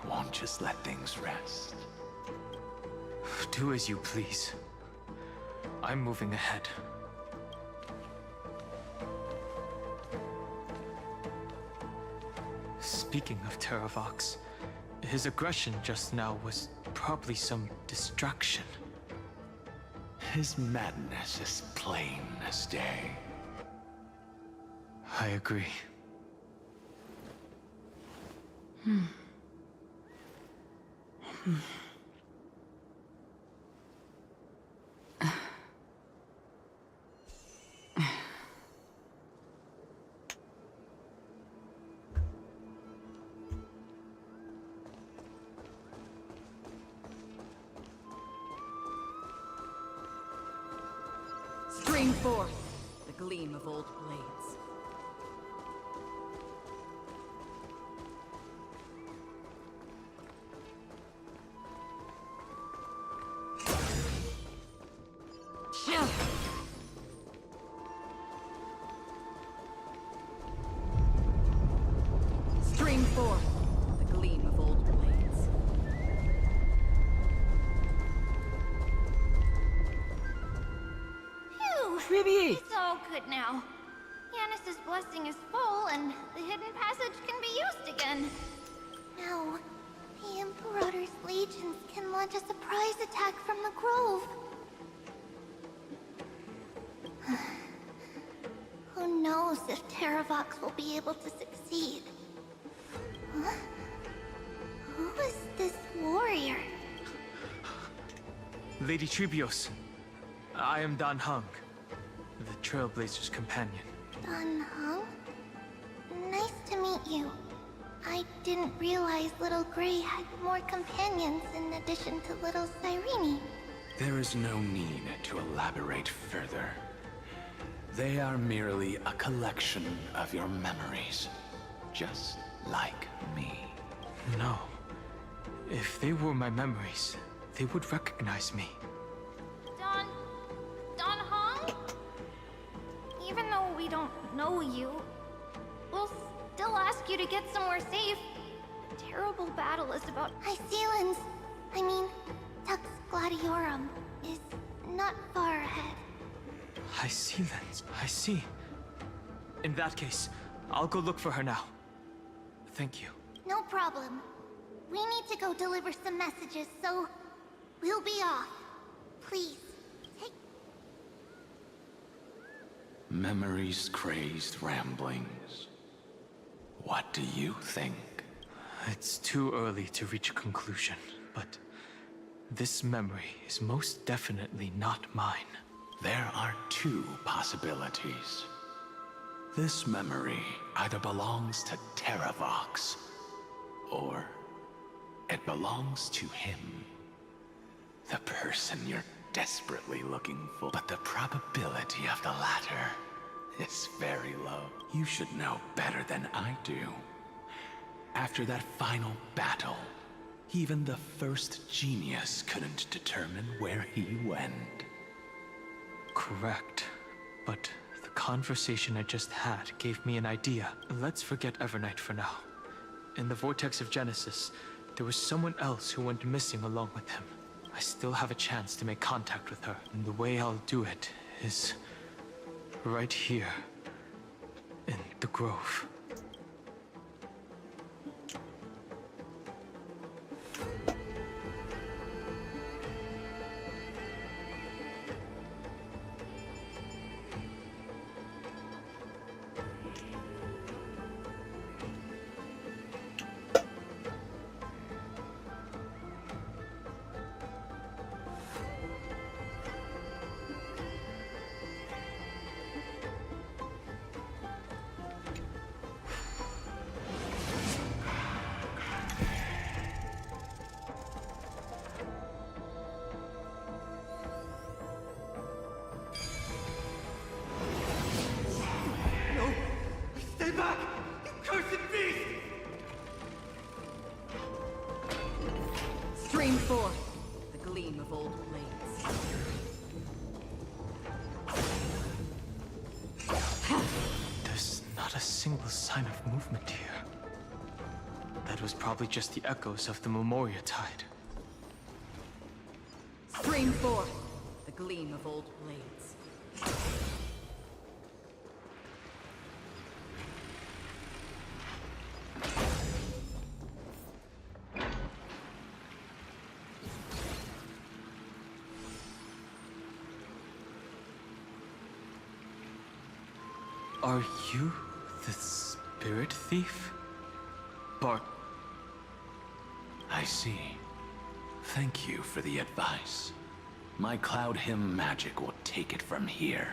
won't just let things rest. Do as you please. I'm moving ahead. Speaking of Terravox, his aggression just now was probably some distraction. His madness is plain as day. I agree. Spring forth, the gleam of old blades. Stream forth, the gleam of old blades. Phoebe! It's all good now. Yanis's blessing is full, and the hidden passage can be used again. Now, the Imperator's legions can launch a surprise attack from the grove. Who knows if Terravox will be able to succeed? Huh? Who is this warrior? Lady Tribios, I am Dan Heng, the Trailblazer's companion. Dan Heng? Nice to meet you. I didn't realize Little Gray had more companions in addition to Little Cyrene. There is no need to elaborate further. They are merely a collection of your memories, just like me. No. If they were my memories, they would recognize me. Dan Heng? Even though we don't know you, we'll still ask you to get somewhere safe. A terrible battle is about Hycelan's. Tux Gladiorum is not far ahead. Hycelan's, I see. In that case, I'll go look for her now. Thank you. No problem. We need to go deliver some messages, so we'll be off. Please, Memory's crazed ramblings. What do you think? It's too early to reach a conclusion, but this memory is most definitely not mine. There are two possibilities. This memory either belongs to Terravox, or it belongs to him. The person you're desperately looking for. But the probability of the latter is very low. You should know better than I do. After that final battle, even the first genius couldn't determine where he went. Correct. But the conversation I just had gave me an idea. Let's forget Evernight for now. In the Vortex of Genesis, there was someone else who went missing along with him. I still have a chance to make contact with her, and the way I'll do it is right here in the grove. Stay back! You cursed beast! Stream forth the gleam of old blades. There's not a single sign of movement here. That was probably just the echoes of the Memoria Tide. Stream forth the gleam of old blades. Are you the spirit thief? Bart. I see. Thank you for the advice. My Cloud Hymn magic will take it from here.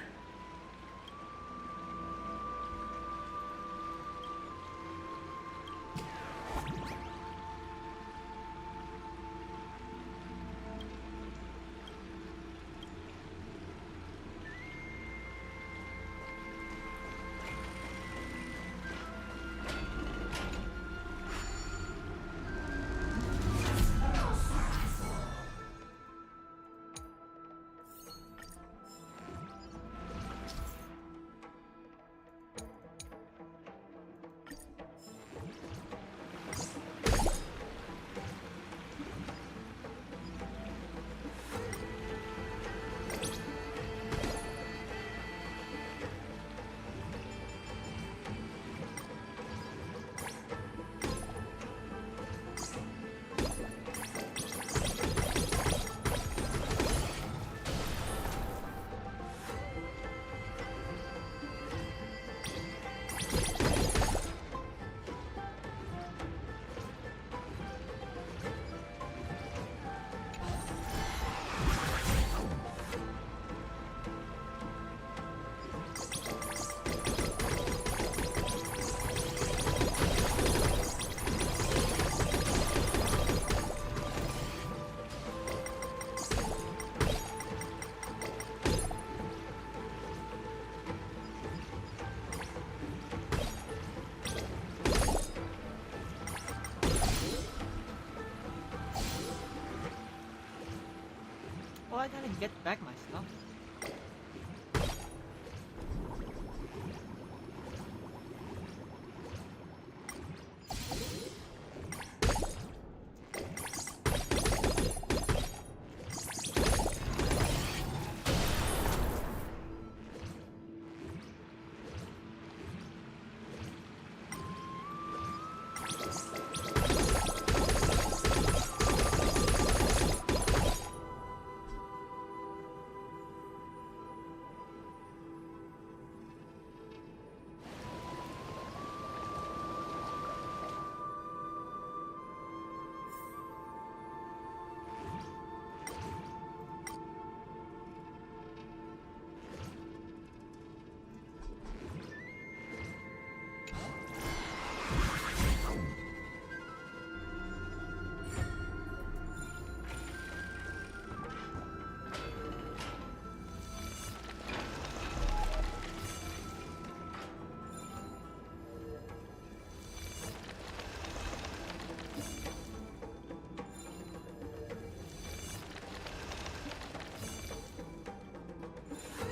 Oh, I gotta get back my stuff.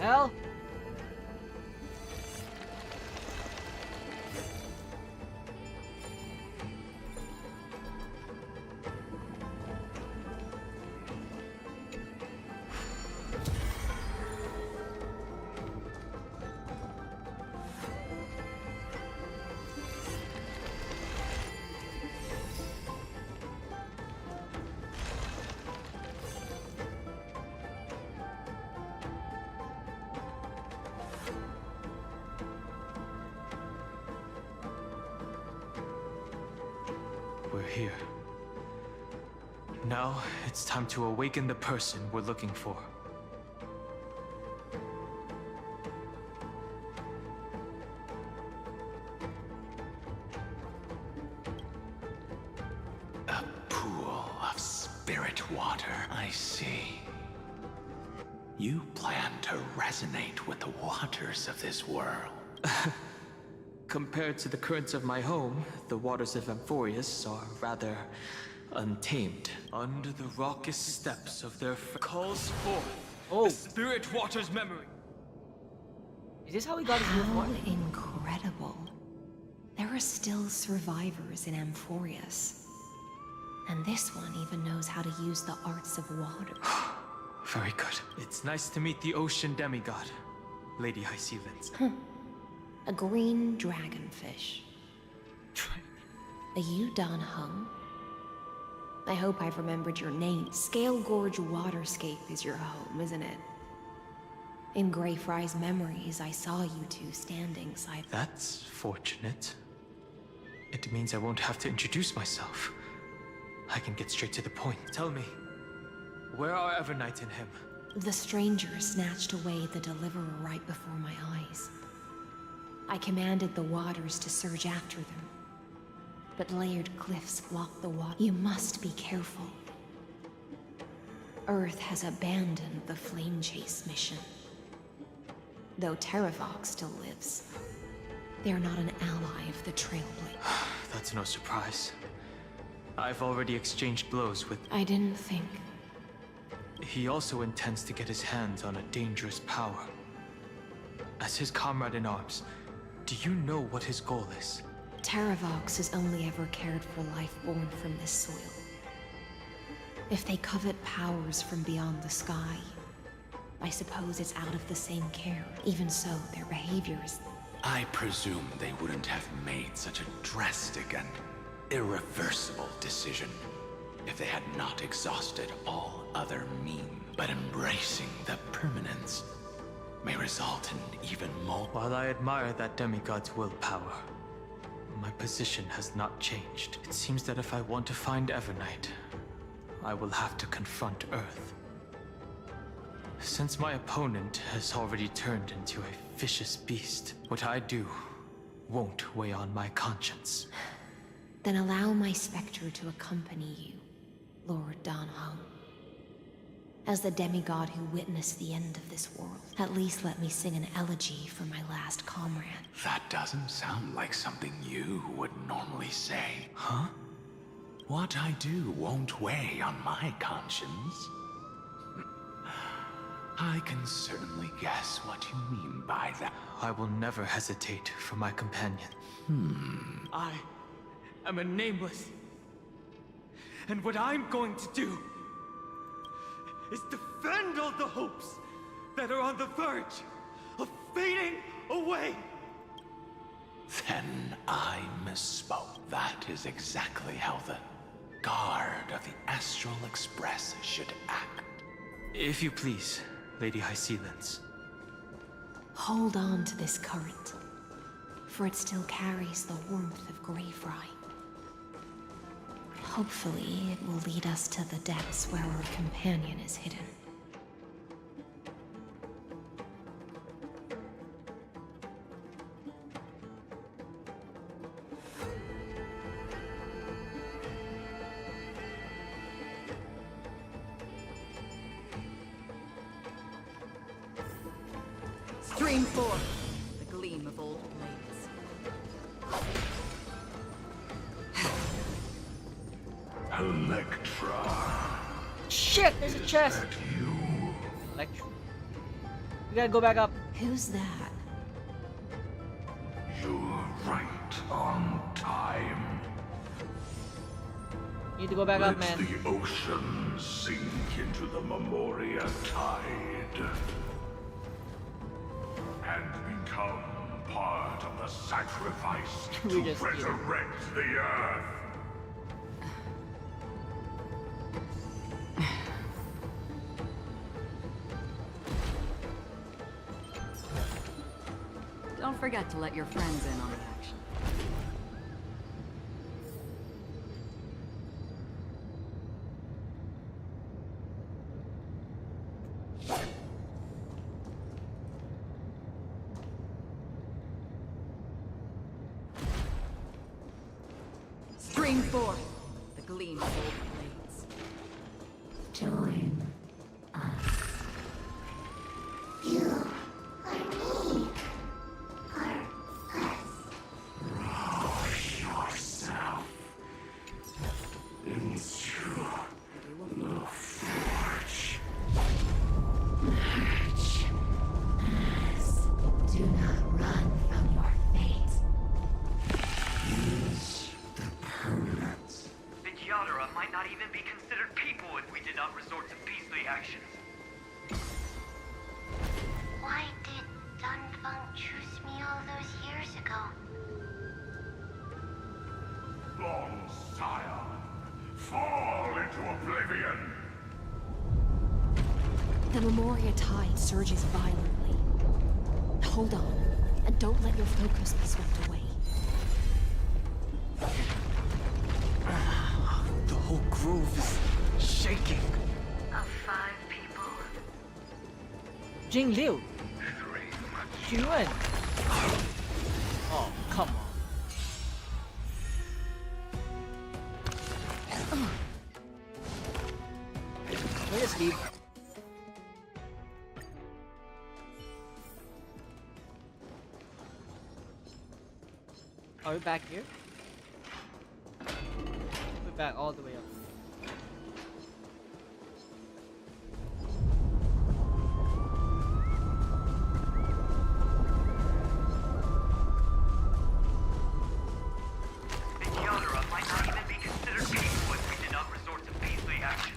hell? We're here. Now, it's time to awaken the person we're looking for. A pool of spirit water, I see. You plan to resonate with the waters of this world. Compared to the currents of my home, the waters of Amphoreus are rather untamed. Under the raucous steps of their calls forth the spirit water's memory. Is this how he got his new How form? incredible. There are still survivors in Amphoreus. And this one even knows how to use the arts of water. Very good. It's nice to meet the ocean demigod, Lady Hysealens. A green dragonfish. Are you Dan Hung? I hope I've remembered your name. Scale Gorge Waterscape is your home, isn't it? In Greyfry's memories, I saw you two standing side. That's fortunate. It means I won't have to introduce myself. I can get straight to the point. Tell me, where are Evernight and him? The stranger snatched away the deliverer right before my eyes. I commanded the waters to surge after them. But layered cliffs block the water. You must be careful. Earth has abandoned the flame chase mission. Though Terravox still lives, they're not an ally of the Trailblaze. That's no surprise. I've already exchanged blows with... I didn't think. He also intends to get his hands on a dangerous power. As his comrade in arms, do you know what his goal is? Terravox has only ever cared for life born from this soil. If they covet powers from beyond the sky, I suppose it's out of the same care. Even so, their behavior is... I presume they wouldn't have made such a drastic and irreversible decision if they had not exhausted all other means. But embracing the permanence may result in even more. While I admire that demigod's willpower, my position has not changed. It seems that if I want to find Evernight, I will have to confront Earth. Since my opponent has already turned into a vicious beast, what I do won't weigh on my conscience. Then allow my specter to accompany you, Lord Dan Hung. As the demigod who witnessed the end of this world, at least let me sing an elegy for my last comrade. That doesn't sound like something you would normally say. Huh? What I do won't weigh on my conscience. I can certainly guess what you mean by that. I will never hesitate for my companion. I am a nameless. And what I'm going to do is defend all the hopes that are on the verge of fading away. Then I misspoke. That is exactly how the guard of the Astral Express should act. If you please, Lady Hysealens. Hold on to this current, for it still carries the warmth of Greyfry. Hopefully, it will lead us to the depths where our companion is hidden. Stream forth, the gleam of old blades. Electra. Shit, there's a chest! Electra. We gotta go back up. Who's that? You're right on time. Need to go back up, Let man. the ocean sink into the Memoria tide and become part of the sacrifice to resurrect the earth. Don't forget to let your friends in on the action. Scream forth the gleam of old blades. Join us. You are me. Are us. Rouse yourself into the forge. Match us. Do not run from your fate. Use the permanence. The Yadara might not even be considered people if we did not resort to beastly actions. Why did Dunfeng choose me all those years ago? Long Scion, fall into oblivion. The Memoria tide surges violently. Hold on, and don't let your focus be swept away. The whole grove is shaking. Of 5 people. Jing Liu. Jing Wen. Oh, come on. Where is Steve? Are we back here? We're back all the way up. The Yadara might not even be considered people if we did not resort to beastly actions.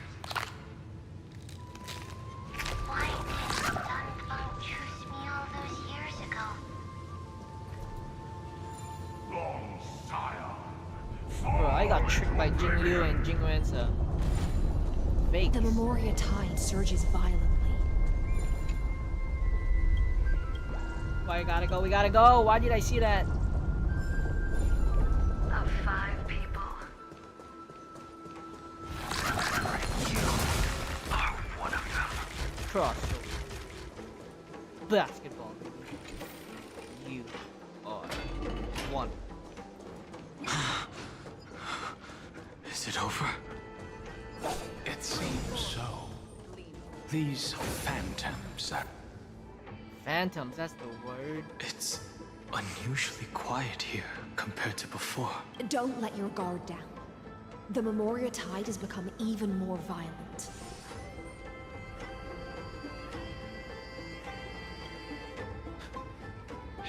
Why did Dunfeng choose me all those years ago? Long Scion, Bro, I got tricked by Jing Liu and Jing Wen's fake. The Memoria tide surges violently. Why we gotta go? We gotta go! Why did I see that? Of 5 people. You are one of them. Crossover. Basketball. You are one. Is it over? It seems so. These phantoms are... Phantoms, that's the word. It's unusually quiet here compared to before. Don't let your guard down. The Memoria tide has become even more violent.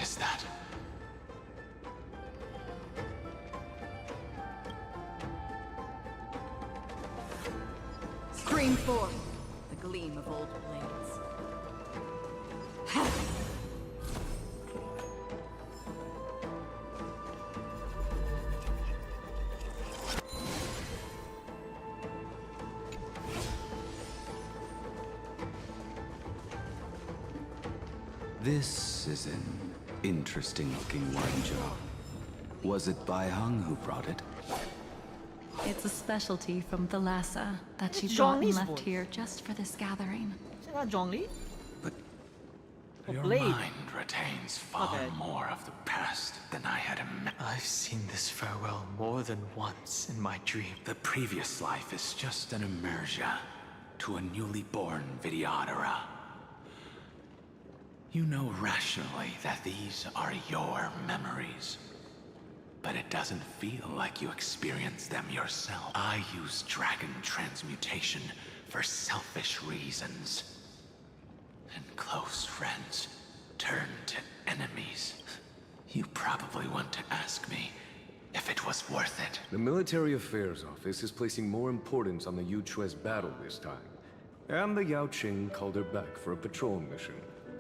Is that... Scream forth the gleam of old blades. This is an interesting-looking wine jar. Was it Bai Hung who brought it? It's a specialty from the Lhasa that she It's brought and Zhongli's left voice. here just for this gathering. Is it not Zhongli? Your Blade. mind retains far Okay. more of the past than I had imagined. I've seen this farewell more than once in my dream. The previous life is just an immersia to a newly born Vidyadhara. You know rationally that these are your memories, but it doesn't feel like you experienced them yourself. I use dragon transmutation for selfish reasons. and close friends turn to enemies. You probably want to ask me if it was worth it. The Military Affairs Office is placing more importance on the Yu Chue's battle this time. And the Yao Qing called her back for a patrol mission.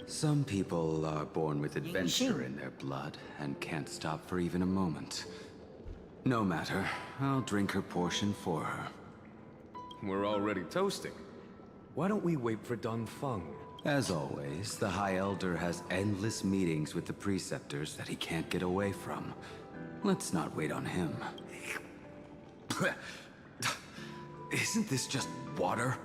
Some people are born with adventure in their blood and can't stop for even a moment. No matter, I'll drink her portion for her. We're already toasting. Why don't we wait for Don Feng? As always, the High Elder has endless meetings with the Preceptors that he can't get away from. Let's not wait on him. Isn't this just water?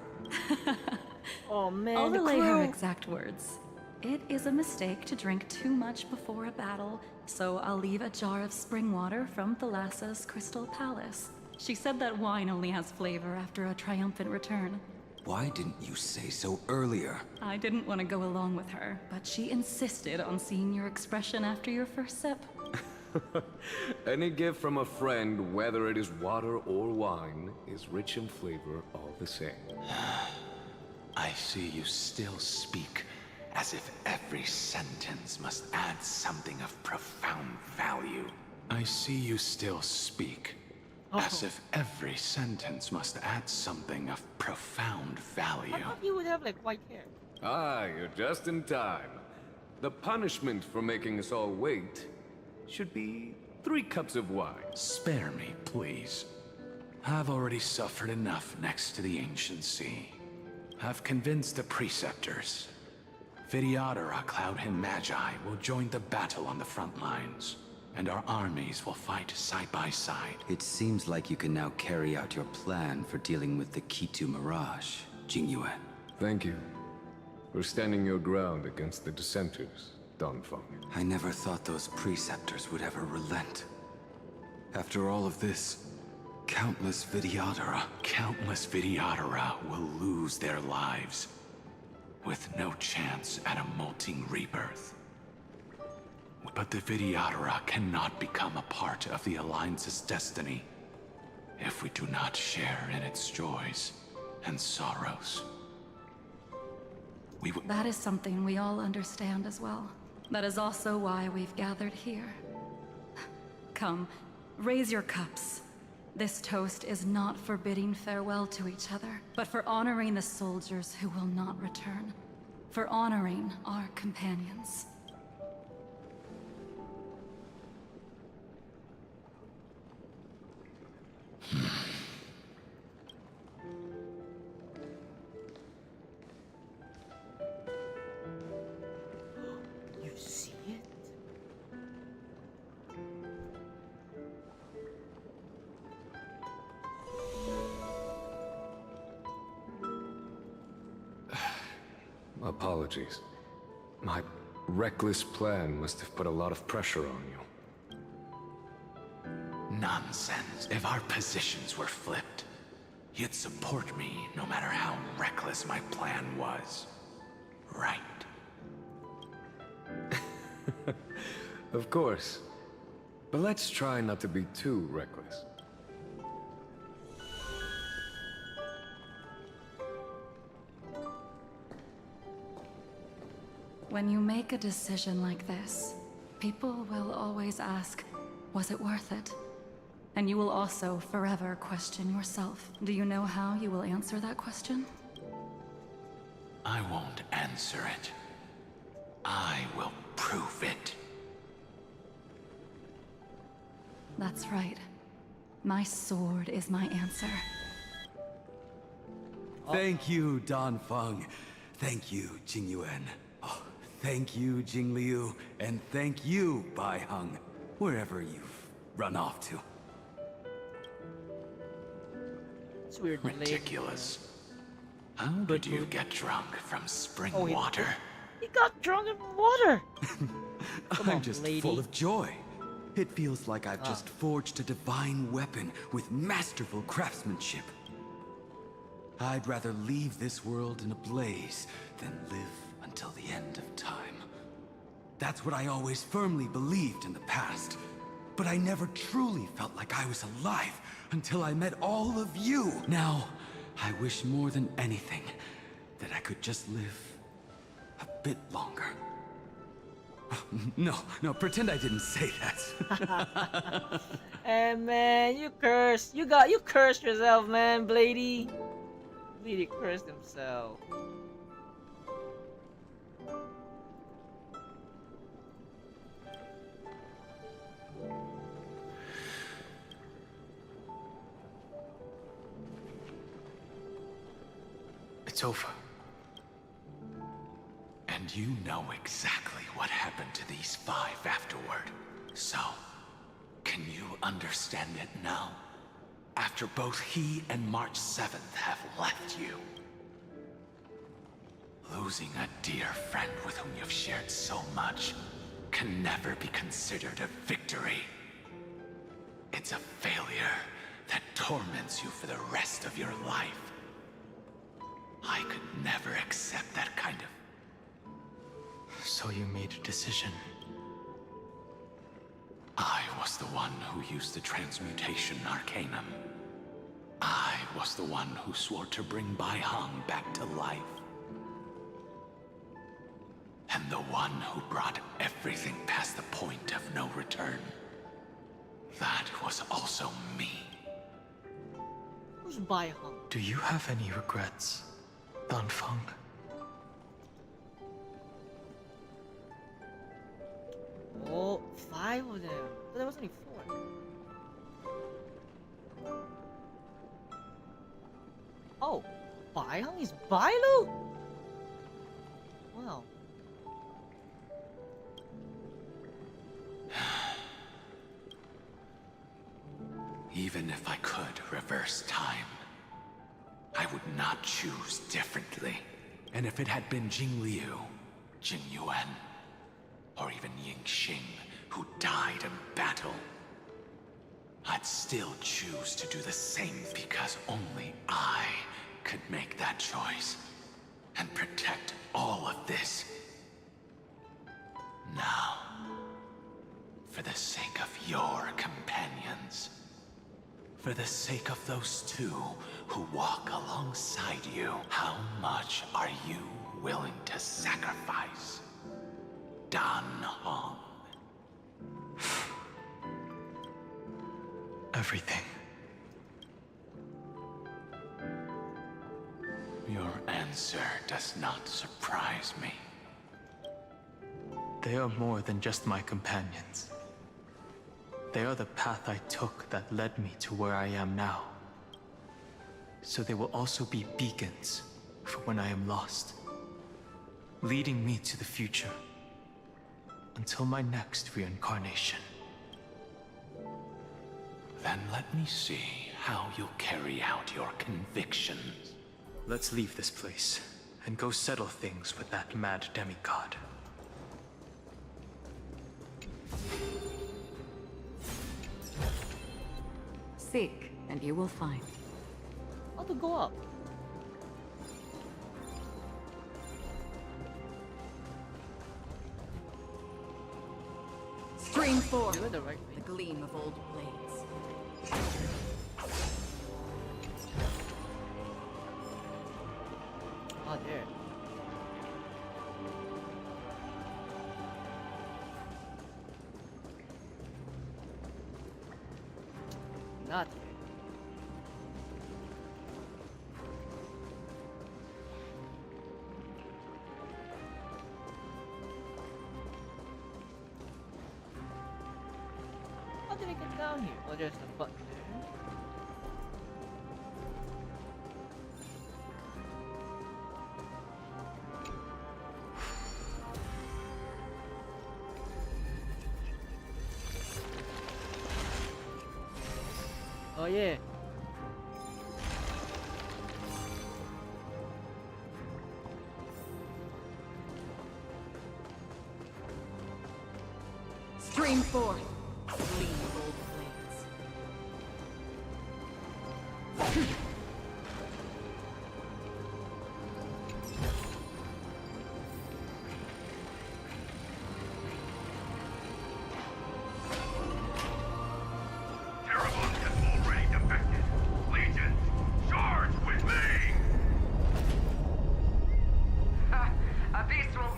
Oh man, I'll the relay her crew. exact words. It is a mistake to drink too much before a battle, so I'll leave a jar of spring water from Thalassa's Crystal Palace. She said that wine only has flavor after a triumphant return. Why didn't you say so earlier? I didn't want to go along with her, but she insisted on seeing your expression after your first sip. Any gift from a friend, whether it is water or wine, is rich in flavor all the same. I see you still speak as if every sentence must add something of profound value. I see you still speak as if every sentence must add something of profound value. I thought you would have like white hair. Ah, you're just in time. The punishment for making us all wait should be 3 cups of wine. Spare me, please. I've already suffered enough next to the ancient sea. I've convinced the Preceptors. Vidyadhara, Cloud and Magi will join the battle on the front lines, and our armies will fight side by side. It seems like you can now carry out your plan for dealing with the Kitu Mirage, Jingyue. Thank you for standing your ground against the dissenters, Don Feng. I never thought those Preceptors would ever relent. After all of this, countless Vidyadhara will lose their lives, with no chance at a molting rebirth. But the Vidyadhara cannot become a part of the Alliance's destiny if we do not share in its joys and sorrows. That is something we all understand as well. That is also why we've gathered here. Come, raise your cups. This toast is not for bidding farewell to each other, but for honoring the soldiers who will not return. For honoring our companions. You see it? Apologies. My reckless plan must have put a lot of pressure on you. Nonsense. If our positions were flipped, you'd support me no matter how reckless my plan was. Right? Of course. But let's try not to be too reckless. When you make a decision like this, people will always ask, was it worth it? And you will also forever question yourself. Do you know how you will answer that question? I won't answer it. I will prove it. That's right. My sword is my answer. Thank you, Don Feng. Thank you, Jingyuan. Oh, thank you, Jingliu. And thank you, Bai Heng, wherever you've run off to. It's weird. Ridiculous. How did you get drunk from spring Oh, water? He got drunk in water. I'm just full of joy. It feels like I've just forged a divine weapon with masterful craftsmanship. I'd rather leave this world in a blaze than live until the end of time. That's what I always firmly believed in the past. But I never truly felt like I was alive until I met all of you. Now, I wish more than anything that I could just live a bit longer. No, pretend I didn't say that. Hey man, you cursed. You cursed yourself, man, Blady. Blady cursed himself. It's over. And you know exactly what happened to these 5 afterward. So, can you understand it now? After both he and March 7th have left you. Losing a dear friend with whom you've shared so much can never be considered a victory. It's a failure that torments you for the rest of your life. I could never accept that kind of... So you made a decision. I was the one who used the transmutation arcanum. I was the one who swore to bring Bai Hong back to life. And the one who brought everything past the point of no return. That was also me. Who's Bai Hong? Do you have any regrets, Dan Feng? Oh, 5 of them. But there was only 4. Oh, Bai Hong is Bailu? Wow. Even if I could reverse time, I would not choose differently. And if it had been Jing Liu, Jing Yuan, or even Ying Xing, who died in battle, I'd still choose to do the same because only I could make that choice and protect all of this. Now, for the sake of your companions, for the sake of those 2 who walk alongside you, how much are you willing to sacrifice? Dan Hong. Everything. Your answer does not surprise me. They are more than just my companions. They are the path I took that led me to where I am now. So they will also be beacons for when I am lost, leading me to the future until my next reincarnation. Then let me see how you'll carry out your convictions. Let's leave this place and go settle things with that mad demigod. Seek, and you will find. How to go up? Stream 4. Do it the right way. The gleam of old blades. Oh, there. Not here. How did I get down here? Oh, there's the button there. Oh yeah. Stream 4. Gleam of old blades. Terrabons have already defected. Legions, charge with me! A beast will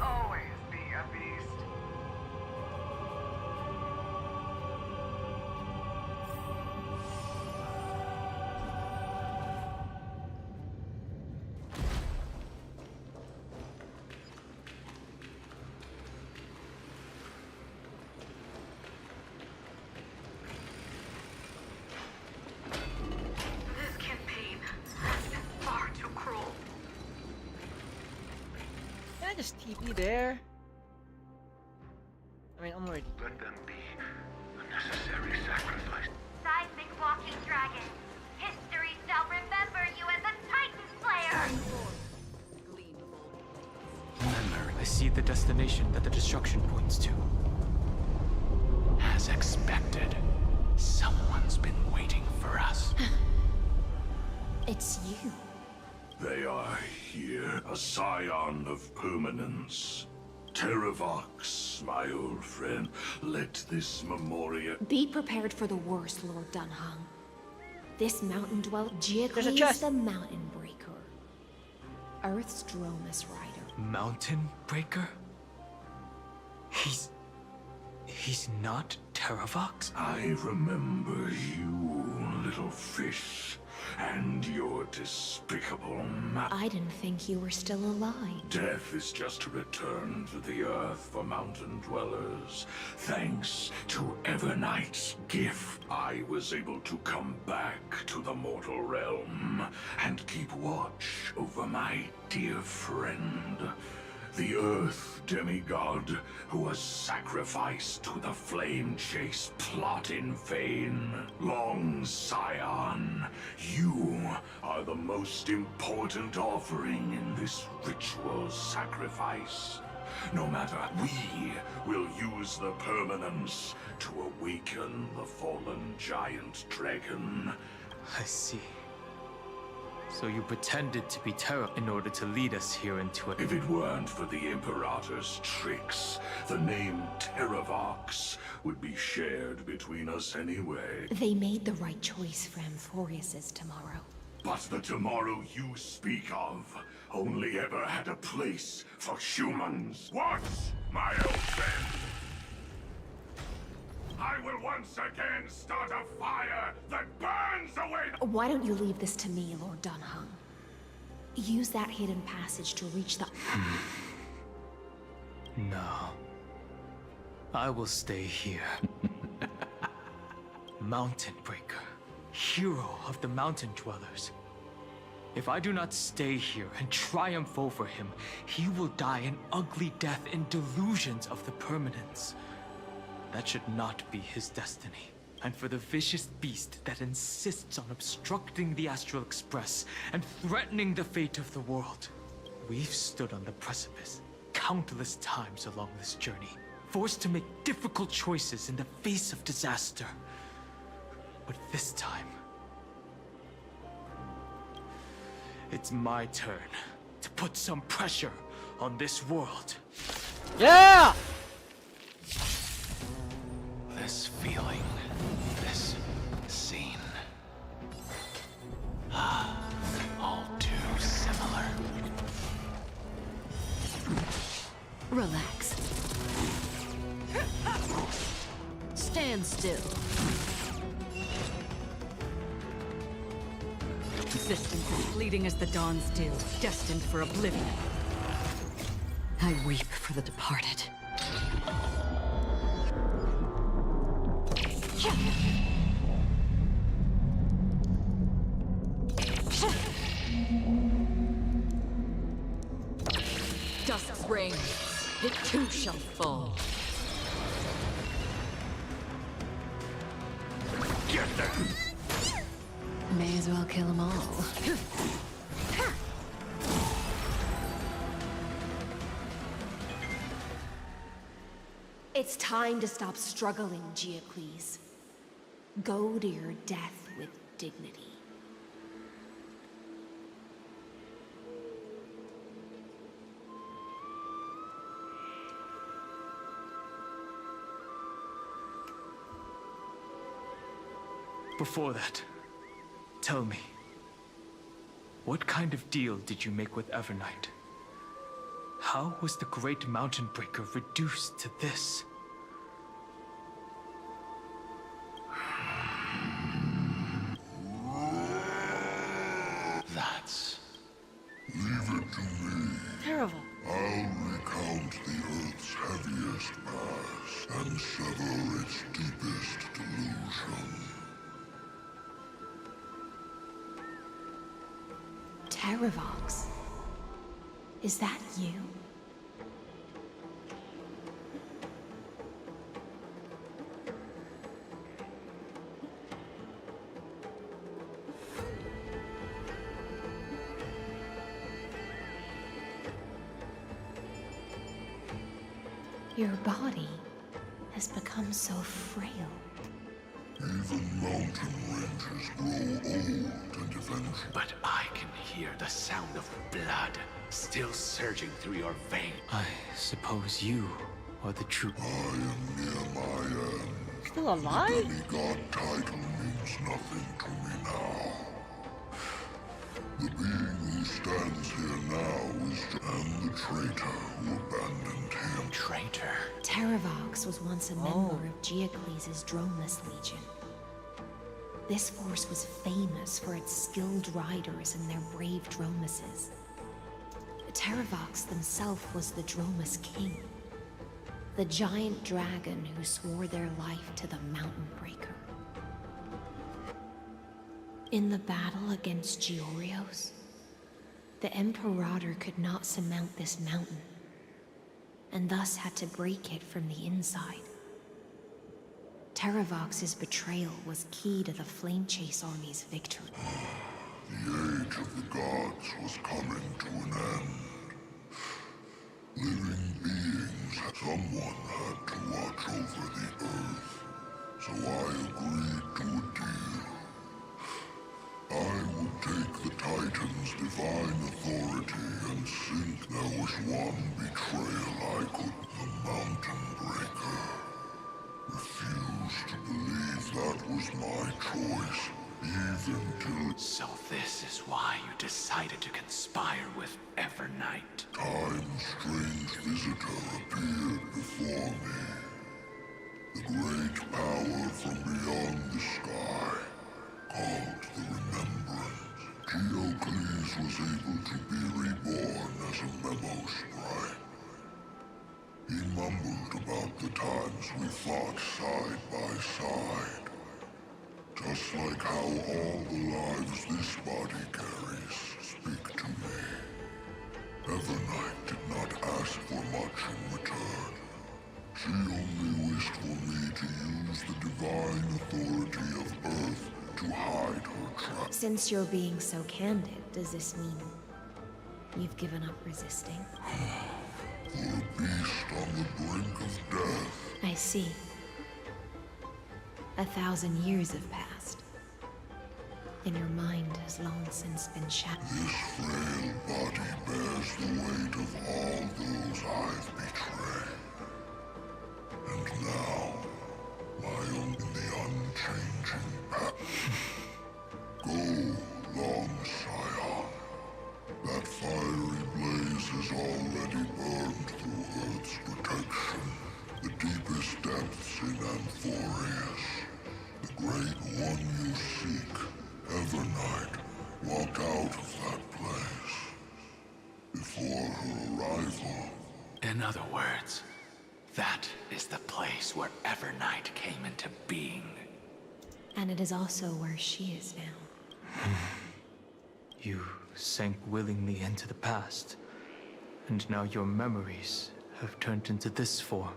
just TP there? I mean, I'm already. Let them be a necessary sacrifice. Seismic walking dragon. History shall remember you as a Titan Slayer! Remember, I see the destination that the destruction points to. As expected, someone's been waiting for us. It's you. They are here, a scion of permanence. Terravox, my old friend, let this memorial... Be prepared for the worst, Lord Dunhung. This mountain dweller, There's a Jiakli chest. the Mountain Breaker. Earth's Dromus Rider. Mountain Breaker? He's not Terravox? I remember you, little fish, and your despicable I didn't think you were still alive. Death is just a return to the earth for mountain dwellers. Thanks to Evernight's gift, I was able to come back to the mortal realm and keep watch over my dear friend, the Earth demigod who was sacrificed to the flame chase plot in vain. Long Scion, you are the most important offering in this ritual sacrifice. No matter, we will use the permanence to awaken the fallen giant dragon. I see. So you pretended to be Terra in order to lead us here into it. If it weren't for the Imperator's tricks, the name Terravox would be shared between us anyway. They made the right choice for Amphoreus' tomorrow. But the tomorrow you speak of only ever had a place for humans. What, my old friend? I will once again start a fire that burns away. Why don't you leave this to me, Lord Dunhung? Use that hidden passage to reach the... No. I will stay here. Mountain Breaker, hero of the mountain dwellers. If I do not stay here and triumph over him, he will die an ugly death in delusions of the permanence. That should not be his destiny. And for the vicious beast that insists on obstructing the Astral Express and threatening the fate of the world. We've stood on the precipice countless times along this journey, forced to make difficult choices in the face of disaster. But this time, it's my turn to put some pressure on this world. Yeah! This feeling, this scene. All too similar. Relax. Stand still. Existence is fleeting as the dawn's dew, destined for oblivion. I weep for the departed. Dust's reign, it too shall fall. Get them! May as well kill them all. It's time to stop struggling, Jiakli. Go to your death with dignity. Before that, tell me, what kind of deal did you make with Evernight? How was the Great Mountain Breaker reduced to this? That's... Leave it to me. Terrible. I'll recount the Earth's heaviest mass and sever its deepest delusion. Terravox? Is that you? Your body has become so frail. Even mountain ranges grow old and eventually... But I can hear the sound of blood still surging through your veins. I suppose you are the true... I am near my end. Still alive? The demigod title means nothing to me now. The being who stands here now is and the traitor who abandoned him. Traitor? Terravox was once a member of Geocles' Dromeless Legion. This force was famous for its skilled riders and their brave Dromuses. Terravox himself was the Dromus King, the giant dragon who swore their life to the Mountain Breaker. In the battle against Georios, the Imperator could not surmount this mountain, and thus had to break it from the inside. Terravox's betrayal was key to the Flame Chase Army's victory. The age of the gods was coming to an end. Living beings, someone had to watch over the earth, so I agreed to a deal. I would take the Titan's divine authority and sink. There was one betrayal I could, the Mountain Breaker. Refused to believe that was my choice, even till... So this is why you decided to conspire with Evernight. Time's strange visitor appeared before me. The great power from beyond the sky, called the Remembrance. Geocles was able to be reborn as a memo sprite. He mumbled about the times we fought side by side. Just like how all the lives this body carries speak to me. Evernight did not ask for much in return. She only wished for me to use the divine authority of Earth to hide her trap. Since you're being so candid, does this mean you've given up resisting? For a beast on the brink of death. I see. 1,000 years have passed, and your mind has long since been shattered. This frail body bears the weight of all those I've betrayed. And now, my own in the unchanging path. Go, long Scion. That fiery blaze has already burned through Earth's protection, the deepest depths in Amphoreus. The great one you seek, Evernight, walked out of that place. Before her arrival. In other words, that is the place where Evernight came into being. And it is also where she is now. You sank willingly into the past, and now your memories have turned into this form.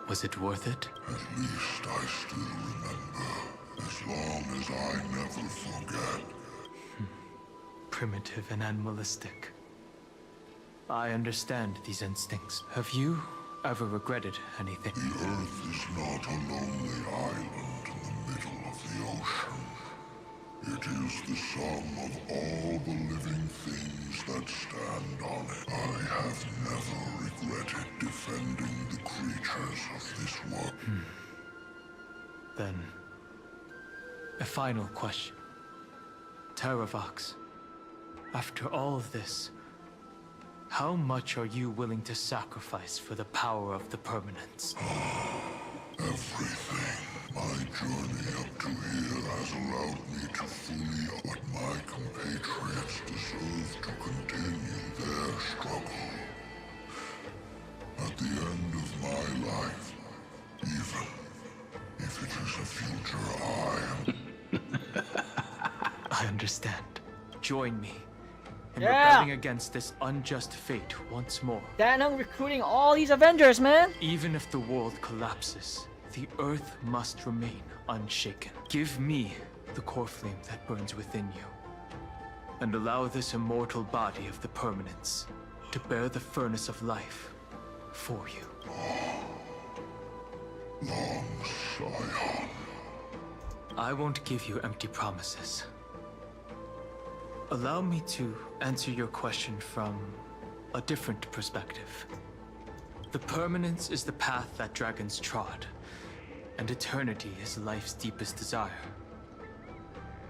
Was it worth it? At least I still remember, as long as I never forget. Primitive and animalistic. I understand these instincts. Have you ever regretted anything? The Earth is not a lonely island in the middle of the ocean. It is the sum of all the living things that stand on it. I have never regretted defending the creatures of this world. Then, a final question. Terravox, after all of this, how much are you willing to sacrifice for the power of the Permanents? Everything. My journey up to here has allowed me to fully what my compatriots deserve to continue their struggle. At the end of my life, even if it is a future I understand. Join me in Yeah. rebelling against this unjust fate once more. Danheng recruiting all these Avengers, man. Even if the world collapses, the Earth must remain unshaken. Give me the core flame that burns within you. and allow this immortal body of the permanence to bear the furnace of life for you. Long Scion. I won't give you empty promises. Allow me to answer your question from a different perspective. The permanence is the path that dragons trod, and eternity is life's deepest desire.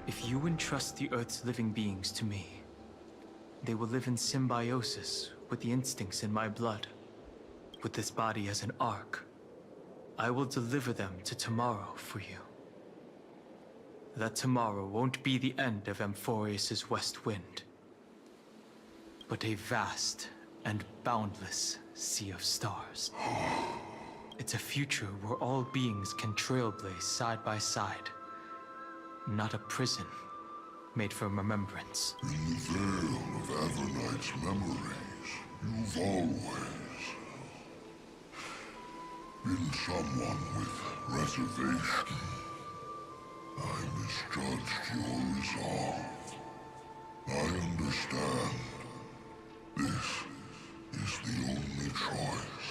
If you entrust the Earth's living beings to me, they will live in symbiosis with the instincts in my blood. With this body as an ark, I will deliver them to tomorrow for you. That tomorrow won't be the end of Amphoreus' west wind, but a vast and boundless sea of stars. It's a future where all beings can trailblaze side by side, not a prison made for remembrance. In the veil of Evernight's memories, you've always been someone with reservation. I misjudged your resolve. I understand. This is the only choice.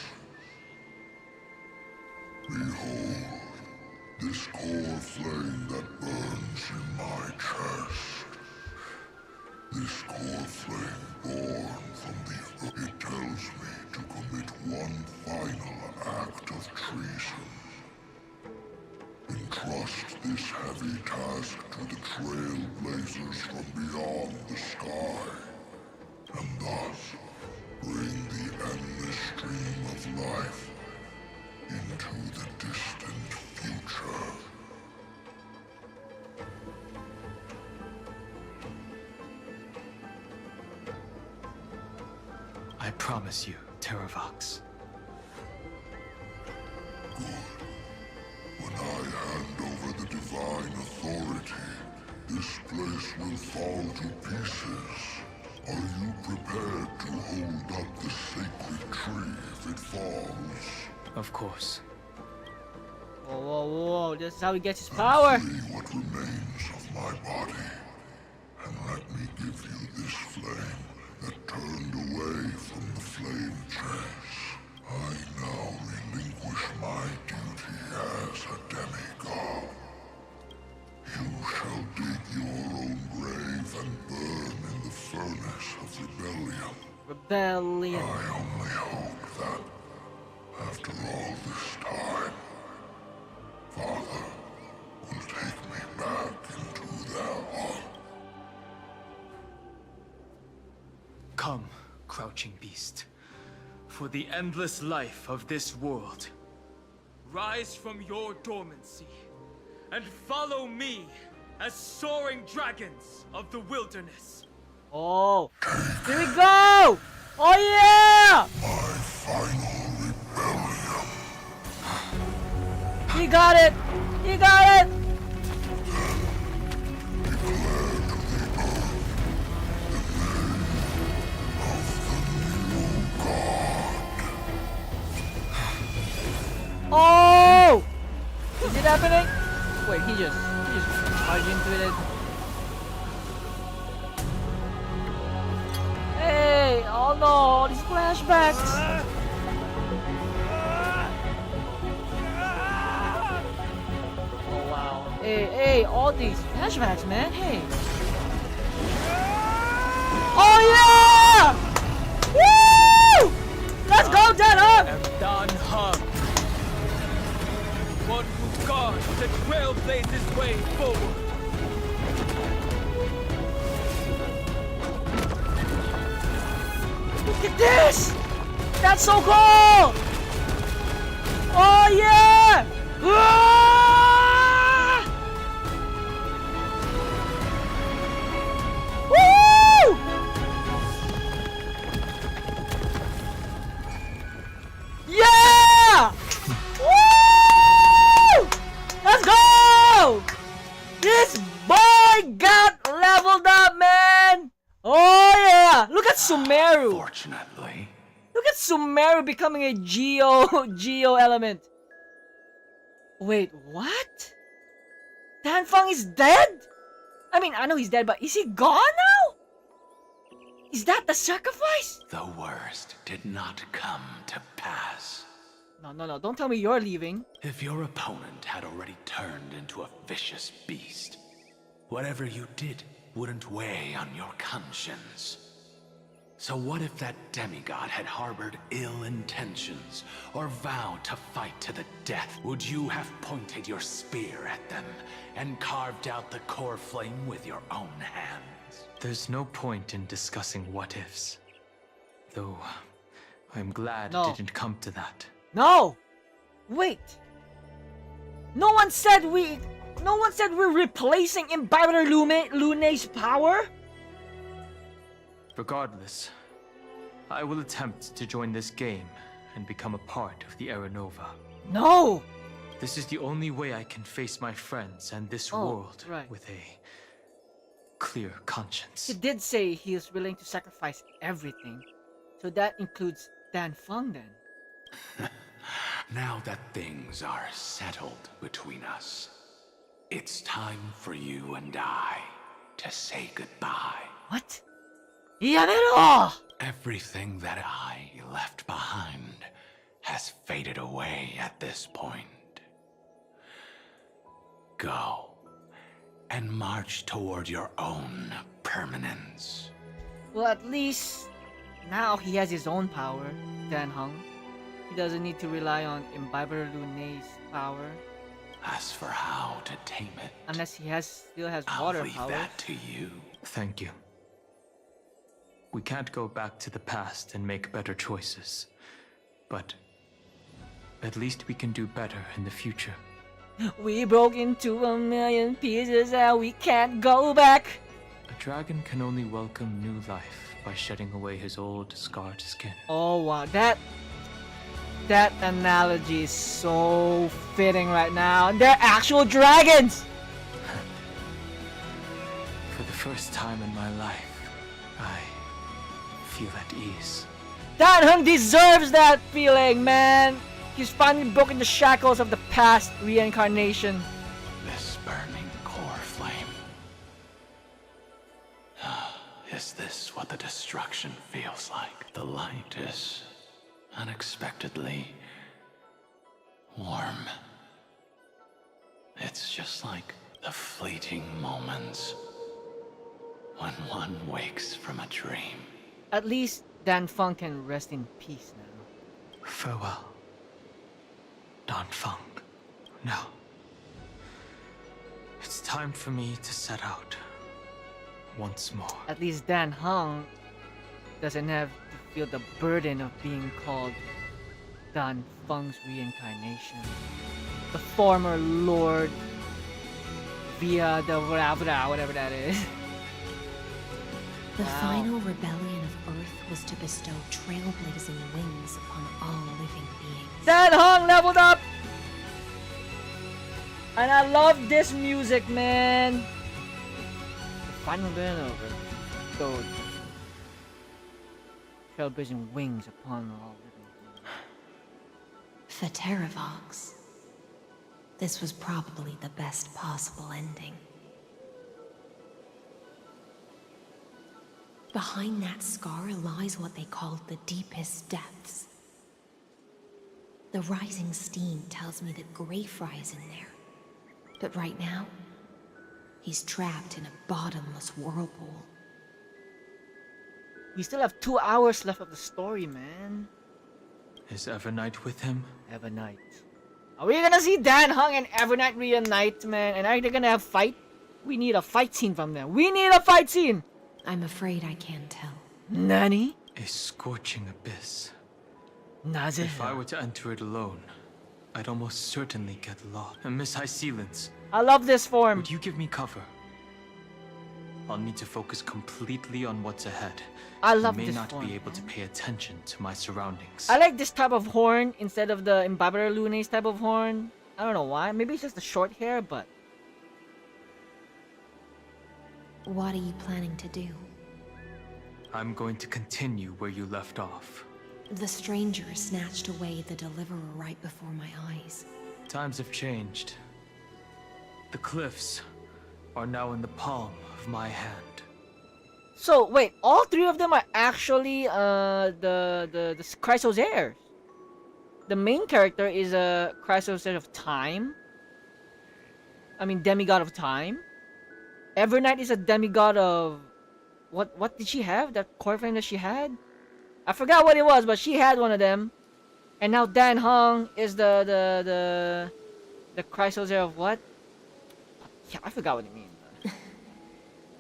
Behold, this core flame that burns in my chest. This core flame born from the earth. It tells me to commit one final act of treason. Entrust this heavy task to the trailblazers from beyond the sky, and thus bring the endless stream of life into the distant future. I promise you, Terravox. When I hand over the divine authority, this place will fall to pieces. Are you prepared to hold up the sacred tree if it falls? Of course. Whoa, whoa, whoa, this is how he gets his power. Free what remains of my body, and let me give you this flame that turned away from the flame chase. I now relinquish my duty as a demigod. You shall dig your own grave and burn in the furnace of rebellion. Rebellion. I only hope that, after all this time, Father will take me back into their heart. Come, crouching beast. For the endless life of this world, rise from your dormancy and follow me as soaring dragons of the wilderness. Oh, here we go! Oh yeah! My final rebellion. You got it! You got it! Oh! Is it happening? Wait, he just charged into it. Hey! Oh no! All these flashbacks! Oh wow. Hey, all these flashbacks, man. Hey. Oh yeah! Woo! Let's go, Dead Hug! Don Hug. One who guards the trailblazer's way forward. Look at this! That's so cool! Oh yeah! Ah! Woo! Yeah! Woo! Let's go! This boy got leveled up, man! Oh yeah! Look at Sumeru! Fortunately. Look at Sumeru becoming a Geo element. Wait, what? Danfeng is dead? I mean, I know he's dead, but is he gone now? Is that the sacrifice? The worst did not come to pass. No, don't tell me you're leaving. If your opponent had already turned into a vicious beast, whatever you did wouldn't weigh on your conscience. So what if that demigod had harbored ill intentions, or vowed to fight to the death? Would you have pointed your spear at them, and carved out the core flame with your own hands? There's no point in discussing what-ifs. Though, I'm glad No. it didn't come to that. No! Wait! No one said we're replacing Imbiber Lune's power? Regardless, I will attempt to join this game and become a part of the Era Nova. No! This is the only way I can face my friends and this world right. with a clear conscience. He did say he is willing to sacrifice everything. So that includes Dan Feng then. Now that things are settled between us, it's time for you and I to say goodbye. What? Yamero! Everything that I left behind has faded away at this point. Go and march toward your own permanence. Well, at least now he has his own power, Dan Heng. He doesn't need to rely on Imbiber Lune's power. As for how to tame it, Unless he still has I'll water leave power. that to you. Thank you. We can't go back to the past and make better choices. But at least we can do better in the future. We broke into 1,000,000 pieces and we can't go back. A dragon can only welcome new life by shedding away his old, scarred skin. Oh wow, that analogy is so fitting right now. They're actual dragons! For the first time in my life, I feel at ease. Dan Heng deserves that feeling, man! He's finally broken the shackles of the past reincarnation. This burning core flame. Is this what the destruction feels like? The light is unexpectedly warm. It's just like the fleeting moments when one wakes from a dream. At least Dan Feng can rest in peace now. Farewell, Dan Feng. Now, it's time for me to set out once more. At least Dan Heng doesn't have to feel the burden of being called Dan Feng's reincarnation. The former Lord via the whatever that is. The final rebellion of Earth was to bestow trailblazing wings upon all living beings. Dan Heng leveled up! And I love this music, man! The final rebellion of Earth bestowed trailblazing wings upon all living beings. For Terravox, this was probably the best possible ending. Behind that scar lies what they called the deepest depths. The rising steam tells me that Greyfry is in there. But right now, he's trapped in a bottomless whirlpool. We still have 2 hours left of the story, man. Is Evernight with him? Evernight. Are we gonna see Dan Heng and Evernight reunite, man? And are they gonna have fight? We need a fight scene from them. We need a fight scene! I'm afraid I can't tell. Nani? A scorching abyss. Naze. If I were to enter it alone, I'd almost certainly get lost. And Miss High Sealants, I love this form. would you give me cover? I'll need to focus completely on what's ahead. I love may this not form, be able to pay attention to my surroundings. I like this type of horn instead of the Imbiber Lune's type of horn. I don't know why. Maybe it's just the short hair, but... What are you planning to do? I'm going to continue where you left off. The stranger snatched away the deliverer right before my eyes. Times have changed. The cliffs are now in the palm of my hand. So wait, all three of them are actually the Chrysos heirs. The main character is a Chrysos heir of time. I mean, demigod of time. Evernight is a demigod of what did she have? That core flame that she had? I forgot what it was, but she had one of them. And now Dan Heng is the Chrysos heir of what? Yeah, I forgot what it means.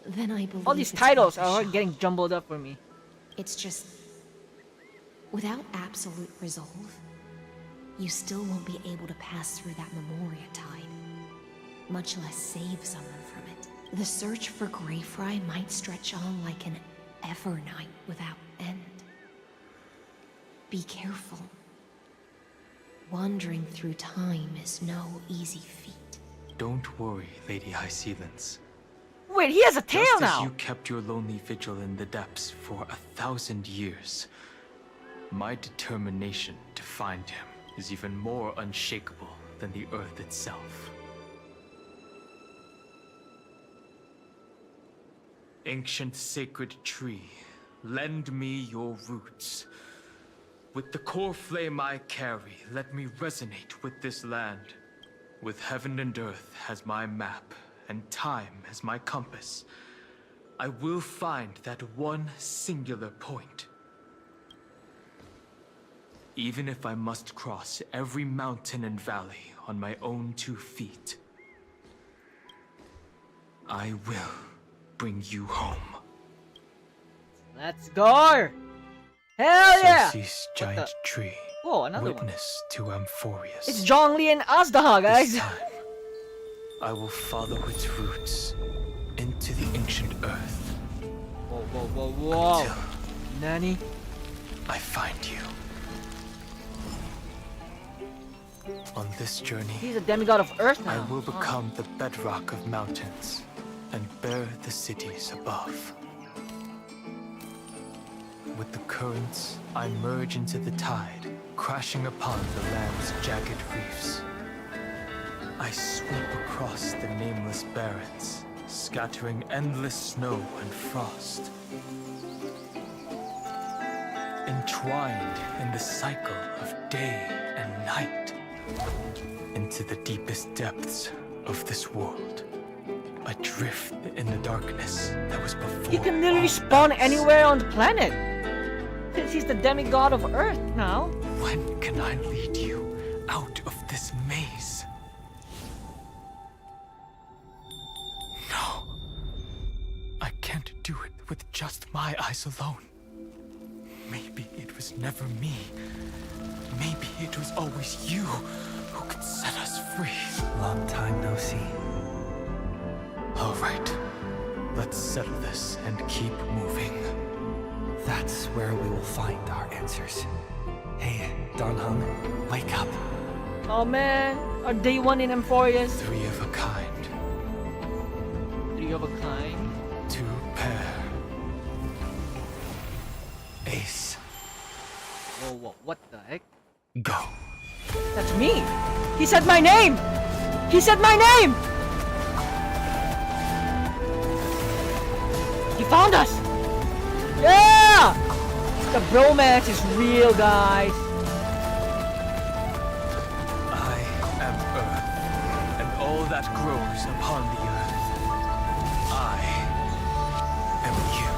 Then I believe All these it's titles worth a are shot. getting jumbled up for me. It's just... without absolute resolve, you still won't be able to pass through that Memoria tide, much less save someone from it. The search for Greyfry might stretch on like an Evernight without end. Be careful. Wandering through time is no easy feat. Don't worry, Lady High Sealance. Wait, he has a tail Just now! as you kept your lonely vigil in the depths for 1,000 years, my determination to find him is even more unshakable than the earth itself. Ancient sacred tree, lend me your roots. With the core flame I carry, let me resonate with this land. With heaven and earth as my map, and time as my compass, I will find that one singular point. Even if I must cross every mountain and valley on my own 2 feet, I will bring you home. Let's go! Hell yeah! Cersei's giant tree, Whoa, another one. witness to Amphoreus. It's Zhongli and Azdaha, guys. This time, I will follow its roots into the ancient earth. Whoa, whoa, whoa, whoa. Until Nani? I find you. On this journey, He's a demigod of Earth I now. will become the bedrock of mountains and bear the cities above. With the currents, I merge into the tide, crashing upon the land's jagged reefs. I sweep across the nameless barrens, scattering endless snow and frost. Entwined in the cycle of day and night, into the deepest depths of this world, adrift in the darkness that was before. He can literally spawn anywhere on the planet. Since he's the demigod of Earth now. When can I lead you out of this maze? No. I can't do it with just my eyes alone. Maybe it was never me. Maybe it was always you who could set us free. Long time no see. All right. Let's settle this and keep moving. That's where we will find our answers. Hey, Dan Heng, wake up. Oh man, our day one in Amphoreus. 3 of a kind. 3 of a kind. 2 pair. Ace. Whoa, whoa, what the heck? Go. That's me! He said my name! He said my name! He found us! Yeah! The bromance is real, guys. I am Earth, and all that grows upon the Earth. I am you.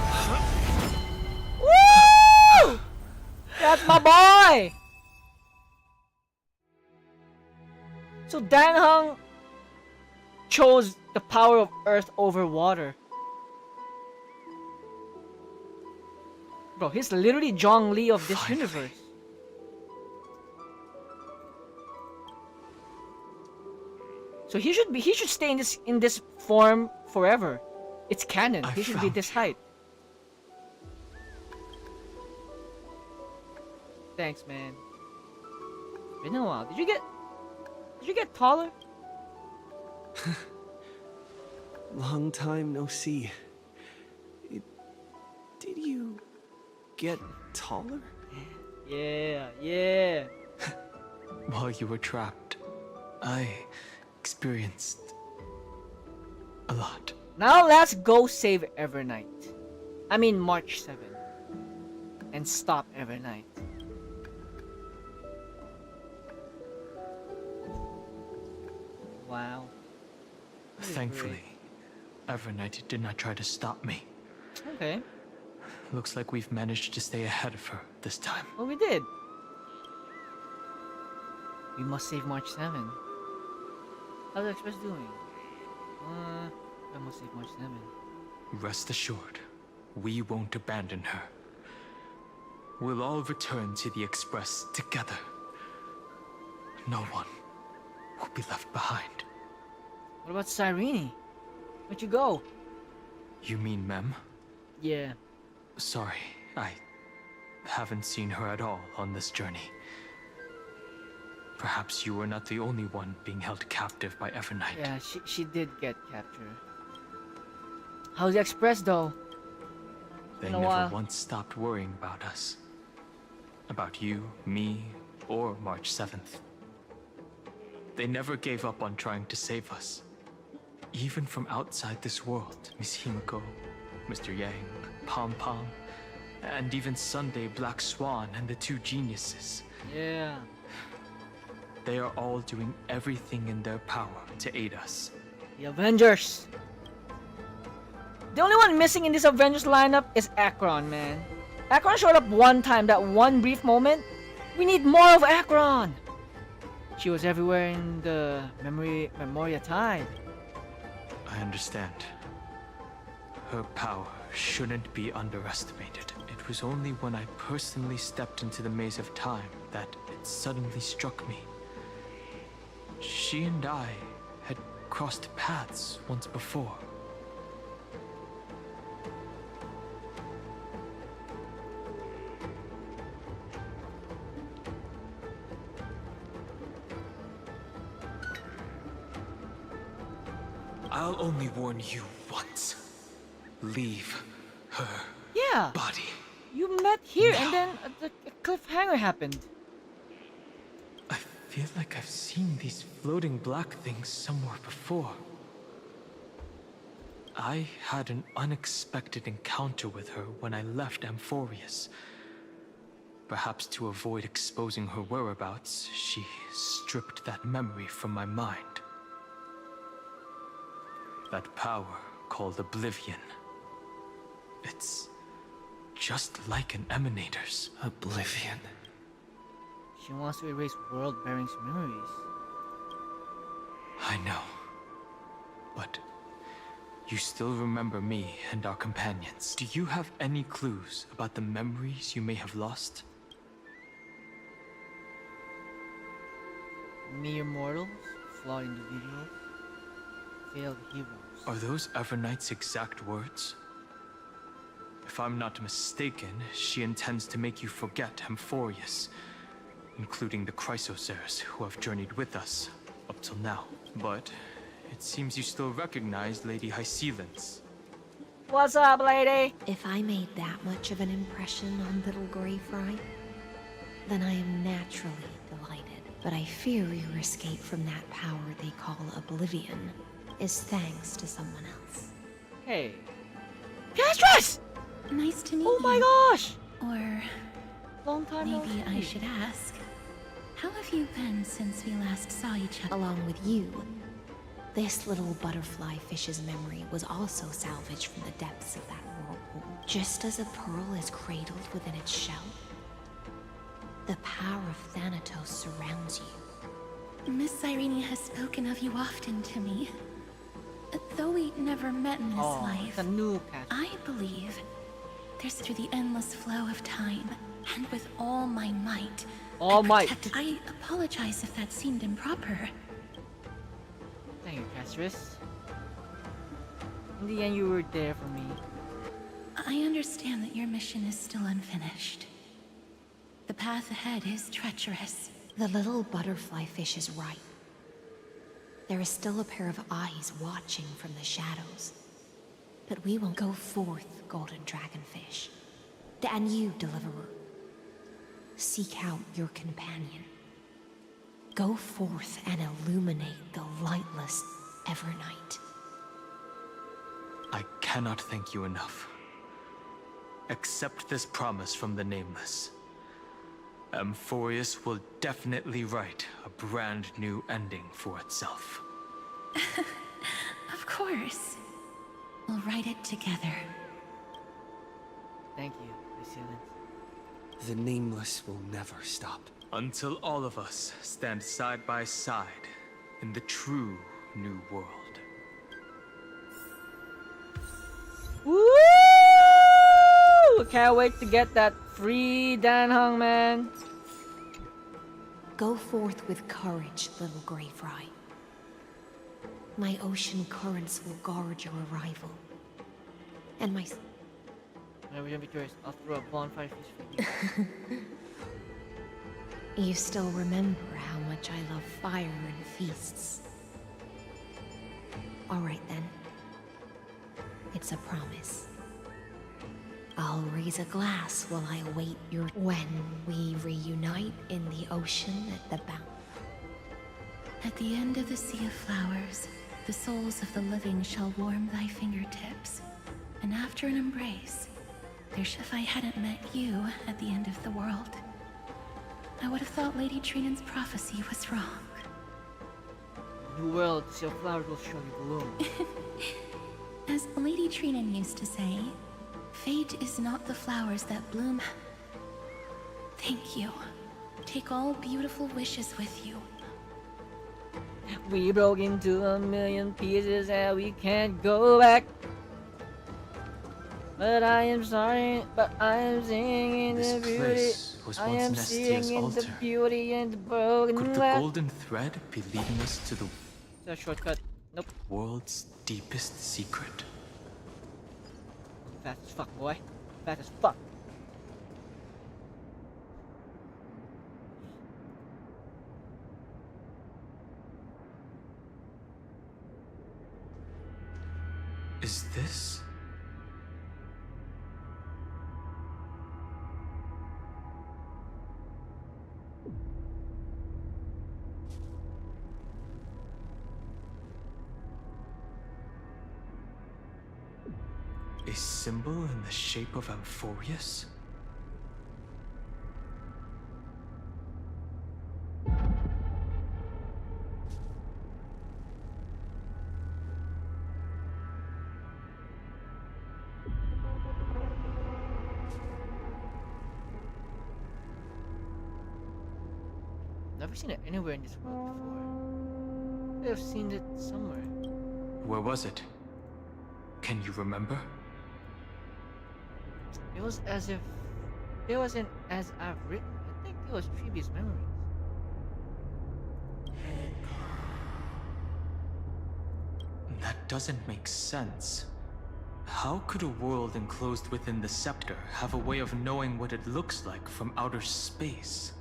Woo! That's my boy! So Dan Heng chose the power of Earth over water. Bro, he's literally Zhongli of this universe. So he should stay in this form forever. It's canon. He should be this height. Thanks, man. Been a while. Did you get taller? Long time no see. Did you get taller? Yeah, yeah. While you were trapped, I experienced a lot. Now let's go save Evernight. I mean March 7. And stop Evernight. Wow. Thankfully, Evernight did not try to stop me. Okay. Looks like we've managed to stay ahead of her this time. Well, we did. We must save March 7. How's the Express doing? I must save March 7. Rest assured, we won't abandon her. We'll all return to the Express together. No one will be left behind. What about Cyrene? Where'd you go? You mean Mem? Yeah. Sorry, I haven't seen her at all on this journey. Perhaps you were not the only one being held captive by Evernight. Yeah, she did get captured. How's the Express though? They never once stopped worrying about us. About you, me, or March 7th. They never gave up on trying to save us. Even from outside this world, Miss Himiko, Mr. Yang, Pom Pom, and even Sunday Black Swan and the two geniuses. Yeah. They are all doing everything in their power to aid us. The Avengers! The only one missing in this Avengers lineup is Acheron, man. Acheron showed up one time, that one brief moment. We need more of Acheron! She was everywhere in the Memoria Tide. I understand. Her power shouldn't be underestimated. It was only when I personally stepped into the maze of time that it suddenly struck me. She and I had crossed paths once before. I'll only warn you once. Leave her body. You met here and then the cliffhanger happened. I feel like I've seen these floating black things somewhere before. I had an unexpected encounter with her when I left Amphoreus. Perhaps to avoid exposing her whereabouts, she stripped that memory from my mind. That power called Oblivion. It's just like an emanator's. Oblivion. She wants to erase World-Bearing's memories. I know. But you still remember me and our companions. Do you have any clues about the memories you may have lost? Mere mortals, flawed individuals, failed heroes. Are those Evernight's exact words? If I'm not mistaken, she intends to make you forget Amphoreus, including the Chrysosaurs who have journeyed with us up till now. But it seems you still recognize Lady Hycelens. What's up, lady? If I made that much of an impression on little Grey Fry, then I am naturally delighted. But I fear your escape from that power they call Oblivion is thanks to someone else. Hey. Castorice! Nice to meet you. Oh my gosh! Or long time no maybe I see. should ask, how have you been since we last saw each other? Along with you, this little butterfly fish's memory was also salvaged from the depths of that whirlpool. Just as a pearl is cradled within its shell, the power of Thanatos surrounds you. Miss Cyrene has spoken of you often to me. Though we never met in this life, the new I believe there's through the endless flow of time, and with all my might. I apologize if that seemed improper. Thank you, Castorice. In the end, you were there for me. I understand that your mission is still unfinished. The path ahead is treacherous. The little butterfly fish is right. There is still a pair of eyes watching from the shadows. But we will go forth, golden dragonfish. And you, deliverer. Seek out your companion. Go forth and illuminate the lightless Evernight. I cannot thank you enough. Accept this promise from the Nameless. Amphoreus will definitely write a brand new ending for itself. Of course. We'll write it together. Thank you, Lysianus. The Nameless will never stop. Until all of us stand side by side in the true New World. Woo! Can't wait to get that free Danhong, man. Go forth with courage, little Grey Fry. My ocean currents will guard your arrival. And my... We're gonna be curious. I'll throw a bonfire fish for you. You still remember how much I love fire and feasts. Alright then. It's a promise. I'll raise a glass while I await your... When we reunite in the ocean at the bound. At the end of the Sea of Flowers, the souls of the living shall warm thy fingertips. And after an embrace, if I hadn't met you at the end of the world, I would have thought Lady Trinan's prophecy was wrong. New world, Sea of Flowers will surely bloom. As Lady Trinan used to say, fate is not the flowers that bloom. Thank you. Take all beautiful wishes with you. We broke into a million pieces and we can't go back. But I am sorry, but I am seeing in the beauty. I am seeing in the beauty and the broken. Could the golden thread be leading us to the... Is that a shortcut? Nope. World's deepest secret? Fast as fuck, boy. Fast as fuck. Is this... a symbol in the shape of Amphoreus? Never seen it anywhere in this world before. I have seen it somewhere. Where was it? Can you remember? It was as if it wasn't as I've written. I think it was previous memories. That doesn't make sense. How could a world enclosed within the scepter have a way of knowing what it looks like from outer space?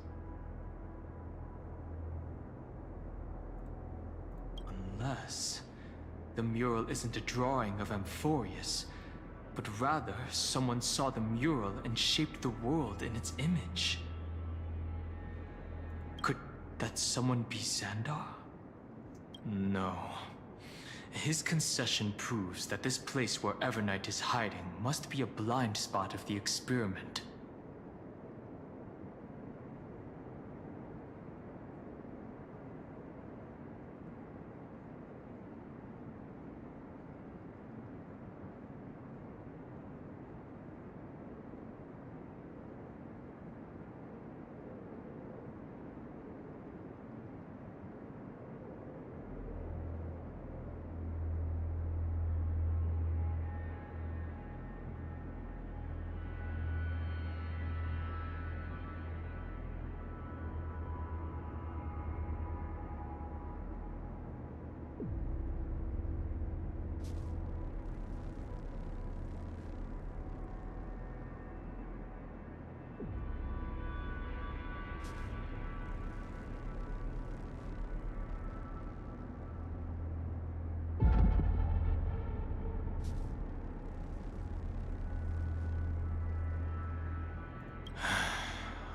Unless the mural isn't a drawing of Amphoreus, but rather someone saw the mural and shaped the world in its image. Could that someone be Xandar? No. His concession proves that this place where Evernight is hiding must be a blind spot of the experiment.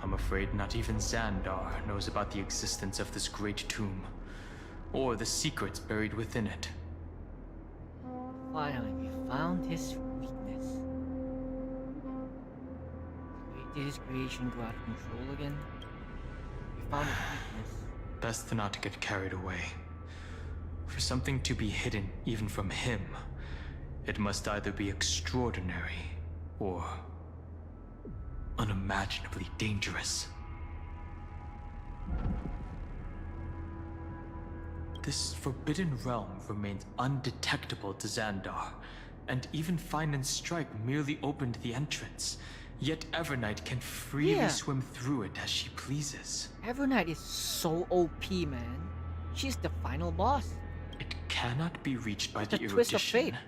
I'm afraid not even Xandar knows about the existence of this great tomb, or the secrets buried within it. Finally, we found his weakness. Did his creation go out of control again? We found his weakness. Best to not get carried away. For something to be hidden even from him, it must either be extraordinary or unimaginably dangerous. This forbidden realm remains undetectable to Xandar, and even Pheinon's strike merely opened the entrance. Yet Evernight can freely swim through it as she pleases. Evernight is so OP, man. She's the final boss. It cannot be reached by the twist of fate. erudition,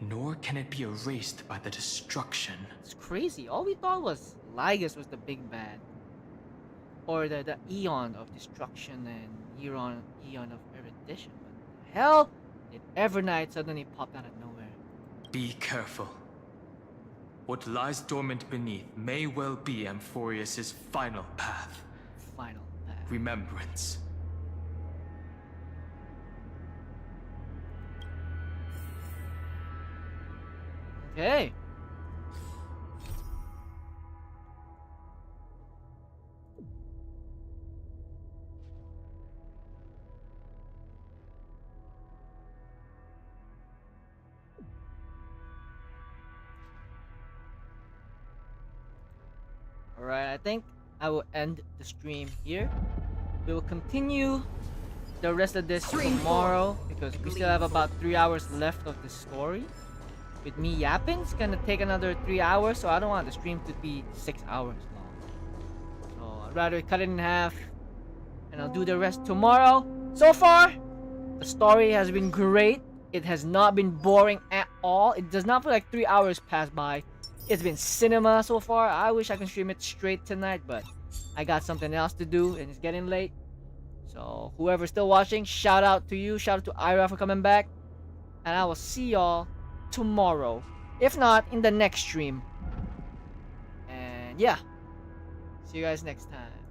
nor can it be erased by the destruction. It's crazy. All we thought was Lygus was the big bad. Or the Eon of destruction and Eon of erudition. But the hell did Evernight suddenly pop out of nowhere? Be careful. What lies dormant beneath may well be Amphoreus' final path. Final path. Remembrance. Okay. Alright, I think I will end the stream here. We will continue the rest of this tomorrow because we still have about 3 hours left of the story. With me yapping, it's gonna take another 3 hours, so I don't want the stream to be 6 hours long. So I'd rather cut it in half and I'll do the rest tomorrow. So far, the story has been great. It has not been boring at all. It does not feel like 3 hours pass by. It's been cinema so far. I wish I can stream it straight tonight, but I got something else to do and it's getting late. So whoever's still watching, shout out to you. Shout out to Ira for coming back. And I will see y'all tomorrow. If not, in the next stream. And yeah. See you guys next time.